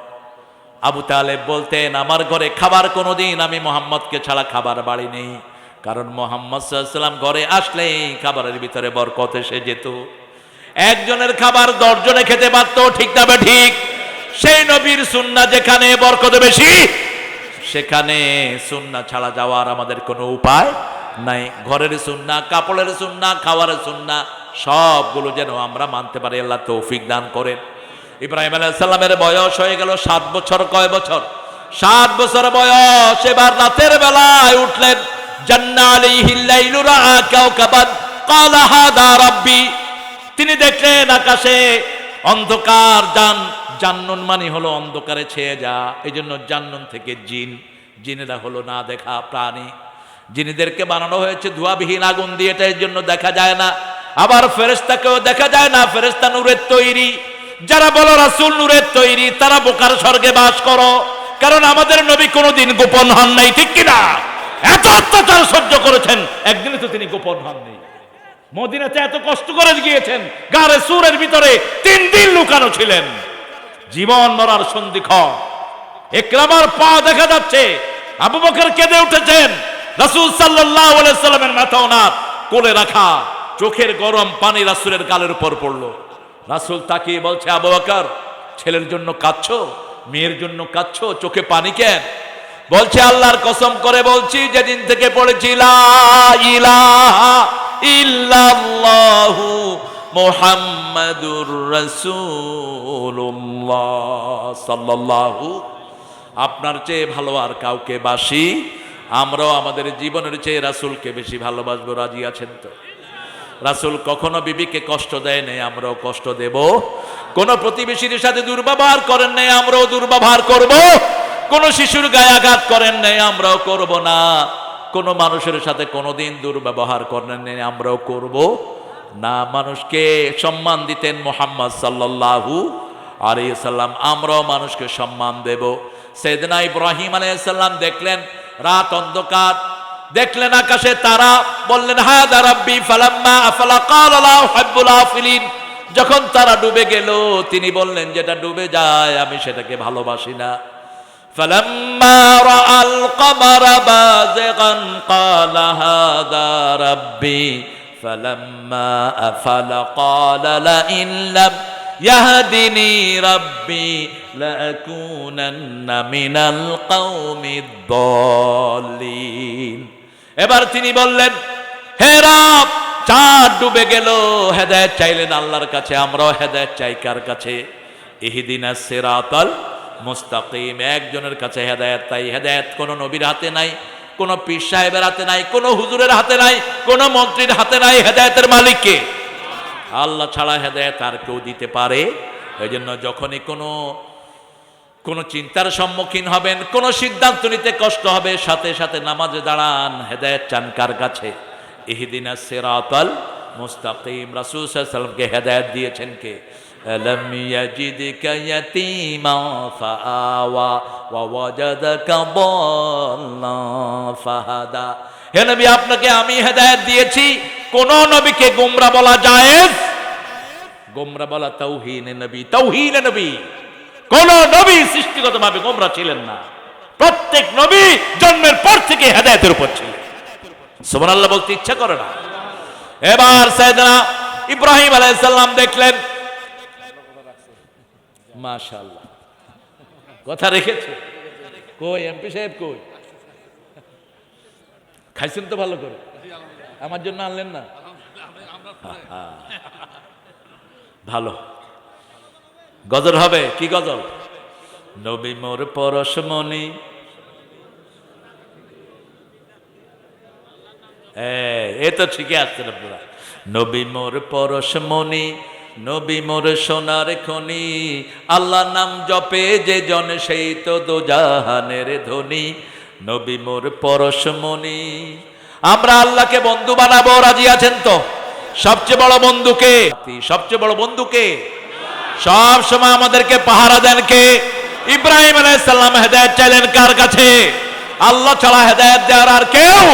আবু তালেব বলতেন, আমার ঘরে খাবার কোনোদিন আমি মুহাম্মদকে ছাড়া খাবার বাড়ি নেই, কারণ মুহাম্মদ সাল্লাল্লাহু আলাইহি ওয়াসাল্লাম ঘরে আসলেই খাবারের ভিতরে বরকত এসে যেত। একজনের খাবার 10 জনে খেতে পারত, ঠিক তবে ঠিক? সেই নবীর সুন্নাহ যেখানে বরকত বেশি, সেখানে সুন্নাহ ছাড়া যাওয়ার আমাদের কোনো উপায় নাই। ঘরের সুন্নাহ, কাপড়ের সুন্নাহ, খাওয়ারের সুন্নাহ সবগুলো যেন আমরা মানতে পারি, আল্লাহ তৌফিক দান করেন। ইব্রাহিম আলাইহিস সালামের বয়স হয়ে গেল 7 বছর। কয় বছর? 7 বছর বয়স। এবার রাতের বেলায় উঠলেন, জান্না আলাইহিল লাইলু রাআ কাওকাবান ক্বালা হাদা রাব্বি। তিনি দেখলেন আকাশে অন্ধকার, জান্নুন মানে হলো অন্ধকারে ছেয়ে যা, এই জন্য জান্নুন থেকে জিন, জিনেরা হলো না দেখা প্রাণী। জিনেদেরকে বানানো হয়েছে ধোঁয়াবিহীন আগুন দিয়ে, এটার জন্য দেখা যায় না। আবার ফেরেশতাকেও দেখা যায় না, ফেরেশতা নূরের তৈরি। যারা বলো রাসূল নূরের তৈরি, তারা বোকার স্বর্গে বাস করো, কারণ আমাদের নবী কোনোদিন গোপন হন নাই, ঠিক কিনা? এত অত্যাচার সহ্য করেছেন, একদিনে তো তিনি গোপন হননি। মদিনাতে এত কষ্ট করে গিয়েছেন, গারে সুরের ভিতরে 3 দিন লুকানো ছিলেন। জীবন মরার সন্ধিক্ষণ। ইকরামার পা দেখা যাচ্ছে, আবু বকর কেঁদে উঠেছেন। রাসূল সাল্লাল্লাহু আলাইহি সাল্লামের মাথা ওনার কোলে রাখা, চোখের গরম পানি রাসূলের গালের উপর পড়লো। রাসূল তাকিয়ে বলছে, আবু বকর, ছেলের জন্য কাঁদছো, মেয়ের জন্য কাঁদছো, চোখে পানি কেন? বলছে, আল্লাহর কসম করে বলছি, যেদিন থেকে পড়েছি লা ইলাহা ইল্লাল্লাহু মুহাম্মাদুর রাসূলুল্লাহ সাল্লাল্লাহু, আপনার চেয়ে ভালো আর কাউকে বাসি, আমরাও আমাদের জীবনের চেয়ে রাসূলকে বেশি ভালোবাসবো। রাজি আছেন তো? রাসূল কখনো বিবিকে কষ্ট দেয় নাই, আমরাও কষ্ট দেব। কোন প্রতিবেশীর সাথে দুর্ব্যবহার করেন নাই, আমরাও দুর্ব্যবহার করব। কোন শিশুর গায়ে আঘাত করেন নাই, আমরাও করব না। কোন মানুষের সাথে কোনোদিন দুর্ব্যবহার করেন নাই, আমরাও করব না। মানুষকে সম্মান দিতেন মুহাম্মদ সাল্লাল্লাহু আলাইহি সাল্লাম, আমরাও মানুষকে সম্মান দেব। সাইয়েদনা ইব্রাহিম আলাইহিস সালাম দেখলেন রাত অন্ধকার, দেখলেন আকাশে তারা, বললেন হাদা রাব্বি ফালাম্মা আফলা ক্বালা লা উহিব্বুল আফিলিন। যখন তারা ডুবে গেল, তিনি বললেন যেটা ডুবে যায় আমি সেটাকে ভালোবাসি না। ফালাম্মা রাআল কমারা বাযিগান ক্বালা হাদা রাব্বি ফালাম্মা আফলা ক্বালা লা ইন লাম ইয়াহদিনি রাব্বি লাআকুনান্না মিনাল কওমিদ দাল্লিন। এবার তিনি বললেন, হে রব, চাঁদ ডুবে গেল, হেদায়েত চাইলেন আল্লাহর কাছে। আমরাও হেদায়েত চাই কার কাছে? ইহদিনাস সিরাতাল মুস্তাকিম, একজনের কাছে হেদায়েত। তাই হেদায়েত কোনো নবীর হাতে নাই, কোনো পীর সাহেবের হাতে নাই, কোনো হুজুরের হাতে নাই, কোনো মন্ত্রীর হাতে নাই। হেদায়েতের মালিক কে? আল্লাহ ছাড়া হেদায়েত আর কেউ দিতে পারে? এই জন্য যখনই কোনো চিন্তার সম্মুখীন হবেন, কোনো সিদ্ধান্ত নিতে কষ্ট হবে, সাথে সাথে নামাজে দাঁড়ান। হেদায়েত চান কার কাছে? ইহদিনাস সিরাতাল মুস্তাকিম। রাসূল সাল্লাল্লাহু আলাইহি ওয়াসাল্লামকে হেদায়েত দিয়েছেন কে? আলাম ইয়াজিদকা ইয়াতীমা ফাআওয়া ওয়া ওয়াজাদাকা দাল্লান ফাহাদা। হে নবী, আপনাকে আমি হেদায়েত দিয়েছি। কোন নবীকে গোমরা বলা জায়েজ? গোমরা বলা তাওহীনে নবী, তাওহীনে নবী। কোন নবী সৃষ্টিগতভাবে গোমরা ছিলেন না। প্রত্যেক নবী জন্মের পর থেকে হেদায়েতের উপর ছিলেন। সুবহানাল্লাহ বলতে ইচ্ছা করে না। এবার সাইয়েদনা ইব্রাহিম আলাইহিস সালাম দেখলেন, মাশাআল্লাহ কথা রেখেছে। কই এমপি সাহেব কই? খাইছেন তো ভালো করে? আমার জন্য আনলেন না? ভালো গজল হবে। কি গজল? নবী মোর পরশমণি, এ তো ঠিকই আসছে না পুরা। নবী মোর পরশমণি, নবী মোর সোনার খনি, আল্লাহ নাম জপে যে জন সেই তো দোজাহানের ধনী। নবী মোর পরশমণি। আমরা আল্লাহকে বন্ধু বানাবো, রাজি আছেন তো? সবচেয়ে বড় বন্ধুকে, সবচেয়ে বড় বন্ধুকে সব সময় আমাদেরকে পাহারা দেন কে? ইব্রাহিম আলাইহিস সালাম হেদায়েত চাইলেন কার কাছে? আল্লাহ ছাড়া হেদায়েত দেওয়ার আর কেউ?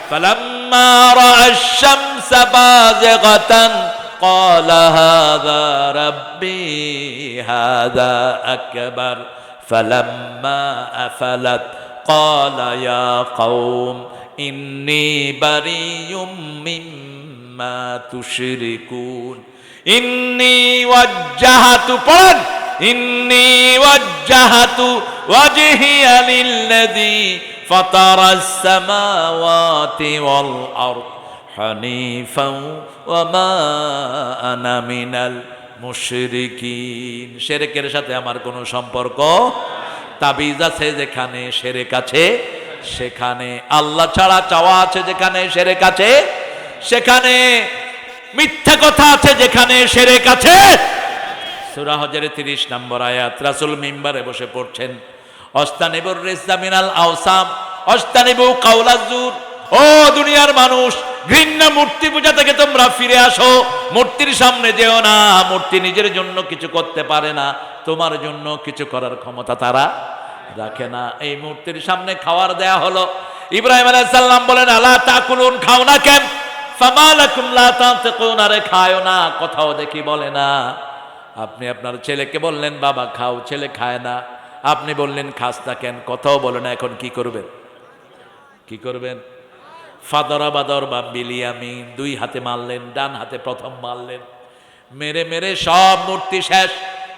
ফালাম্মা রাআশ শামসা বাযিগাতান ক্বালা হাযা রাব্বি হাযা আকবার ফালাম্মা আফালাত ক্বালা ইয়া কওম ইন্নী বারিয়ুম মিম্মা তুশরিকুন। ইন্নী ওয়াজ্জাহাতু, পড়েন, ইন্নী ওয়াজ্জাহাতু ওয়াজহিয়া লিল্লাযী ফাতারাস সামাওয়াতি ওয়াল আরদ হানিফাও ওয়া মা আনা মিনাল মুশরিকিন। শিরকের সাথে আমার কোনো সম্পর্ক। তাবিজ আছে যেখানে শিরক আছে সেখানে, আল্লাহ ছাড়া চাওয়া আছে যেখানে শিরক আছে সেখানে, মিথ্যা কথা আছে যেখানে শিরক আছে। সূরা হজের 30 নম্বর আয়াত রাসূল মিম্বারে বসে পড়ছেন, অস্তানিবুর রিজা মিনাল আওসাম অস্তানিবু কাওলাজ জুর। ও দুনিয়ার মানুষ, ঘৃণ্য মূর্তি পূজা থেকে তোমরা ফিরে আসো। মূর্তির সামনে যেও না, মূর্তি নিজের জন্য কিছু করতে পারে না, তোমার জন্য কিছু করার ক্ষমতা তারা রাখে না। এই মূর্তির সামনে খাওয়ার দেয়া হলো। ইব্রাহিম আলাইহিস সালাম বলেন, আলা তাকুলুন, খাও না কেন? ফামা লাকুম লা তানতিকুন, আরে খায়ও না, কথাও দেখি বলে না। আপনি আপনার ছেলেকে বললেন বাবা খাও, ছেলে খায় না। আপনি বললেন খাস না কেন, কথাও বলে না। এখন কি করবেন? কি করবেন? ফাদরাবাদর বা বিলিয়ামিন, দুই হাতে মারলেন, ডান হাতে প্রথম মারলেন, মেরে মেরে সব মূর্তি শেষ।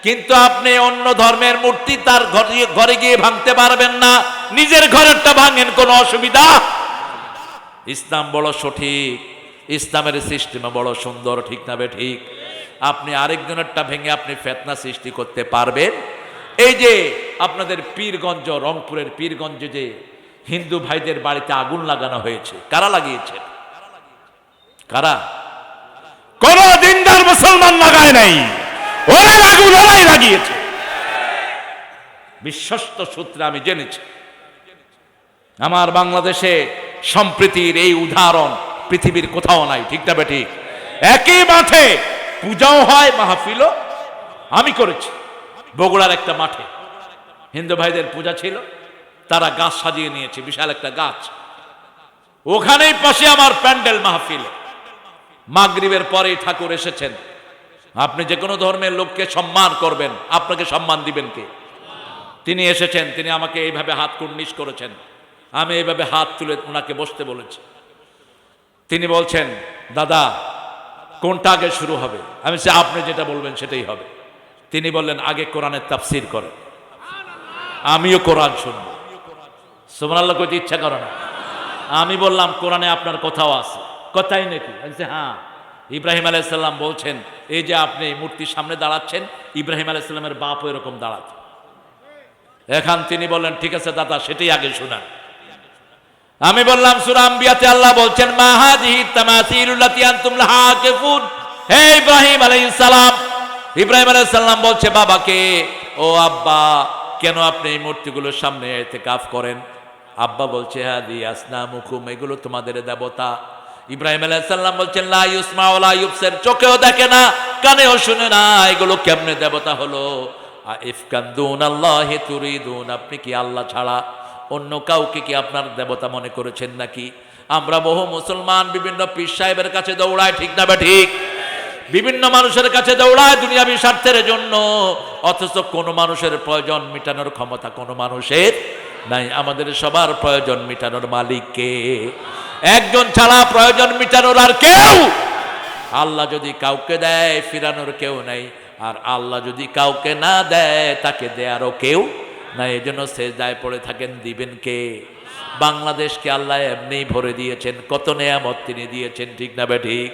কিন্তু আপনি অন্য ধর্মের মূর্তি তার ঘরে গিয়ে ভাঙতে পারবেন না, নিজের ঘরেরটা ভাঙেন, কোনো অসুবিধা। ইসলাম বড় সঠিক, ইসলামের সিস্টেম বড় সুন্দর, ঠিক না বে ঠিক? আপনি আরেকজনেরটা ভেঙে আপনি ফিতনা সৃষ্টি করতে পারবেন? এই যে আপনাদের পীরগঞ্জ, রংপুরের পীরগঞ্জে যে হিন্দু ভাইদের বাড়িতে আগুন লাগানো হয়েছে, কারা লাগিয়েছে? কারা? কোন দিনদার মুসলমান লাগায় নাই, ওরা আগুন ওরাই লাগিয়েছে। বিশ্বস্ত সূত্রে আমি জেনেছি। আমার বাংলাদেশে সম্প্রীতির এই উদাহরণ পৃথিবীর কোথাও নাই, ঠিক না বে ঠিক? একই মাঠে পূজাও হয়, মাহফিলও আমি করেছি। বগুড়ার একটা মাঠে হিন্দু ভাইদের পূজা ছিল, তারা গাছ সাজিয়ে নিয়েছে, বিশাল একটা গাছ। ওখানেই পাশে আমার প্যান্ডেল মাহফিল। মাগরিবের পরেই ঠাকুর এসেছেন। আপনি যে কোনো ধর্মের লোককে সম্মান করবেন, আপনাকে সম্মান দিবেন কে? তিনি এসেছেন, তিনি আমাকে এইভাবে হাত কুর্নিশ করেছেন, আমি এইভাবে হাত তুলে ওনাকে বসতে বলেছি। তিনি বলছেন, দাদা কোনটা আগে শুরু হবে? আমি বলছি আপনি যেটা বলবেন সেটাই হবে। তিনি বললেন আগে কোরআনের তাফসীর করেন। আমিও কোরআন শুনবো। সুবহানাল্লাহ কইতে ইচ্ছা করে না। আমি বললাম কোরআনে আপনার কথাও আছে। কথাই নাকি? বলছে হ্যাঁ। ইব্রাহিম আলাইহিস সালাম বলছেন, এই যে আপনি মূর্তির সামনে দাঁড়াচ্ছেন, ইব্রাহিম আলাইহিস সালামের বাপও এরকম দাঁড়াত। এখন তিনি বললেন ঠিক আছে দাদা, সেটাই আগে শোনান। আমি বললাম সূরা আম্বিয়াতে আল্লাহ বলছেন, মা হাযিহি তামাসিলুল লাতী আনতুম লাহা আকিফুন। হে ইব্রাহিম আলাইহিস সালাম, ইব্রাহিম আলাইহিস সালাম বলছে বাবাকে, ও আব্বা, কেন আপনি এই মূর্তিগুলোর সামনে ইতিকাফ করেন? আব্বা বলছে হাদি আসনামুকুম, এগুলো তোমাদের দেবতা। ইব্রাহিম আলাইহিস সালাম বলছেন, লা ইউসমা ওয়া লা ইউবসির, চোখেও দেখে না, কানেও শুনে না, এগুলো কেমনে দেবতা হলো? ইফকান দুনাল্লাহি তুরিদুন, আপনি কি আল্লাহ ছাড়া অন্য কাউকে কি আপনার দেবতা মনে করেছেন নাকি? আমরা বহু মুসলমান বিভিন্ন পীর সাহেবের কাছে দৌড়ায়, ঠিক না বা ঠিক? বিভিন্ন মানুষের কাছে দৌড়ায় দুনিয়াবী স্বার্থের জন্য, অথচ কোনো মানুষের প্রয়োজন মেটানোর ক্ষমতা কোনো মানুষের নাই। আমাদের সবার প্রয়োজন মেটানোর মালিক কে? একজন ছাড়া প্রয়োজন মেটানোর আর কেউ। আল্লাহ যদি কাউকে দেয় ফিরানোর কেউ নাই, আর আল্লাহ যদি কাউকে না দেয় তাকে দেয়ারও কেউ না। এই জন্য সেজদায় পড়ে থাকেন, দিবেন কে? বাংলাদেশকে আল্লাহ এমনি ভরে দিয়েছেন, কত নেয়ামত তিনি দিয়েছেন, ঠিক না বে ঠিক?